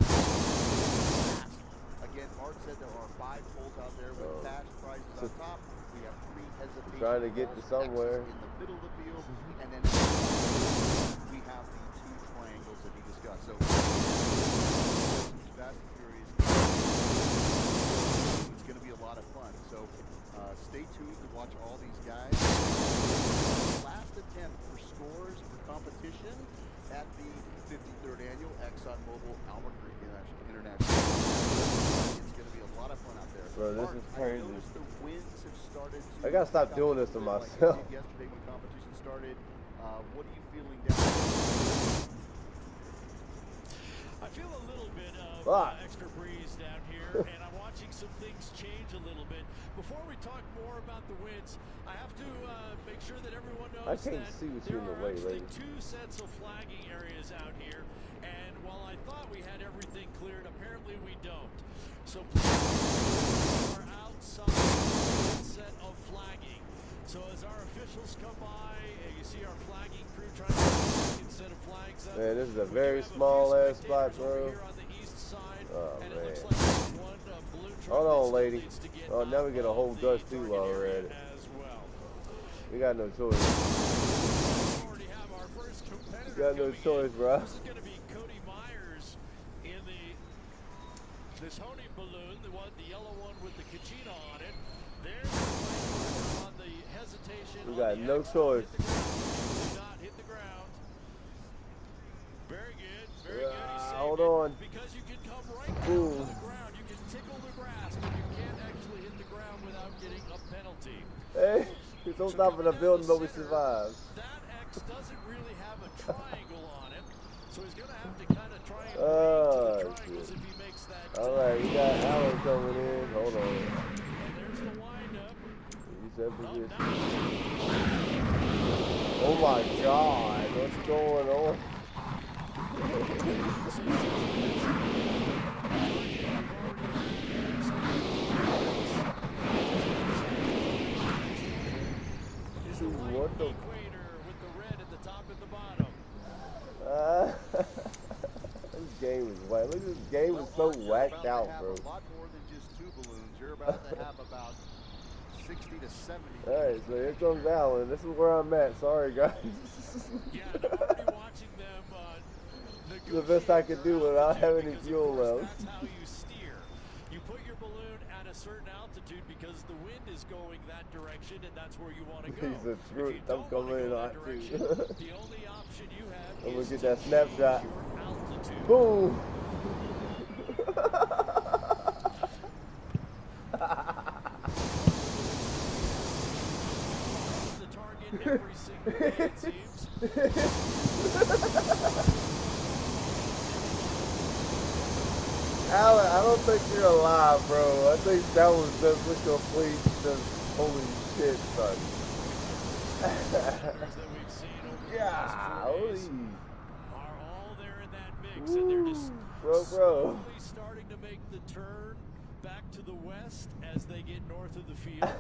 again, Art said there are 5 poles out there with cash prizes on top. We have 3 hesitations. Trying to get to somewhere. In the middle of the field, and then we have the 2 triangles that he discussed. So Fast and Furious. It's going to be a lot of fun. So stay tuned to watch all these guys. Last attempt for scores for competition at the 53rd annual ExxonMobil ALBUQUERQUE International. It's going to be a lot of fun out there. Bro, this is crazy. I noticed the winds have started to I gotta stop doing this to myself. like yesterday when competition started. What are you feeling down there? I feel a little bit of extra breeze down here, and I'm watching some things change a little bit. Before we talk more about the winds, I have to make sure that everyone knows that there are actually 2 sets of flagging areas out here, and while I thought we had everything cleared, apparently we don't. So please are outside one set of flagging. So as our officials come by, you see our flagging crew trying to instead of flags up. Man, this is a very small ass spot, bro. Oh man. Hold on, lady. Oh, now we get a whole gust too while we're at it. We got no choice. We got no choice, bro. This is going to be Cody Myers in this Hone balloon, the yellow one with the Kachina on it. There's on the hesitation. We got no choice. Do not hit the ground. Very good, very good. Hold on. Because you can come right down to the ground. You can tickle the grass, but you can't actually hit the ground without getting a penalty. Hey, it's on top of the building, but we survived. That X doesn't really have a triangle on it, so he's going to have to kind of try and triangles if he makes that. All right, we got Alan coming in. Hold on. And there's the windup. He's in position. Oh my God, what's going on? What the? Equator with the red at the top and the bottom. This game is whack. Look, this game is so whacked out, bro. A lot more than just 2 balloons. You're about to have about 60 to 70. All right, so here comes Alan. This is where I'm at. Sorry, guys. Yeah, I'm already watching them. The best I could do without having any fuel left. That's how you steer. You put your balloon at a certain altitude because the wind is going that direction, and that's where you want to go. He's a screw. I'm coming in hot too. The only option you have I'm gonna is get that snapshot. your altitude. Boom. The target every single day, it seems. Alan, I don't think you're alive, bro. I think that was just a complete, just holy shit, son. Yeah, are all there in that mix, and they're just slowly starting to make the turn back to the west as they get north of the field.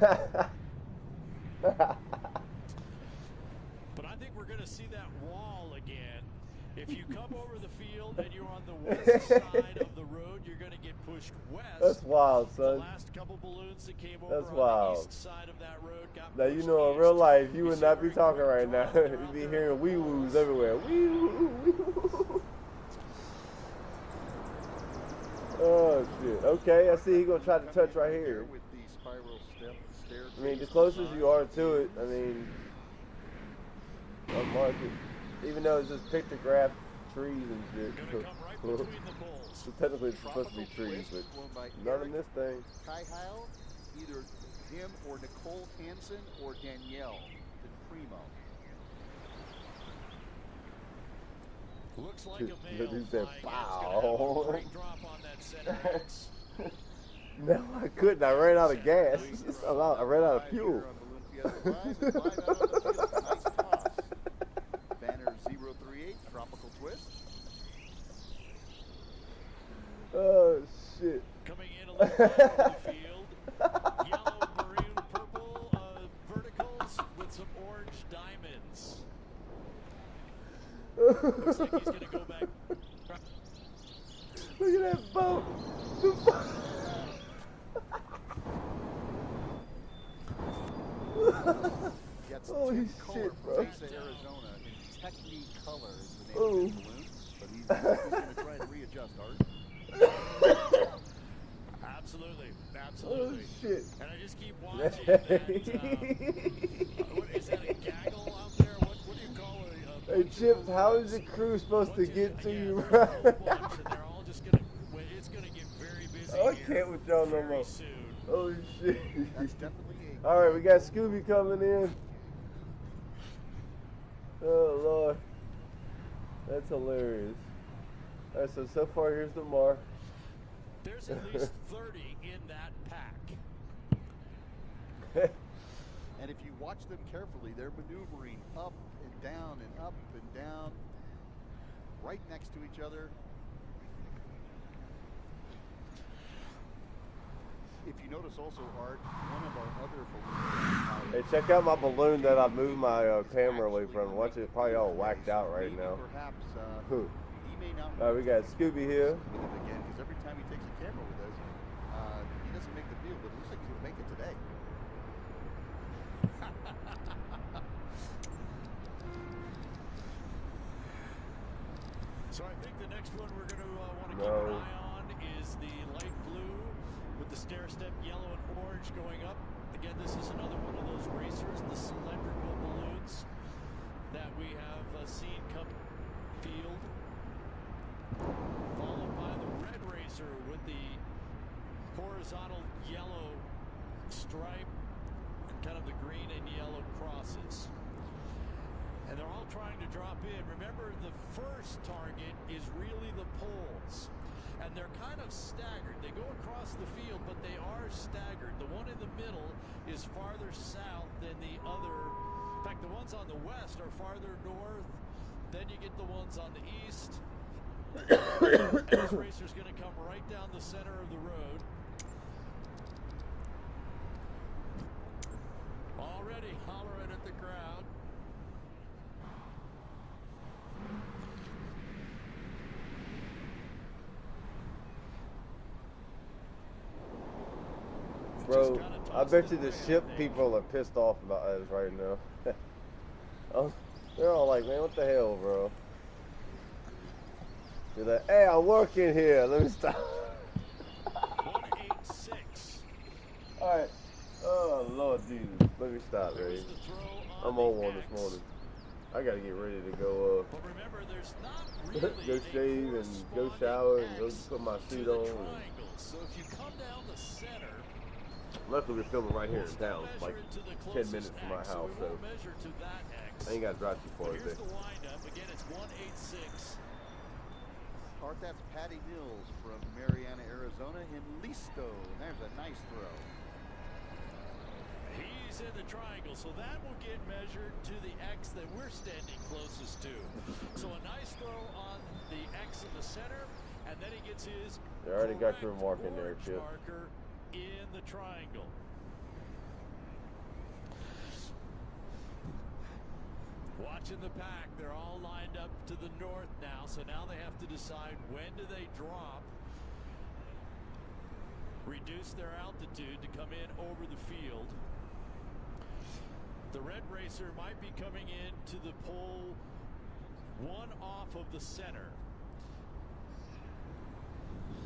But I think we're going to see that wall again. If you come over the field and you're on the west side of the road, you're going to get pushed west. That's wild, son. The last couple balloons that came over That's on wild. the east side of that road got Now, you know, in real life, you would not be talking right now. You'd be hearing wee-woos everywhere. Wee-woo, wee-woo. Oh, shit. Okay, I see he's going to try to touch right here. With the spiral stair. I mean, the closest you are to it, I mean, I'll mark it. Even though it's just pictograph trees and shit. So technically it's supposed to be trees, but none in this thing. Kai Heil, either him or Nicole Hansen or Danielle, the primo. Looks like a male He said, pow. Great drop on that center X. No, I couldn't. I ran out of gas. I ran out of fuel. Banner 038, tropical twist. Oh, shit. Coming in a little bit from the field. Yellow, maroon, purple verticals with some orange diamonds. Looks like he's going to go back. Look at that boat. Holy shit, bro. Arizona in Technique color is the name of his balloon, but he's going to try and readjust, Art. Absolutely. Oh, shit. And I just keep watching that. What is that, a gaggle out there? What do you call it? Hey, Chips, how is the crew supposed to get to you, bro? They're all just going to, it's going to get very busy. I can't with y'all no more. Soon. Holy shit. That's definitely All right, we got Scooby coming in. Oh, Lord. That's hilarious. All right, so far, here's the mark. There's at least 30 in that pack. And if you watch them carefully, they're maneuvering up and down and up and down, right next to each other. If you notice also, Art, one of our other balloons. Hey, check out my balloon that I moved my camera away from. Watch it, probably all whacked out right now. Perhaps he may not. All right, we got Scooby here. Again, because every time he takes a camera with us, he doesn't make the field, but it looks like he's going to make it today. So I think the next one we're going to want to keep an eye on is the light blue with the stair-step yellow and orange going up. Again, this is another one of those racers, the cylindrical balloons that we have seen come field. Followed by the red racer with the horizontal yellow stripe, kind of the green and yellow crosses. And they're all trying to drop in. Remember, the first target is really the poles. And they're kind of staggered. They go across the field, but they are staggered. The one in the middle is farther south than the other. In fact, the ones on the west are farther north. Then you get the ones on the east. And this racer's going to come right down the center of the road. Already hollering at the crowd. Bro, I bet you the ship people are pissed off about us right now. Oh, they're all like, man, what the hell, bro? They're like, hey, I'm working here. Let me stop. 186. All right. Oh, Lord Jesus. Let me stop, man. I'm on one this morning. I got to get ready to go. But remember, there's not go shave and go shower and go put my suit on. So if you come down the center, Luckily, we're filming right here in town, like 10 minutes from my house, so I ain't got to drive too far today. here's the windup. Again, it's 186. Art, that's Patty Mills from Marianna, Arizona in Listo. And there's a nice throw. He's in the triangle, so that will get measured to the X that we're standing closest to. So a nice throw on the X in the center, and then he gets his They already got your mark in there, Chip. marker in the triangle. Watching the pack, they're all lined up to the north now, so now they have to decide when do they drop, reduce their altitude to come in over the field. The red racer might be coming into the pole one off of the center.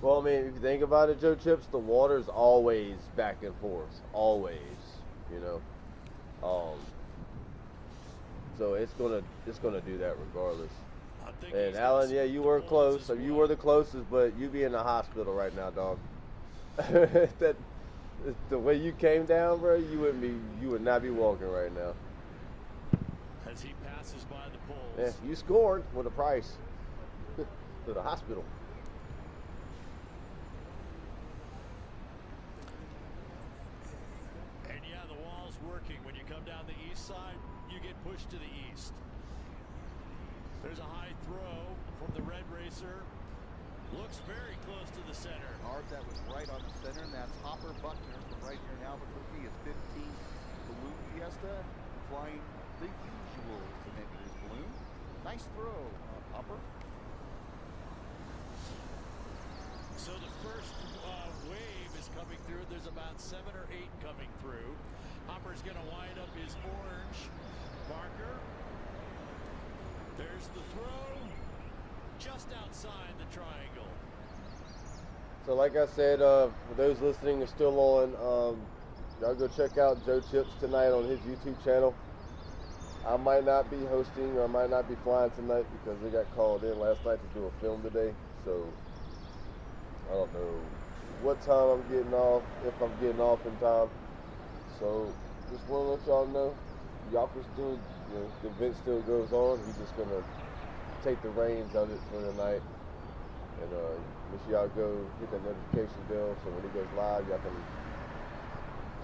Well, I mean, if you think about it, Joe Chips, the water's always back and forth, always, you know. So it's gonna do that regardless. And Alan, yeah, you were close. So you were the closest, but you be in the hospital right now, dog. That the way you came down, bro, you would not be walking right now. As he passes by the poles. Yeah, you scored with a price to the hospital. And yeah, the wall's working. When you come down the east side, you get pushed to the east. There's a high throw from the red racer. Looks very close to the center. Art, that was right on the center, and that's Hopper Buckner from right here in Albuquerque. His 15th balloon fiesta, flying the usual to make it his balloon. Nice throw, Hopper. So the first wave is coming through. There's about 7 or 8 coming through. Hopper's going to wind up his orange marker. There's the throw just outside the triangle. So like I said, for those listening are still on, y'all go check out Joe Chips tonight on his YouTube channel. I might not be hosting or I might not be flying tonight because they got called in last night to do a film today. So I don't know what time I'm getting off, if I'm getting off in time. So just want to let y'all know, y'all can still, you know, the event still goes on. He's just gonna take the reins of it for the night. And make sure y'all go hit that notification bell so when it goes live, y'all can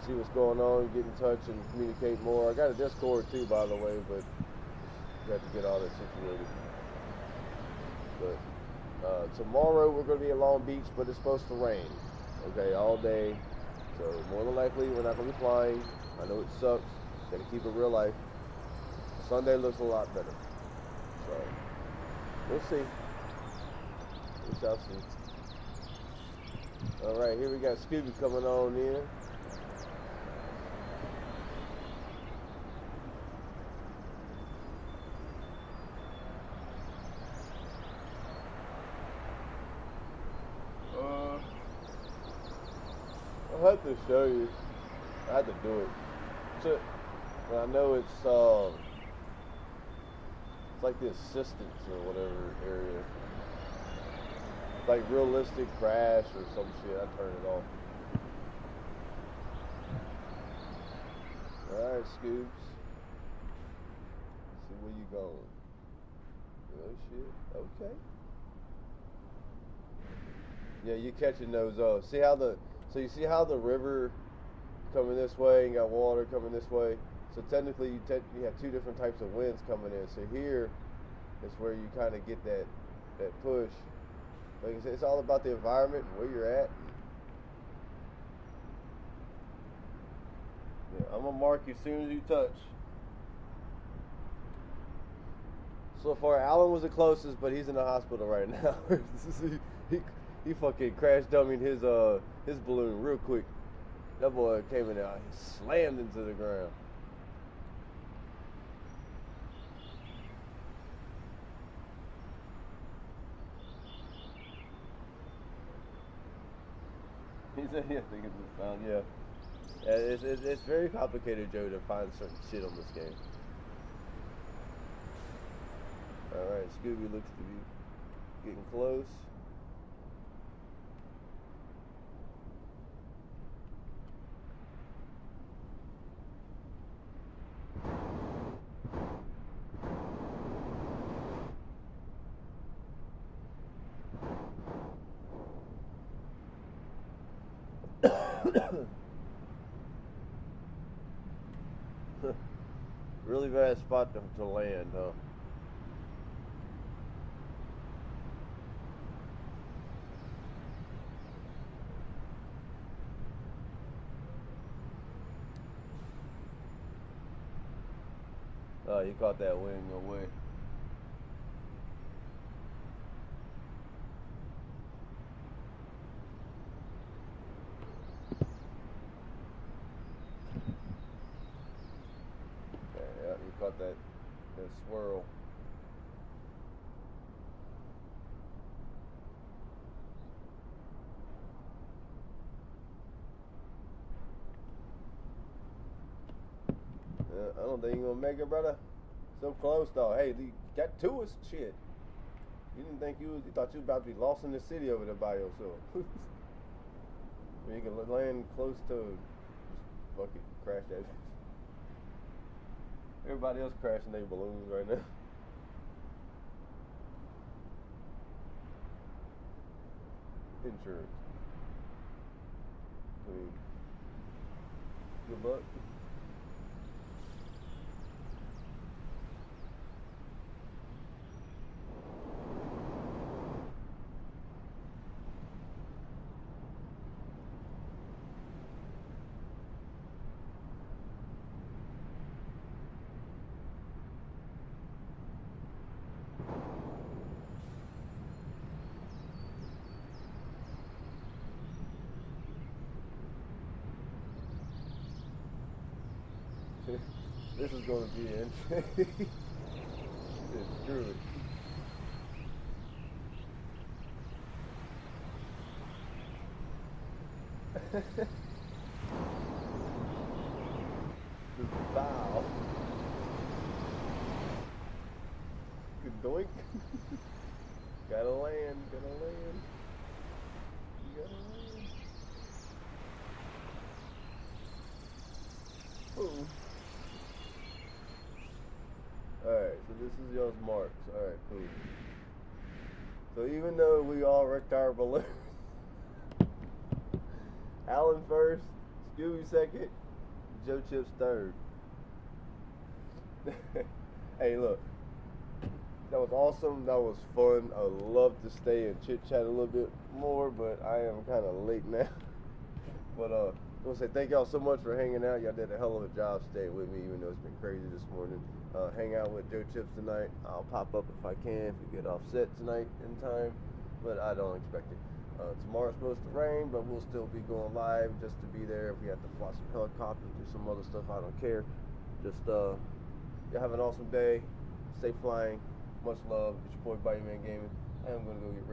see what's going on, get in touch and communicate more. I got a Discord too, by the way, but you have to get all that situated. But tomorrow we're going to be in Long Beach, but it's supposed to rain, okay, all day. So more than likely we're not going to be flying. I know it sucks. Got to keep it real life. Sunday looks a lot better. So we'll see. We shall see. All right, here we got Scooby coming on in. I had to show you. I had to do it. So, I know it's like the assistance or whatever area. Like realistic crash or some shit. I turn it off. Alright, Scoops. See where you going. Oh shit. Okay. Yeah, you catching those see how so you see how the river coming this way and got water coming this way? So technically you have two different types of winds coming in. So here is where you kind of get that push. Like I said, it's all about the environment and where you're at. Yeah, I'm gonna mark you as soon as you touch. So far, Alan was the closest, but he's in the hospital right now. he fucking crash dummied his balloon real quick. That boy came in there, he slammed into the ground. He said, yeah, I think it's found, yeah. It's very complicated, Joe, to find certain shit on this game. Alright, Scooby looks to be Getting close. Really bad spot to land, huh? Oh, you caught that wing away. Yeah, you caught that swirl. I don't think you're gonna make it, brother. So close though. Hey, you got to us, shit. You didn't think you thought you was about to be lost in the city over there by yourself. You can land close to just fucking crash that. Everybody else crashing their balloons right now. Insurance. I mean, good luck. This is going to be interesting. Screw it. Bow. Good doink. Gotta land, gotta land. You gotta land. Ooh. Alright, so this is y'all's marks. Alright, cool. So even though we all wrecked our balloon, Alan first, Scooby second, Joe Chips third. Hey, look. That was awesome. That was fun. I would love to stay and chit-chat a little bit more, but I am kind of late now. But I want to say thank y'all so much for hanging out. Y'all did a hell of a job staying with me, even though it's been crazy this morning. Hang out with Joe Chips tonight. I'll pop up if I can, if we get offset tonight in time, but I don't expect it. Tomorrow's supposed to rain, but we'll still be going live just to be there. If we have to fly some helicopters or some other stuff, I don't care. Just y'all have an awesome day. Safe flying. Much love. It's your boy Bite Man Gaming. I am going to go get ready.